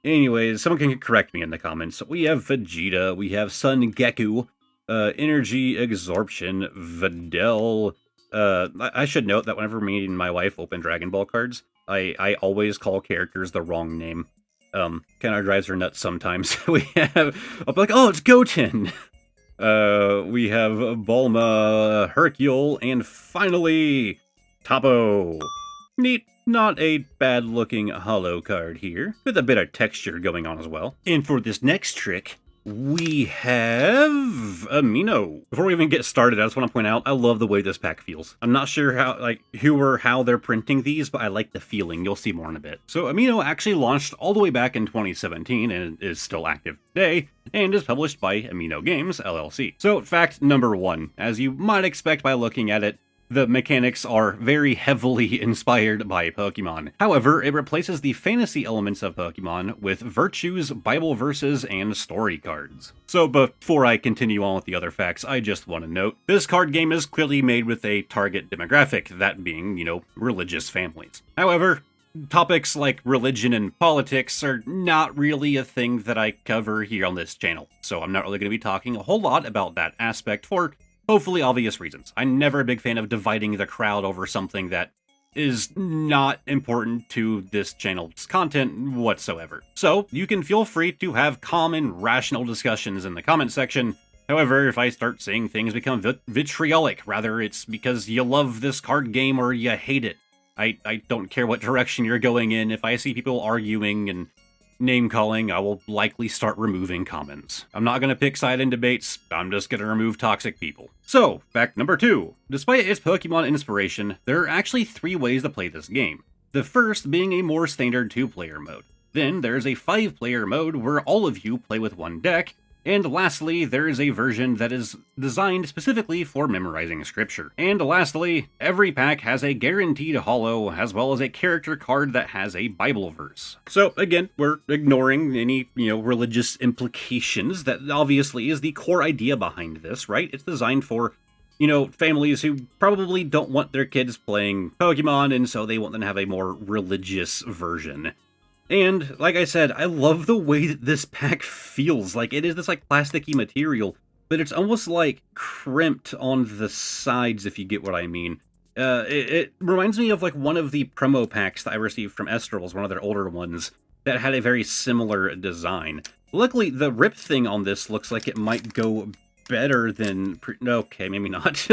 Anyways, someone can correct me in the comments. We have Vegeta, we have Son Goku, Energy Absorption, Videl. I should note that whenever me and my wife open Dragon Ball cards, I always call characters the wrong name. Kind of drives her nuts sometimes. I'll be like, oh, it's Goten! We have Bulma, Hercule, and finally, Toppo. Neat. Not a bad-looking hollow card here, with a bit of texture going on as well. And for this next trick, we have Amino. Before we even get started, I just want to point out, I love the way this pack feels. I'm not sure how they're printing these, but I like the feeling. You'll see more in a bit. So Amino actually launched all the way back in 2017 and is still active today, and is published by Amino Games, LLC. So fact number 1, as you might expect by looking at it, the mechanics are very heavily inspired by Pokemon. However, it replaces the fantasy elements of Pokemon with virtues, Bible verses, and story cards. So before I continue on with the other facts, I just want to note, this card game is clearly made with a target demographic, that being, religious families. However, topics like religion and politics are not really a thing that I cover here on this channel, so I'm not really going to be talking a whole lot about that aspect for hopefully obvious reasons. I'm never a big fan of dividing the crowd over something that is not important to this channel's content whatsoever. So you can feel free to have calm and rational discussions in the comment section. However, if I start seeing things become vitriolic, rather it's because you love this card game or you hate it. I don't care what direction you're going in. If I see people arguing and name-calling, I will likely start removing comments. I'm not going to pick side in debates, I'm just going to remove toxic people. So, fact number 2. Despite its Pokemon inspiration, there are actually 3 ways to play this game. The first being a more standard 2-player mode. Then there's a 5-player mode where all of you play with one deck, And lastly, there is a version that is designed specifically for memorizing scripture. And lastly, every pack has a guaranteed holo, as well as a character card that has a Bible verse. So again, we're ignoring any, religious implications. That obviously is the core idea behind this, right? It's designed for, families who probably don't want their kids playing Pokemon, and so they want them to have a more religious version. And, like I said, I love the way that this pack feels. Like, it is this, plasticky material, but it's almost, crimped on the sides, if you get what I mean. It reminds me of, one of the promo packs that I received from Elestrals, one of their older ones, that had a very similar design. Luckily, the rip thing on this looks like it might go better than okay, maybe not.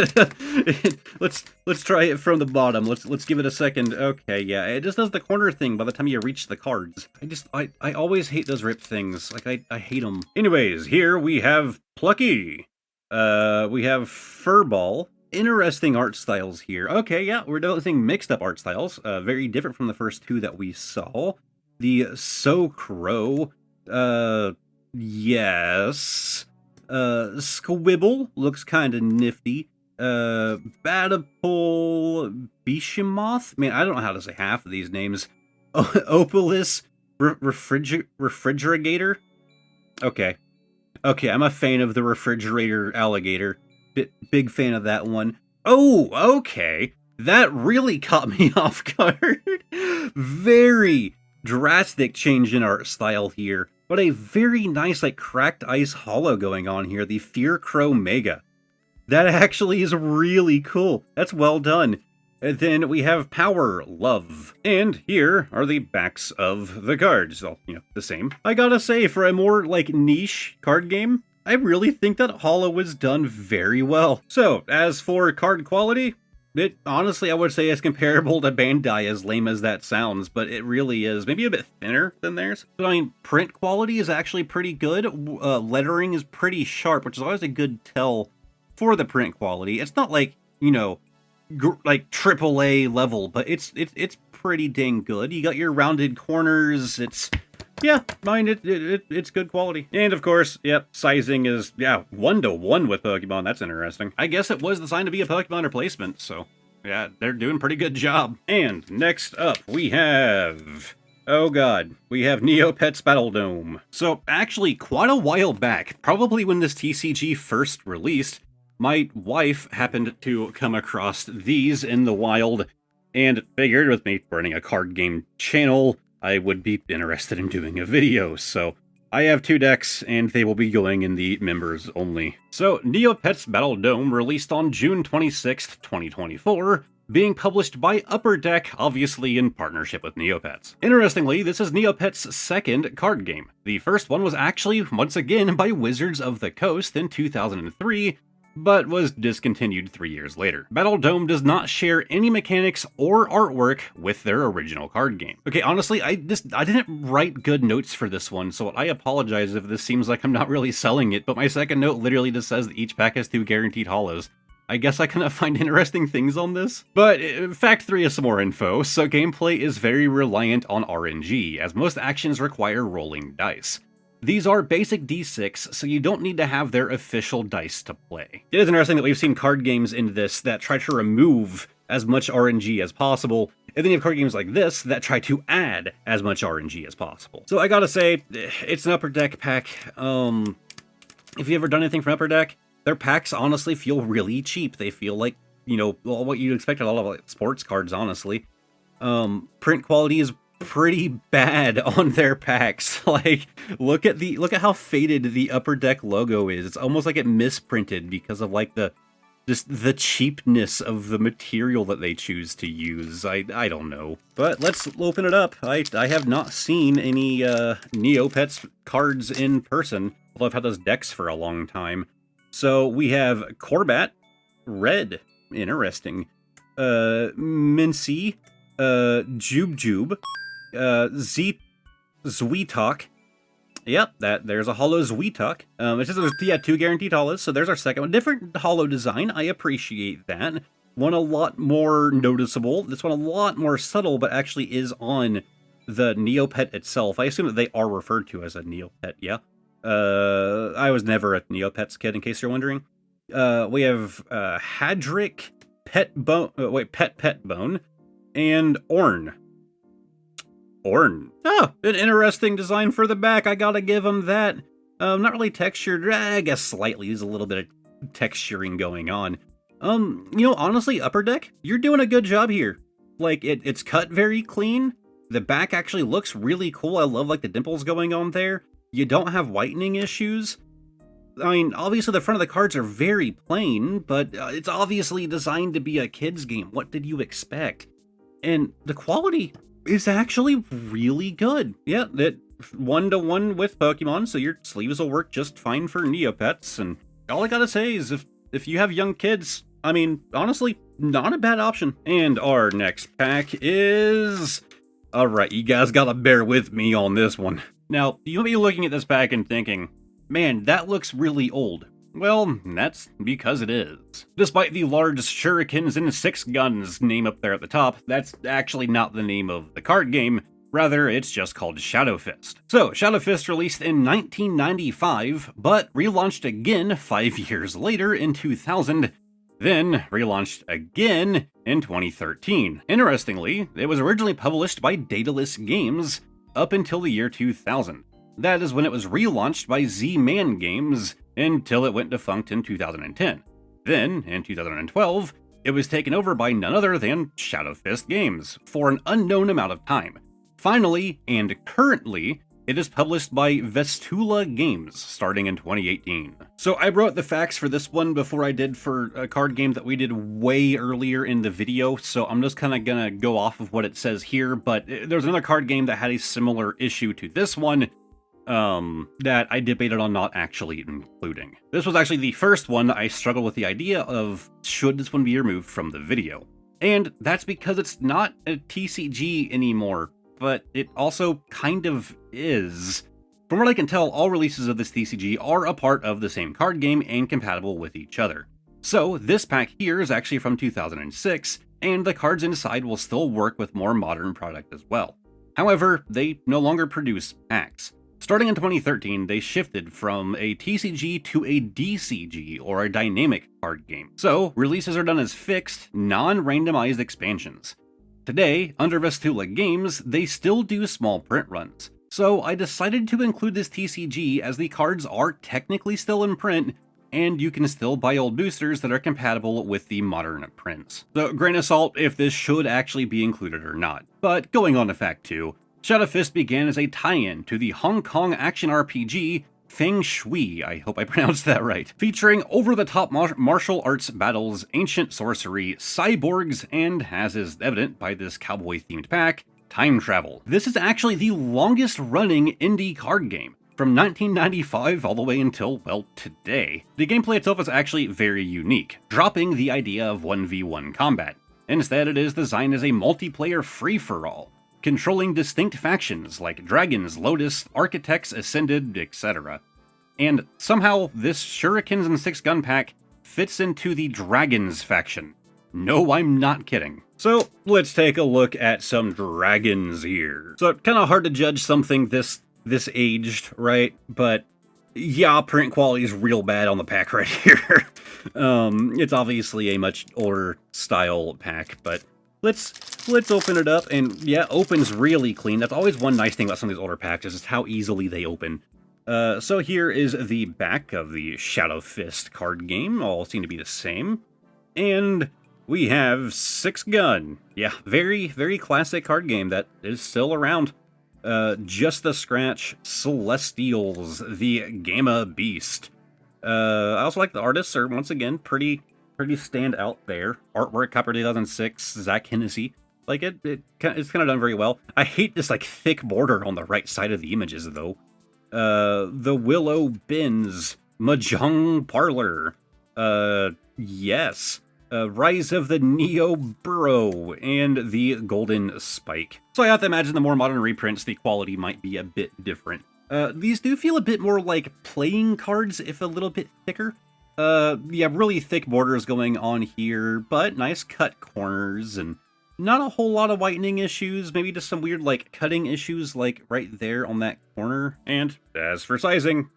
let's try it from the bottom. Let's give it a second. Okay, yeah, it just does the corner thing by the time you reach the cards. I always hate those rip things. I hate them. Anyways, here we have Plucky. We have Furball. Interesting art styles here. Okay, yeah, we're noticing mixed up art styles. Very different from the first two that we saw. The Crow. Yes. Squibble looks kind of nifty. Batapole Bishamoth? Man, I don't know how to say half of these names. Opolis Refrigerator? Okay, I'm a fan of the refrigerator alligator. Big fan of that one. Oh, okay. That really caught me off guard. Very drastic change in art style here. But a very nice, cracked ice holo going on here, the Fear Crow Mega. That actually is really cool. That's well done. And then we have Power Love. And here are the backs of the cards. Well, the same. I gotta say, for a more, niche card game, I really think that holo was done very well. So, as for card quality, it honestly, I would say is comparable to Bandai, as lame as that sounds, but it really is. Maybe a bit thinner than theirs. But I mean, print quality is actually pretty good. Lettering is pretty sharp, which is always a good tell for the print quality. It's not AAA level, but it's pretty dang good. You got your rounded corners. It's good quality. And of course, yep, sizing is, 1-to-1 with Pokemon. That's interesting. I guess it was designed to be a Pokemon replacement, so yeah, they're doing a pretty good job. And next up, we have... oh god, we have Neopets Battledome. So actually, quite a while back, probably when this TCG first released, my wife happened to come across these in the wild, and figured with me running a card game channel, I would be interested in doing a video, so I have 2 decks, and they will be going in the members only. So, Neopets Battledome released on June 26th, 2024, being published by Upper Deck, obviously in partnership with Neopets. Interestingly, this is Neopets' second card game. The first one was actually, once again, by Wizards of the Coast in 2003, but was discontinued 3 years later. Battledome does not share any mechanics or artwork with their original card game. Okay, honestly, I didn't write good notes for this one, so I apologize if this seems like I'm not really selling it, but my second note literally just says that each pack has 2 guaranteed holos. I guess I cannot find interesting things on this. But fact 3 is some more info. So gameplay is very reliant on RNG, as most actions require rolling dice. These are basic D6, so you don't need to have their official dice to play. It is interesting that we've seen card games in this that try to remove as much RNG as possible, and then you have card games like this that try to add as much RNG as possible. So I gotta say, it's an Upper Deck pack. If you've ever done anything from Upper Deck, their packs honestly feel really cheap. They feel like, what you'd expect a lot of sports cards, honestly. Print quality is pretty bad on their packs. Look at how faded the Upper Deck logo is. It's almost like it misprinted because of the cheapness of the material that they choose to use. I don't know. But let's open it up. I have not seen any Neopets cards in person, although I've had those decks for a long time. So we have Corbat, red, interesting. Mincy, Jube, Zweetok. Yep, there's a holo Zweetok. It says there's 2 guaranteed holos, so there's our second one. Different holo design, I appreciate that. One a lot more noticeable. This one a lot more subtle, but actually is on the Neopet itself. I assume that they are referred to as a Neopet, yeah? I was never a Neopets kid, in case you're wondering. We have Hadric, Pet Bone, and Orn. Oh, an interesting design for the back. I gotta give him that. Not really textured. I guess slightly. There's a little bit of texturing going on. Honestly, Upper Deck, you're doing a good job here. Like, it's cut very clean. The back actually looks really cool. I love, like, the dimples going on there. You don't have whitening issues. I mean, obviously the front of the cards are very plain, but it's obviously designed to be a kid's game. What did you expect? And the quality is actually really good. Yeah, that 1-to-1 with Pokemon, so your sleeves will work just fine for Neopets. And all I gotta say is if you have young kids, I mean, honestly, not a bad option. And our next pack is... Alright, you guys gotta bear with me on this one. Now, you might be looking at this pack and thinking, man, that looks really old. Well, that's because it is. Despite the large shurikens and 6 guns name up there at the top, that's actually not the name of the card game. Rather, it's just called Shadowfist. So, Shadowfist released in 1995, but relaunched again 5 years later in 2000, then relaunched again in 2013. Interestingly, it was originally published by Daedalus Games up until the year 2000. That is when it was relaunched by Z-Man Games until it went defunct in 2010. Then, in 2012, it was taken over by none other than Shadowfist Games for an unknown amount of time. Finally, and currently, it is published by Vestula Games, starting in 2018. So I wrote the facts for this one before I did for a card game that we did way earlier in the video, so I'm just kind of gonna go off of what it says here, but there's another card game that had a similar issue to this one, that I debated on not actually including. This was actually the first one I struggled with the idea of, should this one be removed from the video? And that's because it's not a TCG anymore, but it also kind of is. From what I can tell, all releases of this TCG are a part of the same card game and compatible with each other. So this pack here is actually from 2006, and the cards inside will still work with more modern product as well. However, they no longer produce packs. Starting in 2013, they shifted from a TCG to a DCG, or a dynamic card game. So, releases are done as fixed, non-randomized expansions. Today, under Vestula Games, they still do small print runs. So, I decided to include this TCG as the cards are technically still in print, and you can still buy old boosters that are compatible with the modern prints. So, grain of salt if this should actually be included or not. But going on to fact 2, Shadowfist began as a tie-in to the Hong Kong action RPG Feng Shui, I hope I pronounced that right, featuring over-the-top martial arts battles, ancient sorcery, cyborgs, and, as is evident by this cowboy-themed pack, time travel. This is actually the longest-running indie card game, from 1995 all the way until, well, today. The gameplay itself is actually very unique, dropping the idea of 1v1 combat. Instead, it is designed as a multiplayer free-for-all, controlling distinct factions like Dragons, Lotus, Architects, Ascended, etc. And somehow, this Shurikens and 6 gun pack fits into the Dragons faction. No, I'm not kidding. So, let's take a look at some dragons here. So, kind of hard to judge something this aged, right? But yeah, print quality is real bad on the pack right here. It's obviously a much older style pack, but Let's open it up, and yeah, opens really clean. That's always one nice thing about some of these older packs, is just how easily they open. So here is the back of the Shadowfist card game, all seem to be the same. And we have 6 gun. Yeah, very, very classic card game that is still around. Just the Scratch, Celestials, the Gamma Beast. I also like the artists are, once again, pretty stand out there. Artwork, Copper 2006, Zach Hennessy. Like, it's kind of done very well. I hate this, like, thick border on the right side of the images, though. The Willow Bins, Mahjong Parlor, yes, Rise of the Neo Burrow, and the Golden Spike. So I have to imagine the more modern reprints, the quality might be a bit different. These do feel a bit more like playing cards, if a little bit thicker. Yeah, really thick borders going on here, but nice cut corners, and not a whole lot of whitening issues, maybe just some weird, like, cutting issues, like, right there on that corner. And as for sizing,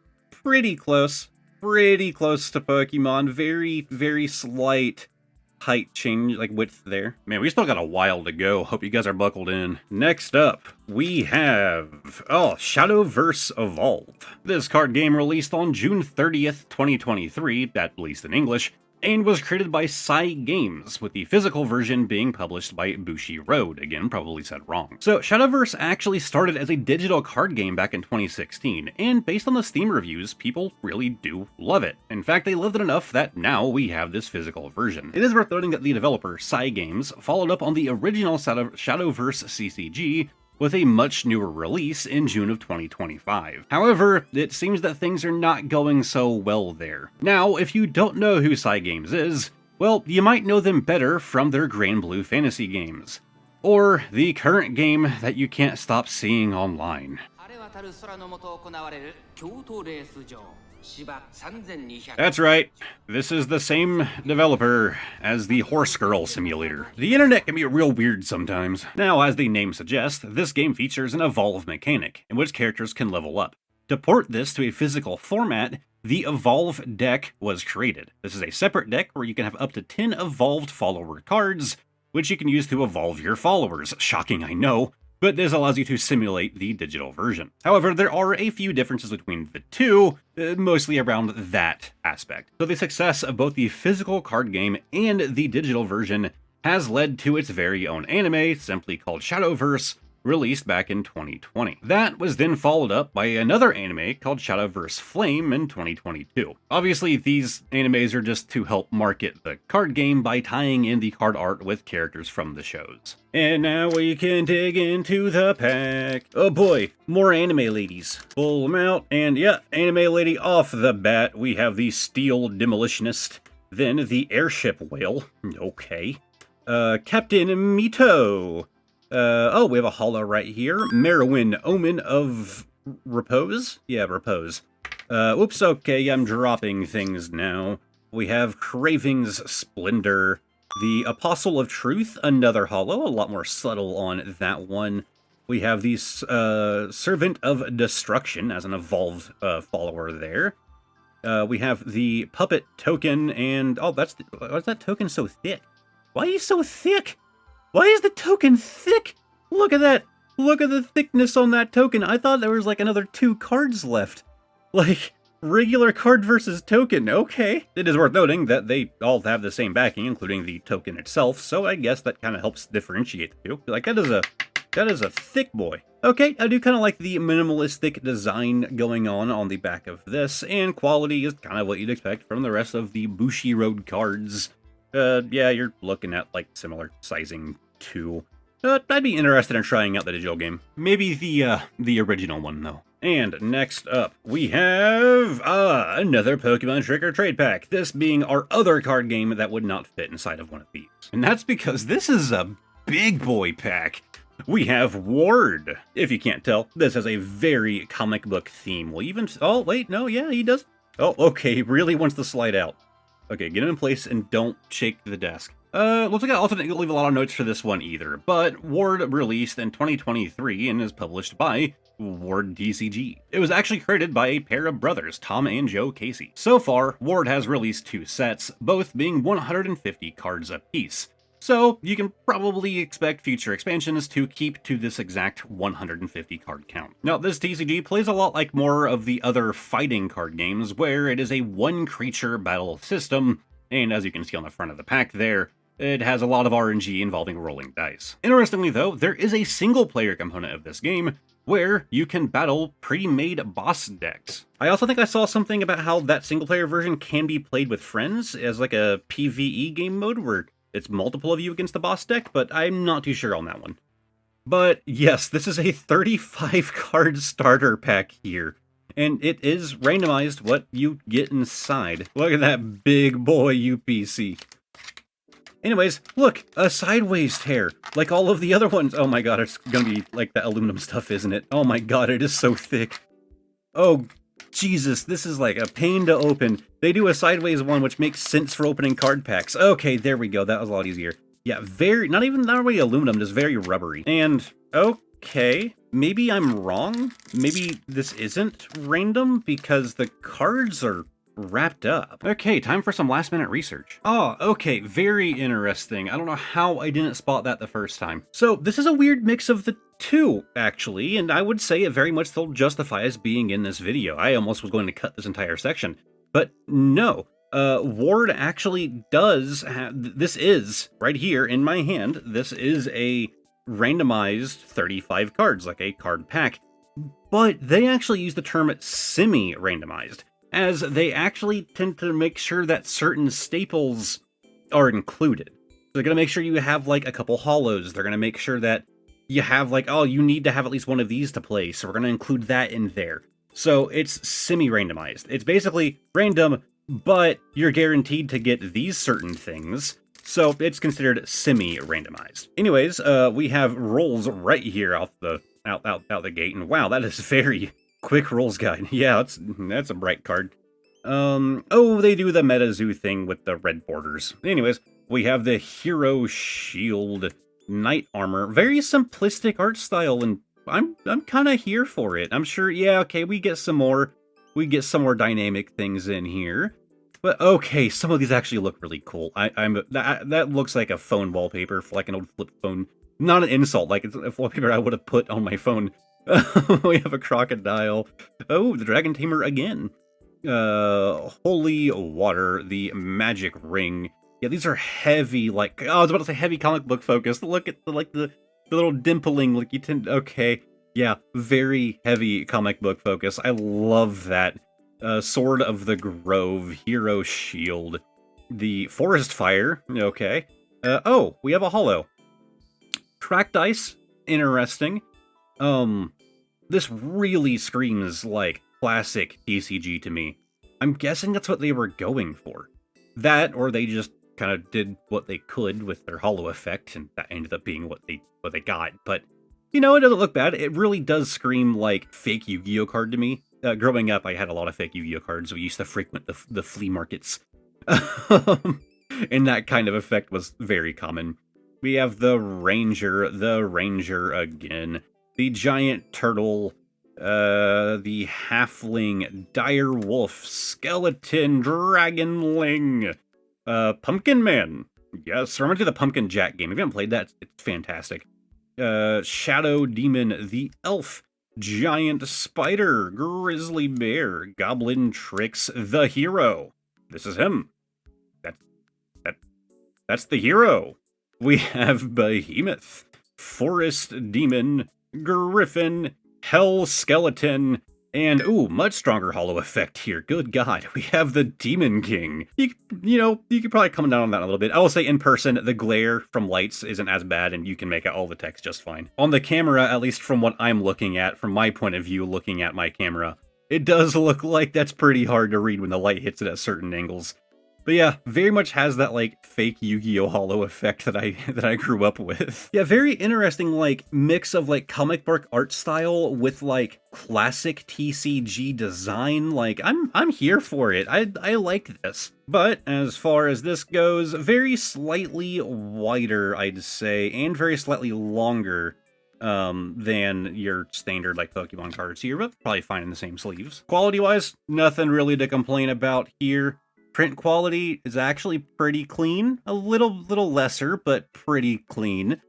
pretty close. Pretty close to Pokemon. Very, very slight height change, like width there. Man, we still got a while to go. Hope you guys are buckled in. Next up, we have, Shadowverse Evolve. This card game released on June 30th, 2023, at least in English, and was created by Games, with the physical version being published by Bushiroad. Again, probably said wrong. So, Shadowverse actually started as a digital card game back in 2016, and based on the Steam reviews, people really do love it. In fact, they loved it enough that now we have this physical version. It is worth noting that the developer, Games, followed up on the original Shadowverse CCG with a much newer release in June of 2025. However, it seems that things are not going so well there. Now, if you don't know who Games is, well, you might know them better from their Grand Blue Fantasy games, or the current game that you can't stop seeing online. That's right, this is the same developer as the Horse Girl Simulator. The internet can be real weird sometimes. Now, as the name suggests, this game features an evolve mechanic, in which characters can level up. To port this to a physical format, the Evolve deck was created. This is a separate deck where you can have up to 10 evolved follower cards, which you can use to evolve your followers. Shocking, I know, but this allows you to simulate the digital version. However, there are a few differences between the two, mostly around that aspect. So the success of both the physical card game and the digital version has led to its very own anime, simply called Shadowverse, released back in 2020. That was then followed up by another anime called Shadowverse Flame in 2022. Obviously, these animes are just to help market the card game by tying in the card art with characters from the shows. And now we can dig into the pack. Oh boy, more anime ladies. Pull them out, and yeah, anime lady off the bat. We have the Steel Demolitionist, then the Airship Whale, okay. Captain Mito. We have a holo right here. Merowyn, Omen of Repose? Yeah, Repose. Oops, okay, I'm dropping things now. We have Craving's Splendor. The Apostle of Truth, another holo, a lot more subtle on that one. We have the Servant of Destruction as an evolved follower there. We have the Puppet Token, and why is that token so thick? Why are you so thick? Why is the token thick? Look at that. Look at the thickness on that token. I thought there was like another 2 cards left. Like, regular card versus token. Okay. It is worth noting that they all have the same backing, including the token itself, so I guess that kind of helps differentiate the two. Like, that is a thick boy. Okay, I do kind of like the minimalistic design going on the back of this, and quality is kind of what you'd expect from the rest of the Bushiroad cards. Yeah, you're looking at, like, similar sizing too. I'd be interested in trying out the digital game. Maybe the original one, though. And next up, we have another Pokemon Trick or Trade pack. This being our other card game that would not fit inside of one of these. And that's because this is a big boy pack. We have Ward. If you can't tell, this has a very comic book theme. Well, even... Oh, wait, no, yeah, he does. Oh, okay, he really wants to slide out. Okay, get him in place and don't shake the desk. Looks like I also didn't leave a lot of notes for this one either, but Ward released in 2023 and is published by Ward TCG. It was actually created by a pair of brothers, Tom and Joe Casey. So far, Ward has released 2 sets, both being 150 cards apiece. So you can probably expect future expansions to keep to this exact 150 card count. Now, this TCG plays a lot like more of the other fighting card games, where it is a 1-creature battle system, and as you can see on the front of the pack there, it has a lot of RNG involving rolling dice. Interestingly though, there is a single-player component of this game, where you can battle pre-made boss decks. I also think I saw something about how that single-player version can be played with friends as like a PvE game mode, where it's multiple of you against the boss deck, but I'm not too sure on that one. But yes, this is a 35-card starter pack here, and it is randomized what you get inside. Look at that big boy UPC. Anyways, look, a sideways tear, like all of the other ones. Oh my god, it's gonna be like that aluminum stuff, isn't it? Oh my god, it is so thick. Oh, Jesus, this is like a pain to open. They do a sideways one, which makes sense for opening card packs. Okay, there we go. That was a lot easier. Yeah, not really aluminum, just very rubbery. And, okay, maybe I'm wrong. Maybe this isn't random because the cards are wrapped up. Okay, time for some last minute research. Oh, okay, very interesting. I don't know how I didn't spot that the first time. So this is a weird mix of the two, actually, and I would say it very much still justifies being in this video. I almost was going to cut this entire section, but no. Ward actually does have, this is, right here in my hand, this is a randomized 35 cards, like a card pack, but they actually use the term semi-randomized, as they actually tend to make sure that certain staples are included. They're going to make sure you have, like, a couple holos. They're going to make sure that you have, like, oh, you need to have at least one of these to play, so we're going to include that in there. So it's semi-randomized. It's basically random, but you're guaranteed to get these certain things, so it's considered semi-randomized. Anyways, we have rolls right here out the gate, and wow, that is very quick rolls guide. Yeah, that's a bright card. Oh, they do the MetaZoo thing with the red borders. Anyways, we have the Hero Shield Knight Armor. Very simplistic art style, and I'm kind of here for it. I'm sure, yeah, okay, we get some more dynamic things in here. But okay, some of these actually look really cool. That looks like a phone wallpaper for like an old flip phone. Not an insult, like it's a wallpaper I would have put on my phone. We have a crocodile. Oh, the Dragon Tamer again. Holy Water, the Magic Ring. Yeah, these are heavy, like, oh, I was about to say heavy comic book focused. Look at the little dimpling, like you tend, okay. Yeah, very heavy comic book focus. I love that. Sword of the Grove, Hero Shield, the Forest Fire, okay. Oh, we have a holo. Cracked Dice, interesting. This really screams like classic TCG to me. I'm guessing that's what they were going for. That, or they just kind of did what they could with their holo effect, and that ended up being what they got. But, you know, it doesn't look bad. It really does scream like fake Yu-Gi-Oh card to me. Growing up, I had a lot of fake Yu-Gi-Oh cards. We used to frequent the flea markets. And that kind of effect was very common. We have the Ranger again. The Giant Turtle, the Halfling, Dire Wolf, Skeleton, Dragonling, Pumpkin Man. Yes, remember the Pumpkin Jack game. If you haven't played that, it's fantastic. Shadow Demon, the Elf, Giant Spider, Grizzly Bear, Goblin Tricks, the Hero. This is him. That's the hero. We have Behemoth, Forest Demon, Griffin, Hell Skeleton, and, ooh, much stronger holo effect here. Good God, we have the Demon King. You could probably come down on that a little bit. I will say in person, the glare from lights isn't as bad, and you can make out all the text just fine. On the camera, at least from what I'm looking at, from my point of view looking at my camera, it does look like that's pretty hard to read when the light hits it at certain angles. But yeah, very much has that, like, fake Yu-Gi-Oh! Holo effect that I grew up with. Yeah, very interesting, like, mix of, like, comic book art style with, like, classic TCG design. Like, I'm here for it. I like this. But as far as this goes, very slightly wider, I'd say, and very slightly longer than your standard, like, Pokemon cards here, but probably fine in the same sleeves. Quality-wise, nothing really to complain about here. Print quality is actually pretty clean. A little lesser, but pretty clean.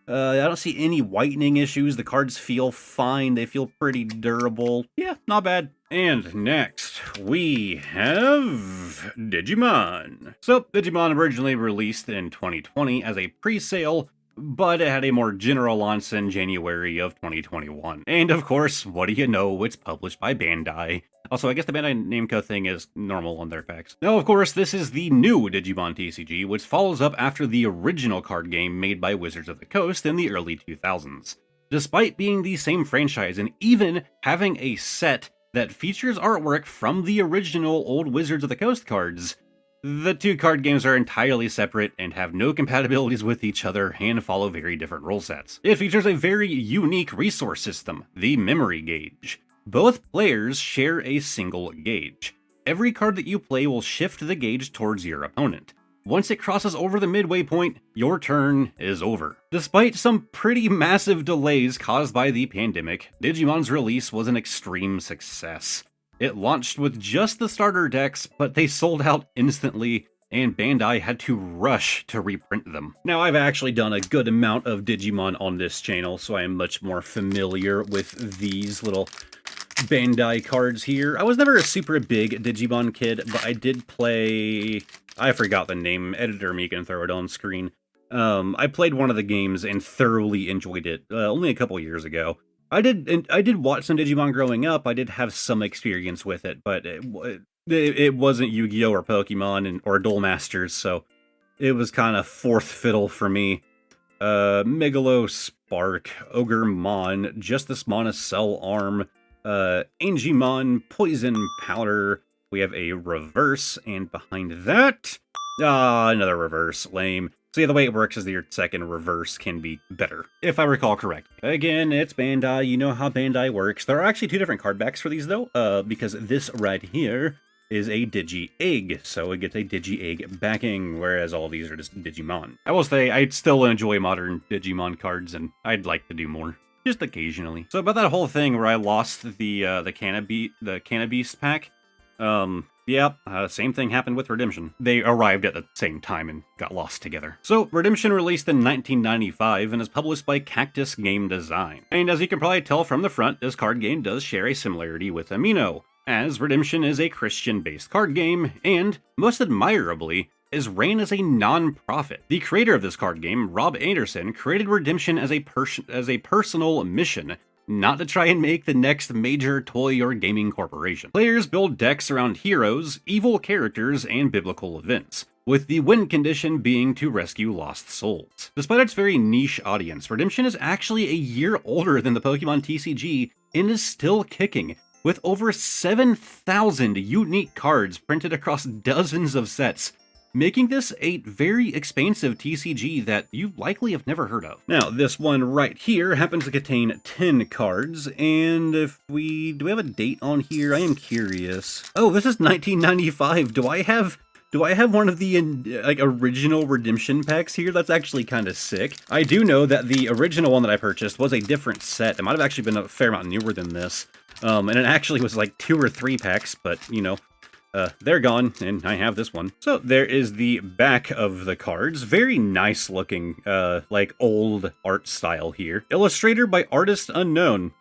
I don't see any whitening issues. The cards feel fine. They feel pretty durable. Yeah, not bad. And next, we have Digimon. So, Digimon originally released in 2020 as a pre-sale, but it had a more general launch in January of 2021. And of course, what do you know, it's published by Bandai. Also, I guess the Bandai Namco thing is normal on their packs. Now, of course, this is the new Digimon TCG, which follows up after the original card game made by Wizards of the Coast in the early 2000s. Despite being the same franchise and even having a set that features artwork from the original old Wizards of the Coast cards, the two card games are entirely separate and have no compatibilities with each other and follow very different rule sets. It features a very unique resource system, the Memory Gauge. Both players share a single gauge. Every card that you play will shift the gauge towards your opponent. Once it crosses over the midway point, your turn is over. Despite some pretty massive delays caused by the pandemic, Digimon's release was an extreme success. It launched with just the starter decks, but they sold out instantly, and Bandai had to rush to reprint them. Now, I've actually done a good amount of Digimon on this channel, so I am much more familiar with these little Bandai cards here. I was never a super big Digimon kid, but I did play... I forgot the name. Editor me can throw it on screen. I played one of the games and thoroughly enjoyed it only a couple years ago. I did watch some Digimon growing up. I did have some experience with it, but it wasn't Yu-Gi-Oh! Or Pokemon or Duel Masters, so it was kind of fourth fiddle for me. Megalo Spark, Ogremon, Justice Monocell Arm, Angimon, Poison Powder. We have a reverse, and behind that, another reverse. Lame. So yeah, the way it works is that your second reverse can be better, if I recall correct. Again, it's Bandai. You know how Bandai works. There are actually two different card backs for these, though, because this right here is a Digi-Egg, so it gets a Digi-Egg backing, whereas all these are just Digimon. I will say, I still enjoy modern Digimon cards, and I'd like to do more. Just occasionally. So about that whole thing where I lost the CannaBeast pack, same thing happened with Redemption. They arrived at the same time and got lost together. So, Redemption released in 1995 and is published by Cactus Game Design. And as you can probably tell from the front, this card game does share a similarity with Animo, as Redemption is a Christian-based card game, and, most admirably, is ran as a non-profit. The creator of this card game, Rob Anderson, created Redemption as a personal mission, not to try and make the next major toy or gaming corporation. Players build decks around heroes, evil characters, and biblical events, with the win condition being to rescue lost souls. Despite its very niche audience, Redemption is actually a year older than the Pokemon TCG and is still kicking, with over 7,000 unique cards printed across dozens of sets, making this a very expansive TCG that you likely have never heard of. Now, this one right here happens to contain 10 cards, and do we have a date on here? I am curious. Oh, this is 1995. Do I have one of the original Redemption packs here? That's actually kind of sick. I do know that the original one that I purchased was a different set. It might have actually been a fair amount newer than this. And it actually was like 2 or 3 packs, but, you know, they're gone, and I have this one. So there is the back of the cards. Very nice looking, like old art style here. Illustrator by Artist Unknown.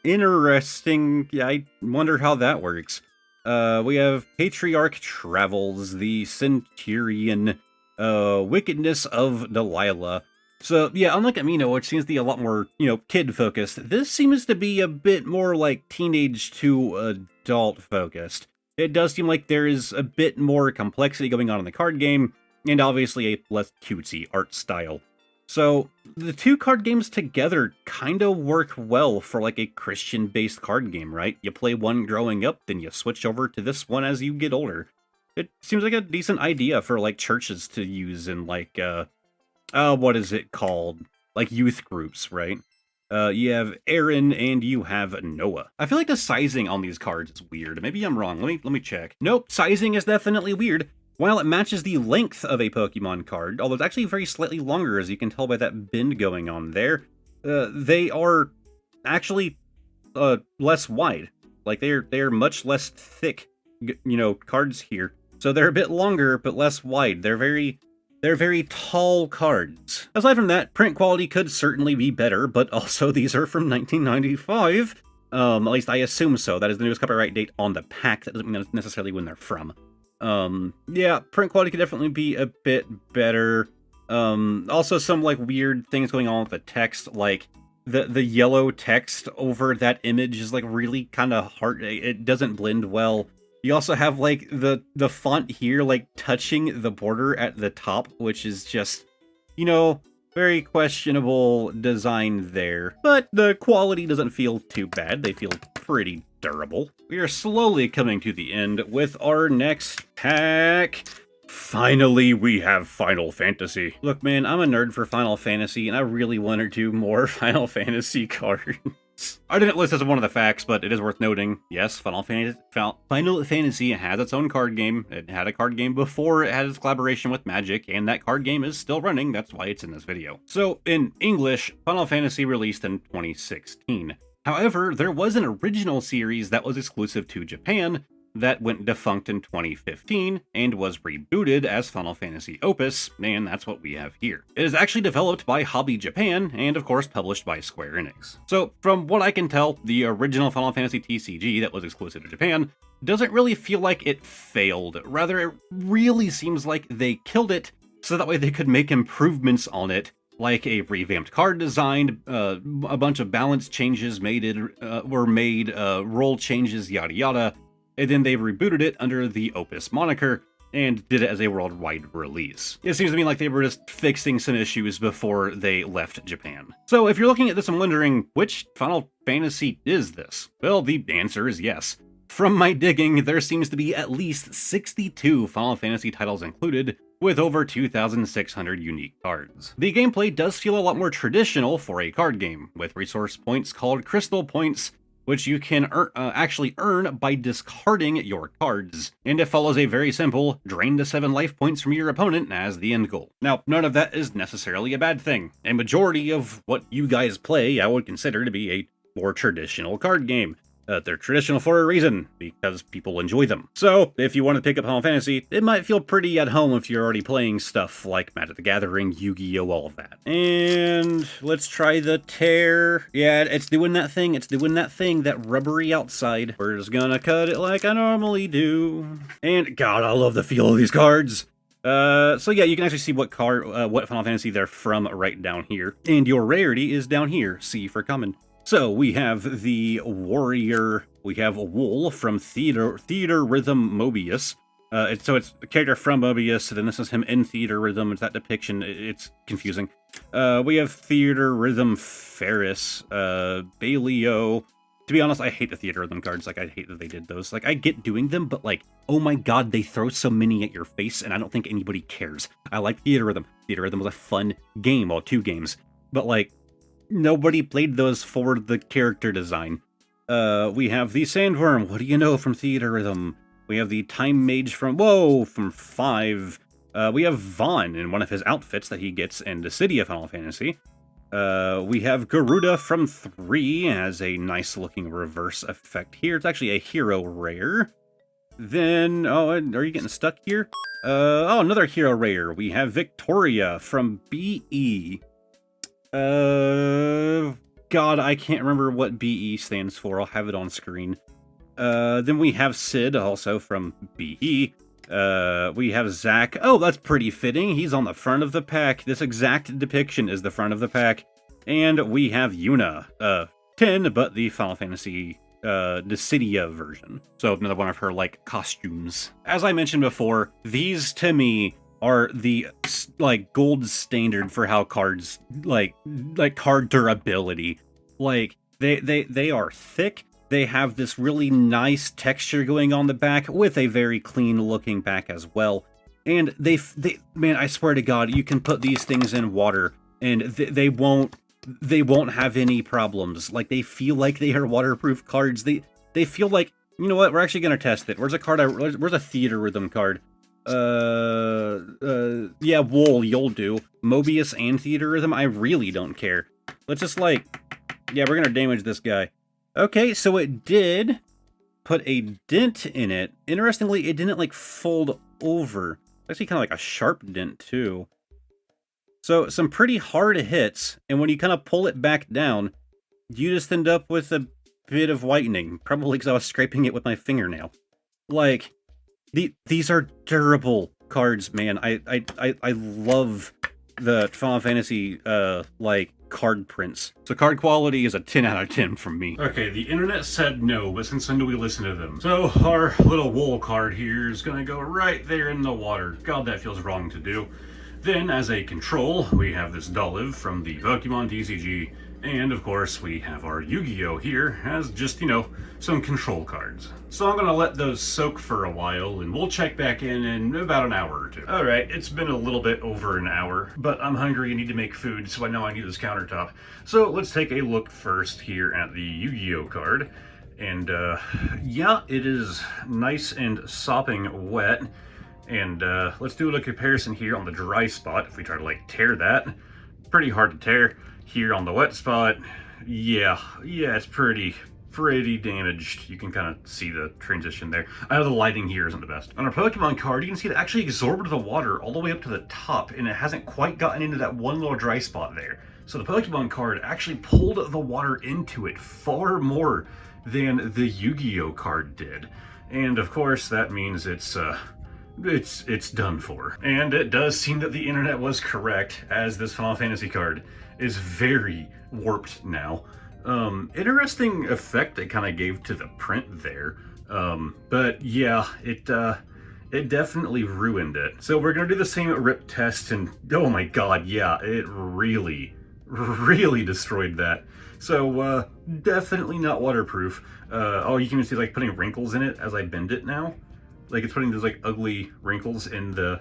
Interesting. Yeah, I wonder how that works. We have Patriarch Travels, the Centurion, Wickedness of Delilah. So, yeah, unlike Amino, which seems to be a lot more, you know, kid-focused, this seems to be a bit more like teenage to adult-focused. It does seem like there is a bit more complexity going on in the card game, and obviously a less cutesy art style. So, the two card games together kinda work well for like a Christian-based card game, right? You play one growing up, then you switch over to this one as you get older. It seems like a decent idea for like churches to use in like, what is it called? Like youth groups, right? You have Aaron and you have Noah. I feel like the sizing on these cards is weird. Maybe I'm wrong. Let me check. Nope, sizing is definitely weird. While it matches the length of a Pokemon card, although it's actually very slightly longer, as you can tell by that bend going on there, they are actually less wide. Like they are much less thick, you know, cards here. So they're a bit longer but less wide. They're very tall cards. Aside from that, print quality could certainly be better, but also these are from 1995. At least I assume so. That is the newest copyright date on the pack. That doesn't mean necessarily when they're from. Yeah, print quality could definitely be a bit better. Also some like weird things going on with the text, like the yellow text over that image is like really kind of hard. It doesn't blend well. You also have, like, the font here, like, touching the border at the top, which is just, you know, very questionable design there. But the quality doesn't feel too bad. They feel pretty durable. We are slowly coming to the end with our next pack. Finally, we have Final Fantasy. Look, man, I'm a nerd for Final Fantasy, and I really want to do more Final Fantasy cards. cards. I didn't list this as one of the facts, but it is worth noting, yes, Final Fantasy has its own card game. It had a card game before it had its collaboration with Magic, and that card game is still running. That's why it's in this video. So, in English, Final Fantasy released in 2016. However, there was an original series that was exclusive to Japan that went defunct in 2015 and was rebooted as Final Fantasy Opus, and that's what we have here. It is actually developed by Hobby Japan and of course published by Square Enix. So from what I can tell, the original Final Fantasy TCG that was exclusive to Japan doesn't really feel like it failed. Rather, it really seems like they killed it so that way they could make improvements on it, like a revamped card design, a bunch of balance changes were made, role changes, yada yada. And then they rebooted it under the Opus moniker and did it as a worldwide release. It seems to me like they were just fixing some issues before they left Japan. So if you're looking at this and wondering, which Final Fantasy is this? Well, the answer is yes. From my digging, there seems to be at least 62 Final Fantasy titles included, with over 2,600 unique cards. The gameplay does feel a lot more traditional for a card game, with resource points called crystal points, which you can actually earn by discarding your cards. And it follows a very simple, drain the 7 life points from your opponent as the end goal. Now, none of that is necessarily a bad thing. A majority of what you guys play I would consider to be a more traditional card game. They're traditional for a reason, because people enjoy them. So, if you want to pick up Final Fantasy, it might feel pretty at home if you're already playing stuff like Magic the Gathering, Yu-Gi-Oh, all of that. And let's try the tear. Yeah, it's doing that thing. It's doing that thing, that rubbery outside. We're just gonna cut it like I normally do. And God, I love the feel of these cards. So yeah, you can actually see what Final Fantasy they're from right down here. And your rarity is down here, C for common. So we have the Warrior, we have Wool from Theater Rhythm Mobius. So it's a character from Mobius, then this is him in Theater Rhythm, it's that depiction, it's confusing. We have Theater Rhythm Ferris, Bailio. To be honest, I hate the Theater Rhythm cards, like I hate that they did those. Like, I get doing them, but like, oh my god, they throw so many at your face, and I don't think anybody cares. I like Theater Rhythm. Theater Rhythm was a fun game, well, 2 games. But like, nobody played those for the character design. We have the Sandworm. What do you know from Theater Rhythm? We have the Time Mage from 5. We have Vaughn in one of his outfits that he gets in the City of Final Fantasy. We have Garuda from 3, has a nice looking reverse effect here. It's actually a hero rare. Then, are you getting stuck here? Another hero rare. We have Victoria from BE. God, I can't remember what BE stands for. I'll have it on screen. Then we have Sid, also from BE. We have Zack. Oh, that's pretty fitting. He's on the front of the pack. This exact depiction is the front of the pack. And we have Yuna. 10, but the Final Fantasy, Dissidia version. So another one of her, like, costumes. As I mentioned before, these, to me, are the, like, gold standard for how cards, like card durability. Like, they are thick. They have this really nice texture going on the back with a very clean looking back as well. And man, I swear to God, you can put these things in water and they won't have any problems. Like, they feel like they are waterproof cards. They feel like, you know what, we're actually going to test it. Where's a Theater Rhythm card? Yeah, Wool, you'll do. Mobius and Theater Rhythm, I really don't care. Let's just, like, yeah, we're gonna damage this guy. Okay, so it did put a dent in it. Interestingly, it didn't, like, fold over. Actually, kind of like a sharp dent, too. So, some pretty hard hits, and when you kind of pull it back down, you just end up with a bit of whitening. Probably because I was scraping it with my fingernail. Like, these are durable cards, man. I love the Final Fantasy, like, card prints. So card quality is a 10 out of 10 from me. Okay, the internet said no, but since when do we listen to them? So our little Wool card here is gonna go right there in the water. God, that feels wrong to do. Then, as a control, we have this Dolive from the Pokemon TCG, And of course, we have our Yu-Gi-Oh here as just, some control cards. So I'm gonna let those soak for a while and we'll check back in about an hour or two. All right, it's been a little bit over an hour, but I'm hungry and need to make food, so I know I need this countertop. So let's take a look first here at the Yu-Gi-Oh card. And yeah, it is nice and sopping wet. And let's do a comparison here on the dry spot. If we try to tear that, pretty hard to tear. Here on the wet spot, yeah, it's pretty damaged. You can kind of see the transition there. I know the lighting here isn't the best. On our Pokemon card, you can see it actually absorbed the water all the way up to the top, and it hasn't quite gotten into that one little dry spot there. So the Pokemon card actually pulled the water into it far more than the Yu-Gi-Oh card did. And of course, that means it's done for. And it does seem that the internet was correct, as this Final Fantasy card is very warped now. Interesting effect it kind of gave to the print there. But yeah, it definitely ruined it. So we're gonna do the same rip test, and oh my god, yeah, it really destroyed that. So definitely not waterproof. Oh, you can see putting wrinkles in it as I bend it now. It's putting those ugly wrinkles in the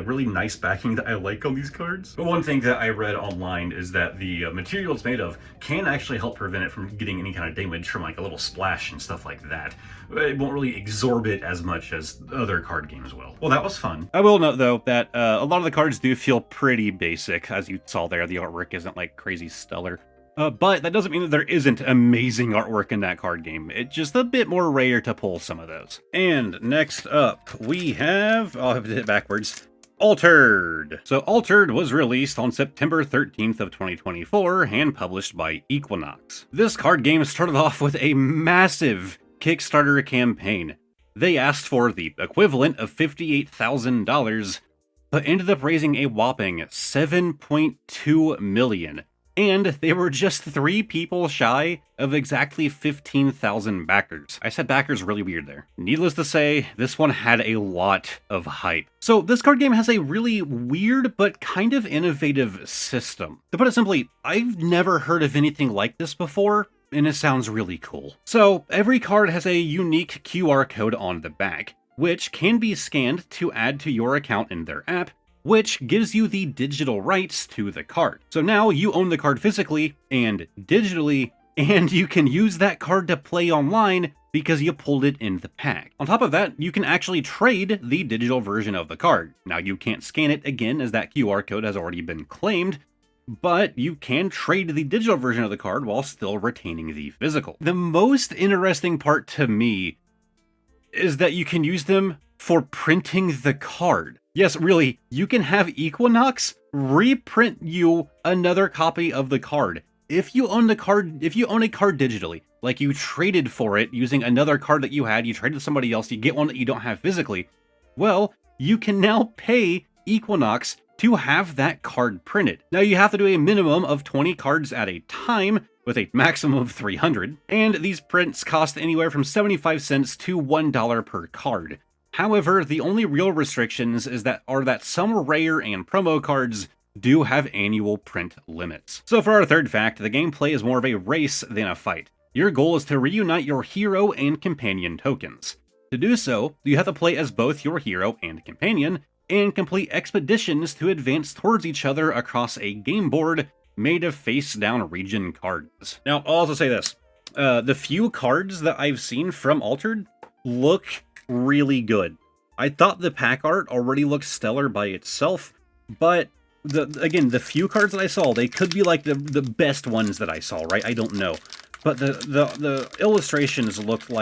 really nice backing that I like on these cards. But one thing that I read online is that the material it's made of can actually help prevent it from getting any kind of damage from a little splash and stuff like that. It won't really absorb it as much as other card games will. Well, that was fun. I will note, though, that a lot of the cards do feel pretty basic. As you saw there, the artwork isn't crazy stellar. But that doesn't mean that there isn't amazing artwork in that card game. It's just a bit more rare to pull some of those. And next up, we have... I'll have to hit it backwards. Altered. So Altered was released on September 13th of 2024 and published by Equinox. This card game started off with a massive Kickstarter campaign. They asked for the equivalent of $58,000, but ended up raising a whopping $7.2 million. And they were just 3 people shy of exactly 15,000 backers. I said backers really weird there. Needless to say, this one had a lot of hype. So this card game has a really weird but kind of innovative system. To put it simply, I've never heard of anything like this before, and it sounds really cool. So every card has a unique QR code on the back, which can be scanned to add to your account in their app, which gives you the digital rights to the card. So now you own the card physically and digitally, and you can use that card to play online because you pulled it in the pack. On top of that, you can actually trade the digital version of the card. Now you can't scan it again as that QR code has already been claimed, but you can trade the digital version of the card while still retaining the physical. The most interesting part to me is that you can use them for printing the card. Yes, really, you can have Equinox reprint you another copy of the card. If you own a card digitally, you traded for it using another card that you had, you traded to somebody else, you get one that you don't have physically, well, you can now pay Equinox to have that card printed. Now you have to do a minimum of 20 cards at a time, with a maximum of 300, and these prints cost anywhere from 75 cents to $1 per card. However, the only real restrictions are that some rare and promo cards do have annual print limits. So for our third fact, the gameplay is more of a race than a fight. Your goal is to reunite your hero and companion tokens. To do so, you have to play as both your hero and companion, and complete expeditions to advance towards each other across a game board made of face-down region cards. Now, I'll also say this. The few cards that I've seen from Altered look really good. I thought the pack art already looked stellar by itself, but the few cards that I saw, they could be the best ones that I saw, right? I don't know. But the illustrations looked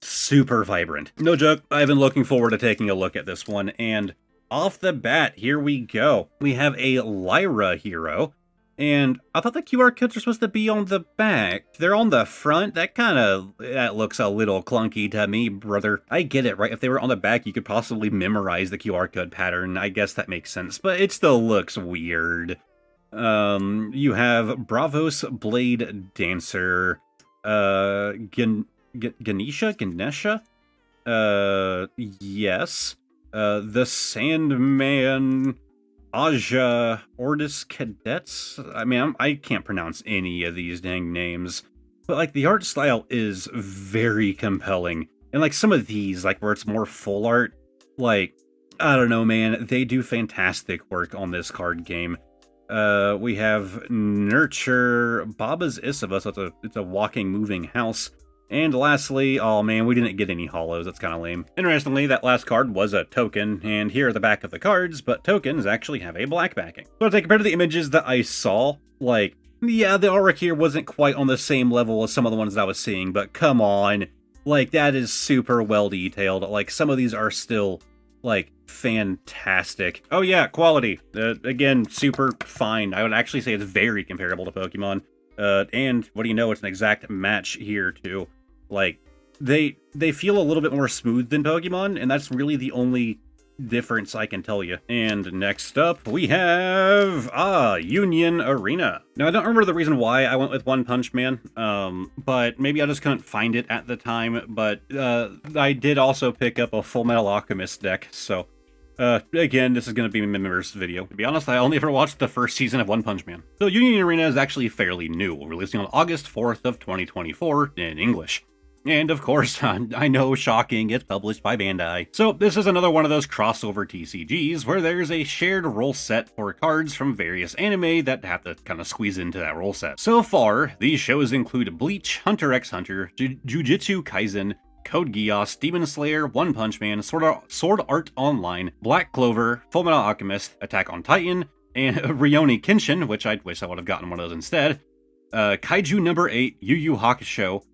super vibrant. No joke, I've been looking forward to taking a look at this one, and off the bat, here we go. We have a Lyra hero, and I thought the QR codes are supposed to be on the back. They're on the front. That looks a little clunky to me, brother. I get it, right? If they were on the back, you could possibly memorize the QR code pattern. I guess that makes sense, but it still looks weird. You have Bravos Blade Dancer, Ganesha? Yes. The Sandman Aja Ordis Cadets. I mean, I can't pronounce any of these dang names, but like the art style is very compelling. And like some of these, like where it's more full art, like I don't know, man, they do fantastic work on this card game. We have Nurture, Baba's Isaba, so it's a walking, moving house. And lastly, oh man, we didn't get any holos, that's kind of lame. Interestingly, that last card was a token, and here are the back of the cards, but tokens actually have a black backing. So I'd say compared to the images that I saw, like, yeah, the artwork here wasn't quite on the same level as some of the ones that I was seeing, but come on. Like, that is super well detailed. Like, some of these are still, like, fantastic. Oh yeah, quality. Again, super fine. I would actually say it's very comparable to Pokemon. And what do you know, it's an exact match here too. Like, they feel a little bit more smooth than Pokemon, and that's really the only difference I can tell you. And next up, we have, Union Arena. Now, I don't remember the reason why I went with One Punch Man, but maybe I just couldn't find it at the time, but I did also pick up a Full Metal Alchemist deck, so again, this is going to be a MetaZoo video. To be honest, I only ever watched the first season of One Punch Man. So Union Arena is actually fairly new, releasing on August 4th of 2024 in English. And of course, I know, shocking, it's published by Bandai. So this is another one of those crossover TCGs where there's a shared rule set for cards from various anime that have to kind of squeeze into that rule set. So far, these shows include Bleach, Hunter x Hunter, Jujutsu Kaisen, Code Geass, Demon Slayer, One Punch Man, Sword Art Online, Black Clover, Fullmetal Alchemist, Attack on Titan, and Rurouni Kenshin, which I wish I would have gotten one of those instead. Kaiju number 8, Yu Yu Hakusho,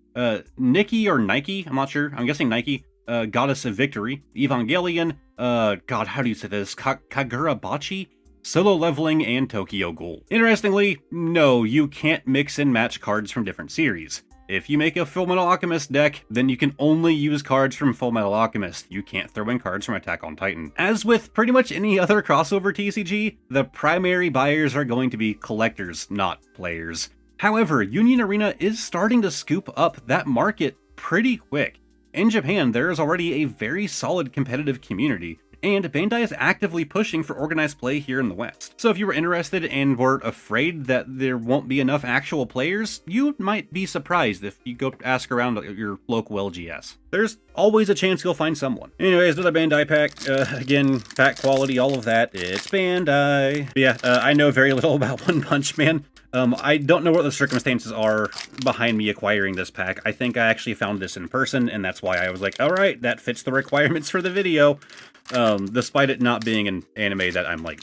Nikki or Nike, I'm not sure, I'm guessing Nike, Goddess of Victory, Evangelion, God, how do you say this, Kagurabachi, Solo Leveling, and Tokyo Ghoul. Interestingly, no, you can't mix and match cards from different series. If you make a Fullmetal Alchemist deck, then you can only use cards from Fullmetal Alchemist. You can't throw in cards from Attack on Titan. As with pretty much any other crossover TCG, the primary buyers are going to be collectors, not players. However, Union Arena is starting to scoop up that market pretty quick. In Japan, there is already a very solid competitive community, and Bandai is actively pushing for organized play here in the West. So if you were interested and were afraid that there won't be enough actual players, you might be surprised if you go ask around your local LGS. There's always a chance you'll find someone. Anyways, another Bandai pack. Again, pack quality, all of that. It's Bandai. But yeah, I know very little about One Punch Man. I don't know what the circumstances are behind me acquiring this pack. I think I actually found this in person, and that's why I was like, alright, that fits the requirements for the video. Despite it not being an anime that I'm like,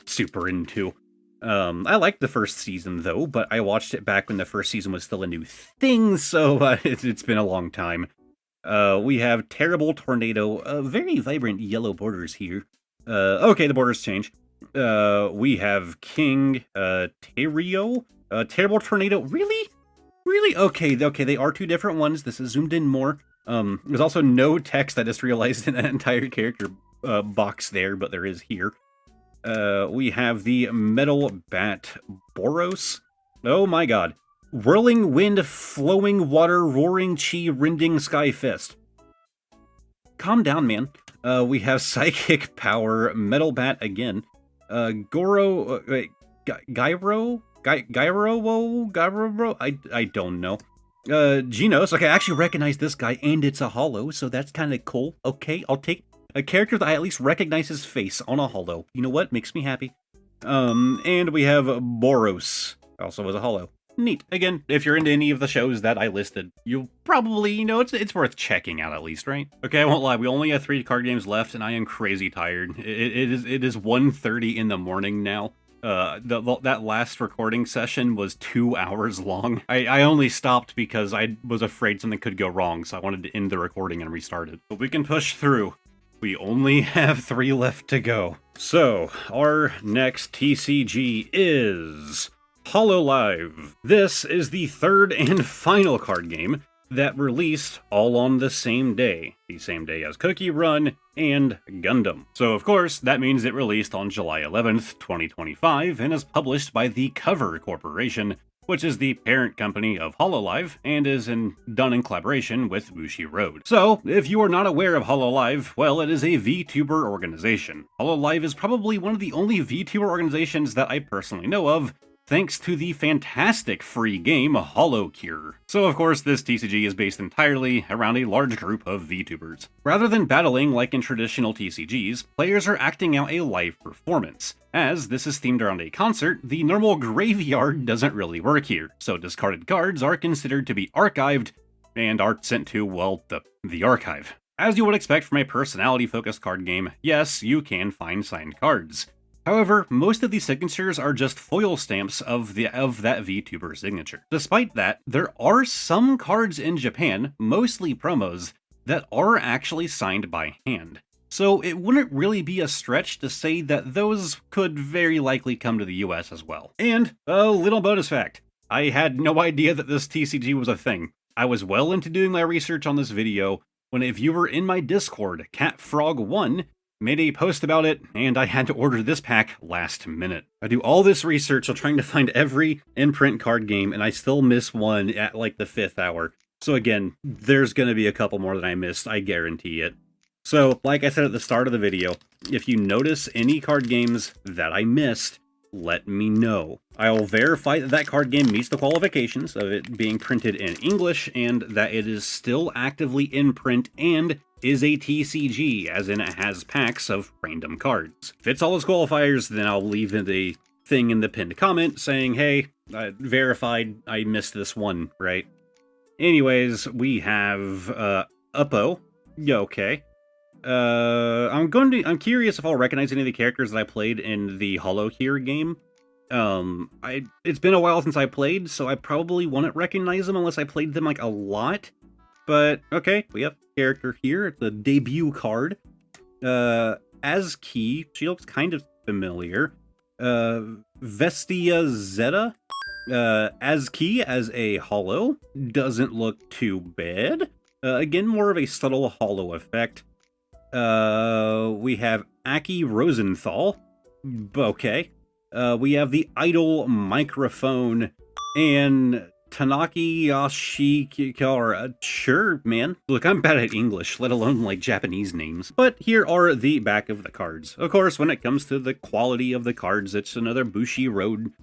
super into. I liked the first season though, but I watched it back when the first season was still a new thing, so it's been a long time. We have Terrible Tornado, very vibrant yellow borders here. Okay, the borders change. We have King, Terio, Terrible Tornado, really? Really? Okay, they are two different ones. This is zoomed in more. There's also no text, I just realized, in that entire character box there, but there is here. We have the Metal Bat Boros. Oh my god. Whirling Wind, Flowing Water, Roaring Chi, Rending Sky Fist. Calm down, man. We have Psychic Power, Metal Bat again. Goro, Gyro? I don't know. Genos, okay, I actually recognize this guy, and it's a holo, so that's kind of cool. Okay, I'll take a character that I at least recognize his face on a holo. You know what? Makes me happy. And we have Boros, also as a holo. Neat. Again, if you're into any of the shows that I listed, you'll probably, it's worth checking out at least, right? Okay, I won't lie, we only have 3 card games left, and I am crazy tired. It is 1:30 in the morning now. That last recording session was 2 hours long. I only stopped because I was afraid something could go wrong, so I wanted to end the recording and restart it. But we can push through. We only have 3 left to go. So, our next TCG is Hololive. This is the 3rd and final card game that released all on the same day as CookieRun and Gundam. So of course, that means it released on July 11th, 2025, and is published by the Cover Corporation, which is the parent company of Hololive and is done in collaboration with Bushiroad. So, if you are not aware of Hololive, well, it is a VTuber organization. Hololive is probably one of the only VTuber organizations that I personally know of, thanks to the fantastic free game HoloCure. So of course this TCG is based entirely around a large group of VTubers. Rather than battling like in traditional TCGs, players are acting out a live performance. As this is themed around a concert, the normal graveyard doesn't really work here, so discarded cards are considered to be archived and are sent to, well, the archive. As you would expect from a personality-focused card game, yes, you can find signed cards. However, most of these signatures are just foil stamps of that VTuber signature. Despite that, there are some cards in Japan, mostly promos, that are actually signed by hand. So it wouldn't really be a stretch to say that those could very likely come to the US as well. And a little bonus fact, I had no idea that this TCG was a thing. I was well into doing my research on this video when a viewer in my Discord, CatFrog1, made a post about it, and I had to order this pack last minute. I do all this research on trying to find every in-print card game, and I still miss one at like the 5th hour. So again, there's gonna be a couple more that I missed, I guarantee it. So, like I said at the start of the video, if you notice any card games that I missed, let me know. I'll verify that that card game meets the qualifications of it being printed in English, and that it is still actively in print and is a TCG, as in it has packs of random cards. If it's all those qualifiers, then I'll leave the thing in the pinned comment saying, hey, verified, I missed this one, right? Anyways, we have Uppo. Yeah, okay. I'm curious if I'll recognize any of the characters that I played in the HoloCure game. It's been a while since I played, so I probably won't recognize them unless I played them like a lot. But okay, we have a character here, the debut card. As Key, she looks kind of familiar. Vestia Zeta, as Key as a holo, doesn't look too bad. Again, more of a subtle holo effect. We have Aki Rosenthal. Okay. We have the Idol Microphone and Tanaki Yoshikara. Sure, man. Look, I'm bad at English, let alone like Japanese names. But here are the back of the cards. Of course, when it comes to the quality of the cards, it's another Bushiroad,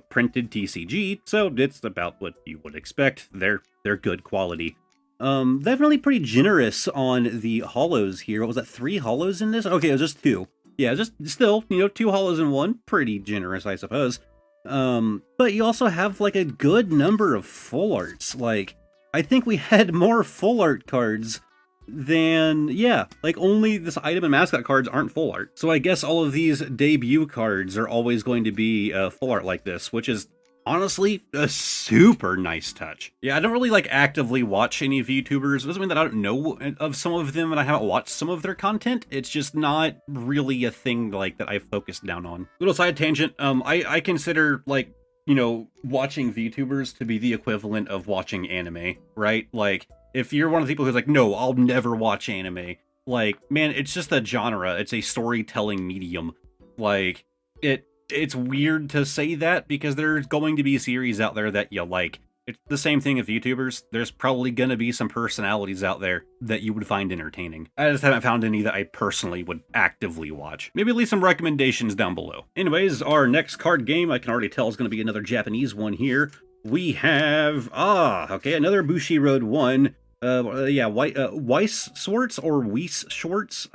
printed TCG, so it's about what you would expect. They're good quality. Definitely pretty generous on the holos here. What was that, 3 holos in this? Okay, it was just 2. Yeah, just still, 2 holos in one. Pretty generous, I suppose. But you also have like a good number of full arts. Like, I think we had more full art cards than, yeah, like only this item and mascot cards aren't full art. So I guess all of these debut cards are always going to be full art like this, which is honestly a super nice touch. Yeah, I don't really like actively watch any VTubers. It doesn't mean that I don't know of some of them and I haven't watched some of their content. It's just not really a thing like that I've focused down on. Little side tangent, I consider like, watching VTubers to be the equivalent of watching anime, right? Like, if you're one of the people who's like, no, I'll never watch anime, like, man, it's just a genre. It's a storytelling medium. Like, it's weird to say that because there's going to be series out there that you like. It's the same thing with YouTubers. There's probably going to be some personalities out there that you would find entertaining. I just haven't found any that I personally would actively watch. Maybe leave some recommendations down below. Anyways, our next card game, I can already tell, is going to be another Japanese one here. We have, another Bushiroad one. Weiss Schwarz or Weiss Schwarz.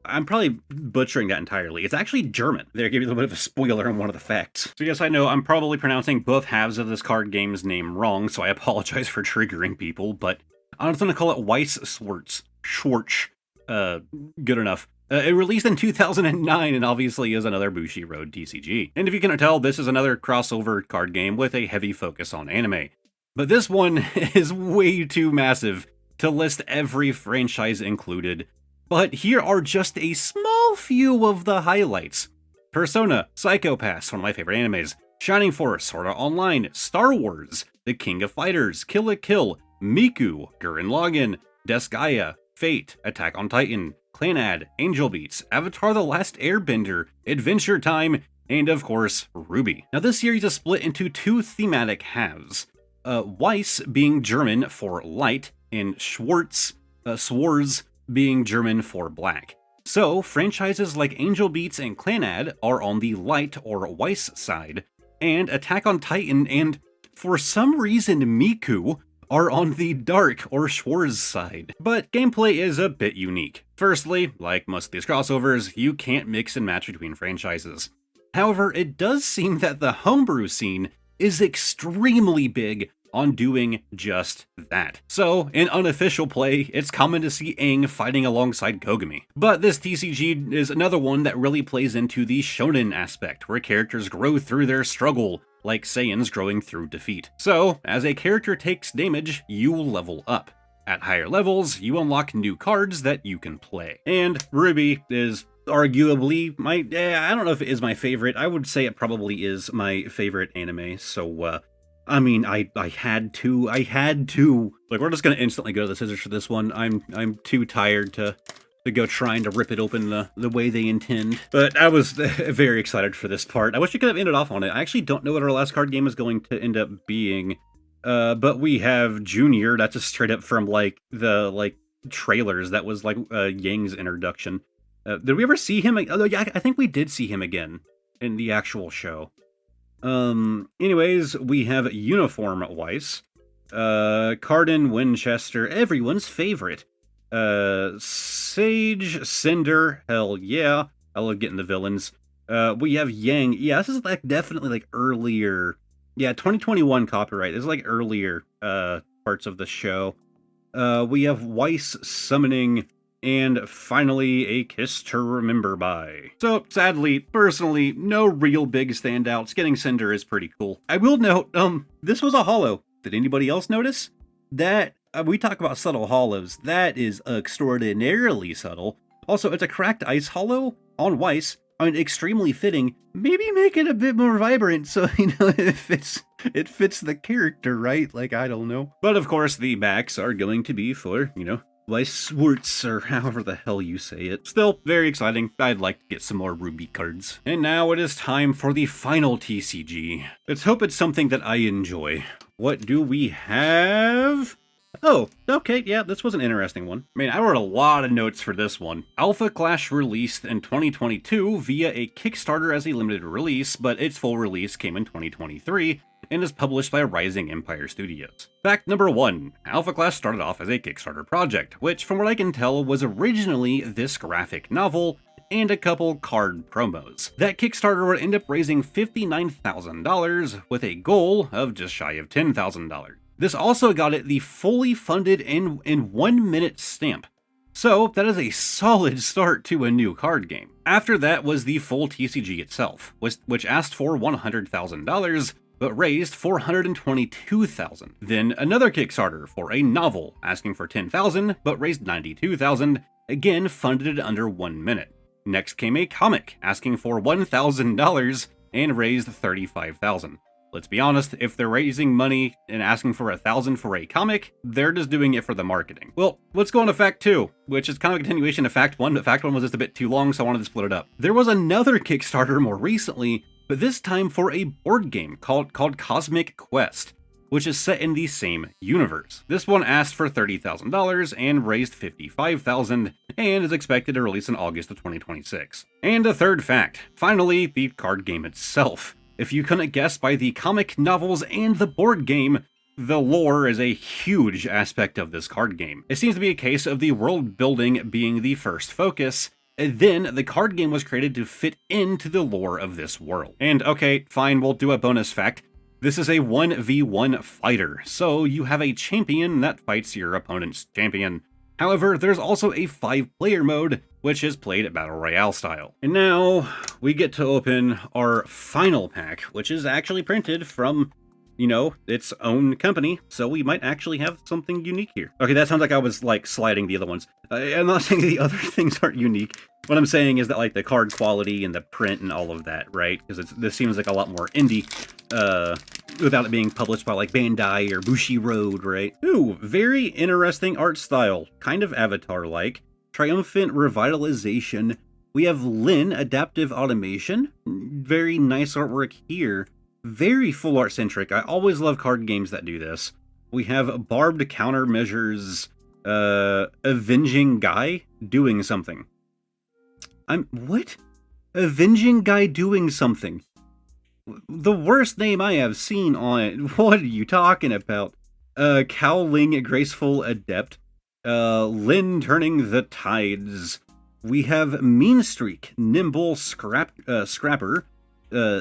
I'm probably butchering that entirely. It's actually German. There, give you a little bit of a spoiler on one of the facts. So yes, I know I'm probably pronouncing both halves of this card game's name wrong, so I apologize for triggering people, but I'm just going to call it Weiss Schwarz. Good enough. It released in 2009 and obviously is another Bushiroad TCG. And if you cannot tell, this is another crossover card game with a heavy focus on anime. But this one is way too massive to list every franchise included. But here are just a small few of the highlights. Persona, Psycho-Pass, one of my favorite animes, Shining Force, Sword Art Online, Star Wars, The King of Fighters, Kill la Kill, Miku, Gurren Lagann, Disgaea, Fate, Attack on Titan, Clannad, Angel Beats, Avatar The Last Airbender, Adventure Time, and of course, Ruby. Now this series is split into two thematic halves, Weiss being German for light, and Schwarz being German for black. So, franchises like Angel Beats and Clannad are on the light or Weiss side, and Attack on Titan and, for some reason, Miku are on the dark or Schwarz side. But gameplay is a bit unique. Firstly, like most of these crossovers, you can't mix and match between franchises. However, it does seem that the homebrew scene is extremely big on doing just that. So, in unofficial play, it's common to see Aang fighting alongside Kogami. But this TCG is another one that really plays into the shonen aspect, where characters grow through their struggle, like Saiyans growing through defeat. So, as a character takes damage, you level up. At higher levels, you unlock new cards that you can play. And Ruby is arguably I don't know if it is my favorite. I would say it probably is my favorite anime, so I mean, I had to. Like, we're just gonna instantly go to the scissors for this one. I'm too tired to go trying to rip it open the way they intend. But I was very excited for this part. I wish we could have ended off on it. I actually don't know what our last card game is going to end up being. But we have Junior. That's just straight up from the trailers. That was like Yang's introduction. Did we ever see him? Oh yeah, I think we did see him again in the actual show. Anyways, we have Uniform Weiss, Cardin Winchester, everyone's favorite, Sage Cinder, hell yeah, I love getting the villains. We have Yang, yeah, this is like definitely like earlier, yeah, 2021 copyright, this is like earlier, parts of the show. We have Weiss Summoning, and finally, A Kiss to Remember By. So, sadly, personally, no real big standouts. Getting Cinder is pretty cool. I will note, this was a holo. Did anybody else notice? That, we talk about subtle holos, that is extraordinarily subtle. Also, it's a cracked ice holo on Weiss. I mean, extremely fitting. Maybe make it a bit more vibrant so, you know, it fits the character, right? Like, I don't know. But of course, the backs are going to be for, you know, Weiss Schwarz, or however the hell you say it. Still, very exciting. I'd like to get some more Ruby cards. And now it is time for the final TCG. Let's hope it's something that I enjoy. What do we have? Oh, okay, yeah, this was an interesting one. I mean, I wrote a lot of notes for this one. Alpha Clash released in 2022 via a Kickstarter as a limited release, but its full release came in 2023, and is published by Rising Empire Studios. Fact number 1, Alpha Clash started off as a Kickstarter project, which from what I can tell was originally this graphic novel and a couple card promos. That Kickstarter would end up raising $59,000 with a goal of just shy of $10,000. This also got it the fully funded in 1 minute stamp. So that is a solid start to a new card game. After that was the full TCG itself, which asked for $100,000, but raised $422,000. Then another Kickstarter for a novel, asking for $10,000, but raised $92,000, again funded under 1 minute. Next came a comic, asking for $1,000, and raised $35,000. Let's be honest, if they're raising money and asking for $1,000 for a comic, they're just doing it for the marketing. Well, let's go on to Fact 2, which is kind of a continuation of Fact 1, but Fact 1 was just a bit too long, so I wanted to split it up. There was another Kickstarter more recently, but this time for a board game called Cosmic Quest, which is set in the same universe. This one asked for $30,000 and raised $55,000, and is expected to release in August of 2026. And a third fact, finally, the card game itself. If you couldn't guess by the comic, novels, and the board game, the lore is a huge aspect of this card game. It seems to be a case of the world building being the first focus, and then the card game was created to fit into the lore of this world. And okay, fine, we'll do a bonus fact. This is a 1v1 fighter, so you have a champion that fights your opponent's champion. However, there's also a 5-player mode, which is played at Battle Royale style. And now, we get to open our final pack, which is actually printed from, you know, its own company, so we might actually have something unique here. Okay, that sounds like I was, like, sliding the other ones. I'm not saying the other things aren't unique. What I'm saying is that, like, the card quality and the print and all of that, right? Because this seems like a lot more indie, without it being published by, like, Bandai or Bushiroad, right? Ooh, very interesting art style. Kind of Avatar-like. Triumphant revitalization. We have Lin, adaptive automation. very nice artwork here. Very full art centric. I always love card games that do this. We have barbed countermeasures, avenging guy doing something. What? Avenging guy doing something. The worst name I have seen on it. What are you talking about? Cowling graceful adept. Lin turning the tides. We have mean streak, nimble scrapper,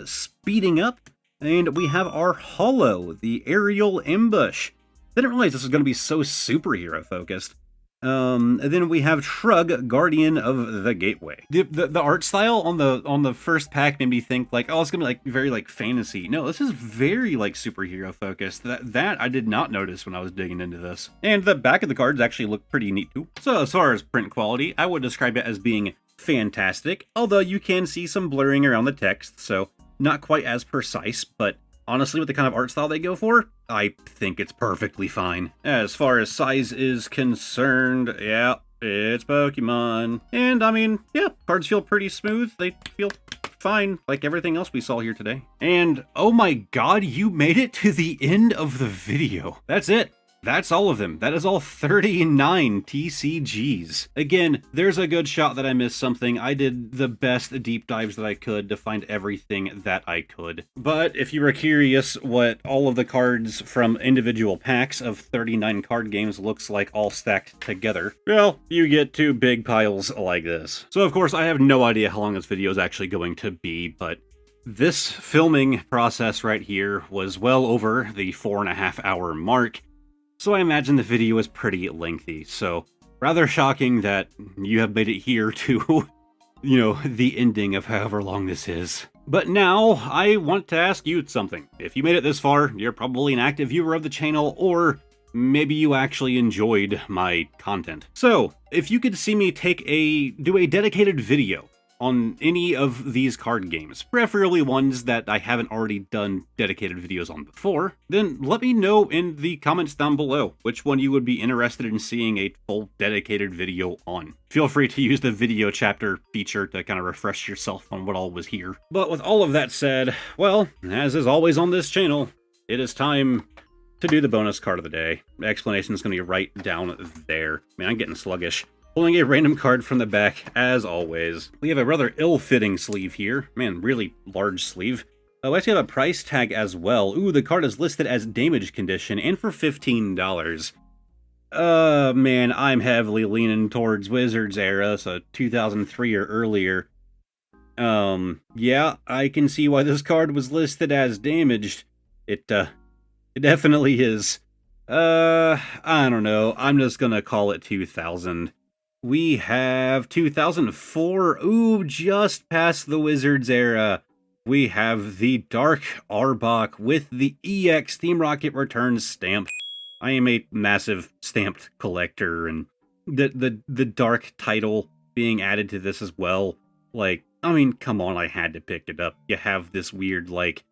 speeding up, and we have our holo, the aerial ambush. Didn't realize this was going to be so superhero focused. And then we have Shrug, Guardian of the Gateway. The art style on the first pack made me think like, oh, it's gonna be like very like fantasy. No, this is very like superhero focused. That I did not notice when I was digging into this. And the back of the cards actually look pretty neat too. So as far as print quality, I would describe it as being fantastic. Although you can see some blurring around the text, so not quite as precise, but honestly, with the kind of art style they go for, I think it's perfectly fine. As far as size is concerned, yeah, it's Pokemon. And I mean, yeah, cards feel pretty smooth. They feel fine, like everything else we saw here today. And oh my god, you made it to the end of the video. That's it. That's all of them. That is all 39 TCGs. Again, there's a good shot that I missed something. I did the best deep dives that I could to find everything that I could. But if you were curious what all of the cards from individual packs of 39 card games looks like all stacked together, well, you get two big piles like this. So of course, I have no idea how long this video is actually going to be, but this filming process right here was well over the 4.5 hour mark. So I imagine the video is pretty lengthy, so rather shocking that you have made it here to, you know, the ending of however long this is. But now, I want to ask you something. If you made it this far, you're probably an active viewer of the channel, or maybe you actually enjoyed my content. So, if you could see me do a dedicated video on any of these card games, preferably ones that I haven't already done dedicated videos on before, then let me know in the comments down below which one you would be interested in seeing a full dedicated video on. Feel free to use the video chapter feature to kind of refresh yourself on what all was here. But with all of that said, well, as is always on this channel, it is time to do the bonus card of the day. The explanation is going to be right down there. Man, I'm getting sluggish. Pulling a random card from the back, as always. We have a rather ill-fitting sleeve here. Man, really large sleeve. Oh, I actually have a price tag as well. Ooh, the card is listed as damage condition and for $15. Man, I'm heavily leaning towards Wizards era, so 2003 or earlier. Yeah, I can see why this card was listed as damaged. It definitely is. I don't know. I'm just gonna call it 2000. We have 2004, ooh, just past the Wizards era. We have the Dark Arbok with the EX Team Rocket Returns stamp. I am a massive stamped collector, and the Dark title being added to this as well. Like, I mean, come on, I had to pick it up. You have this weird, like,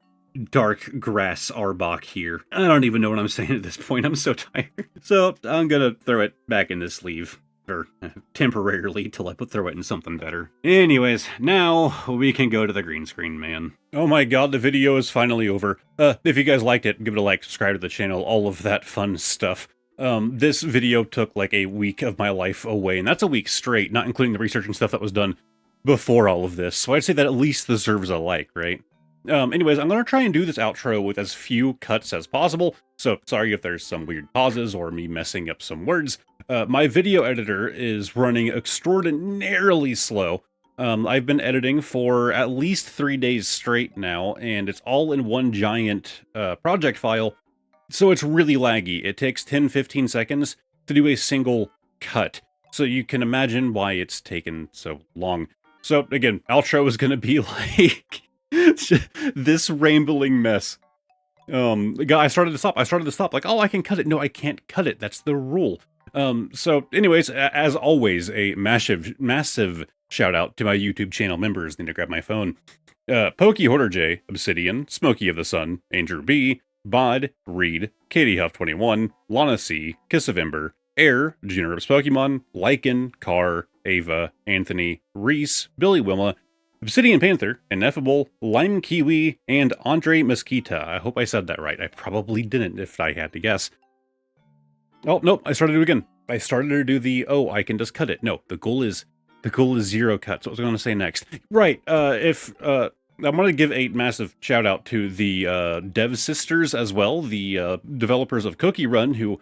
dark grass Arbok here. I don't even know what I'm saying at this point. I'm so tired. So, I'm gonna throw it back in the sleeve. Or temporarily till I throw it in something better. Anyways, now we can go to the green screen, man. Oh my god, the video is finally over. If you guys liked it, give it a like, subscribe to the channel, all of that fun stuff. This video took like a week of my life away, and that's a week straight, not including the research and stuff that was done before all of this. So I'd say that at least deserves a like, right? Anyways, I'm going to try and do this outro with as few cuts as possible, so sorry if there's some weird pauses or me messing up some words. My video editor is running extraordinarily slow. I've been editing for at least 3 days straight now, and it's all in one giant project file, so it's really laggy. It takes 10-15 seconds to do a single cut, so you can imagine why it's taken so long. So again, outro is going to be like this rambling mess. I started to stop. Like, oh, I can cut it. No, I can't cut it. That's the rule. So anyways, as always, a massive shout out to my YouTube channel members. Need to grab my phone. Pokey Hoarder J, Obsidian, Smokey of the Sun, Andrew B, Bod, Reed, Katie Huff 21, Lana C, Kiss of Ember, Air, Junior Pokemon, Lycan, Carr, Ava, Anthony, Reese, Billy Wilma, Obsidian Panther, Ineffable, Lime Kiwi, and Andre Mesquita. I hope I said that right. I probably didn't if I had to guess. Oh, nope, I started to do it again. I started to do the, oh, I can just cut it. No, the goal is 0 cuts. What was I going to say next? Right, I'm going to give a massive shout out to the Dev Sisters as well, the developers of CookieRun, who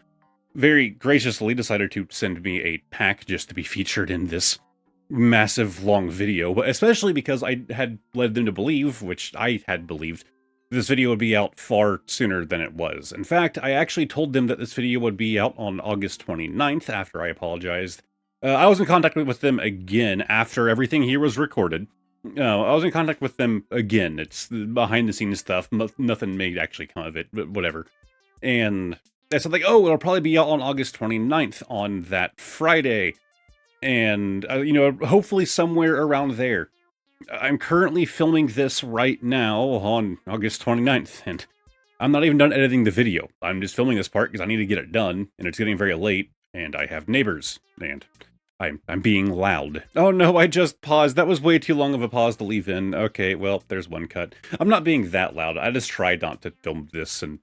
very graciously decided to send me a pack just to be featured in this massive long video, but especially because I had led them to believe, which I had believed, this video would be out far sooner than it was. In fact, I actually told them that this video would be out on August 29th after I apologized. I was in contact with them again after everything here was recorded. I was in contact with them again. It's behind the scenes stuff. Nothing may actually come of it, but whatever. And I said, like, oh, it'll probably be out on August 29th on that Friday. And, hopefully somewhere around there. I'm currently filming this right now on August 29th, and I'm not even done editing the video. I'm just filming this part because I need to get it done, and it's getting very late, and I have neighbors, and I'm being loud. Oh no, I just paused. That was way too long of a pause to leave in. Okay, well, there's one cut. I'm not being that loud. I just tried not to film this and,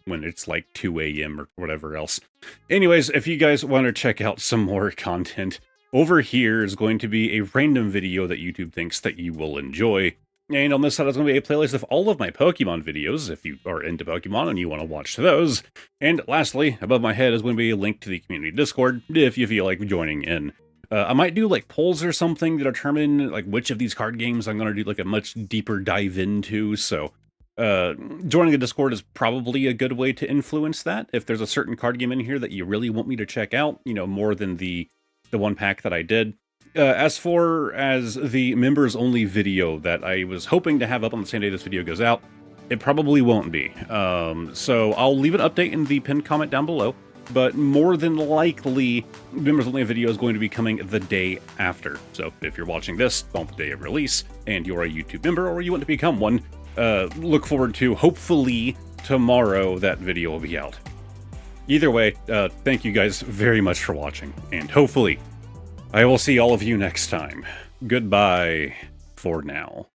when it's like 2 a.m. or whatever else. Anyways, if you guys want to check out some more content, over here is going to be a random video that YouTube thinks that you will enjoy. And on this side is going to be a playlist of all of my Pokemon videos, if you are into Pokemon and you want to watch those. And lastly, above my head is going to be a link to the community Discord, if you feel like joining in. I might do like polls or something to determine like which of these card games I'm going to do like a much deeper dive into, so joining the Discord is probably a good way to influence that. If there's a certain card game in here that you really want me to check out, more than the one pack that I did. As far as the members only video that I was hoping to have up on the same day this video goes out, it probably won't be. So I'll leave an update in the pinned comment down below, but more than likely, members only video is going to be coming the day after. So if you're watching this on the day of release and you're a YouTube member or you want to become one, look forward to hopefully tomorrow that video will be out. Either way, thank you guys very much for watching, and hopefully I will see all of you next time. Goodbye for now.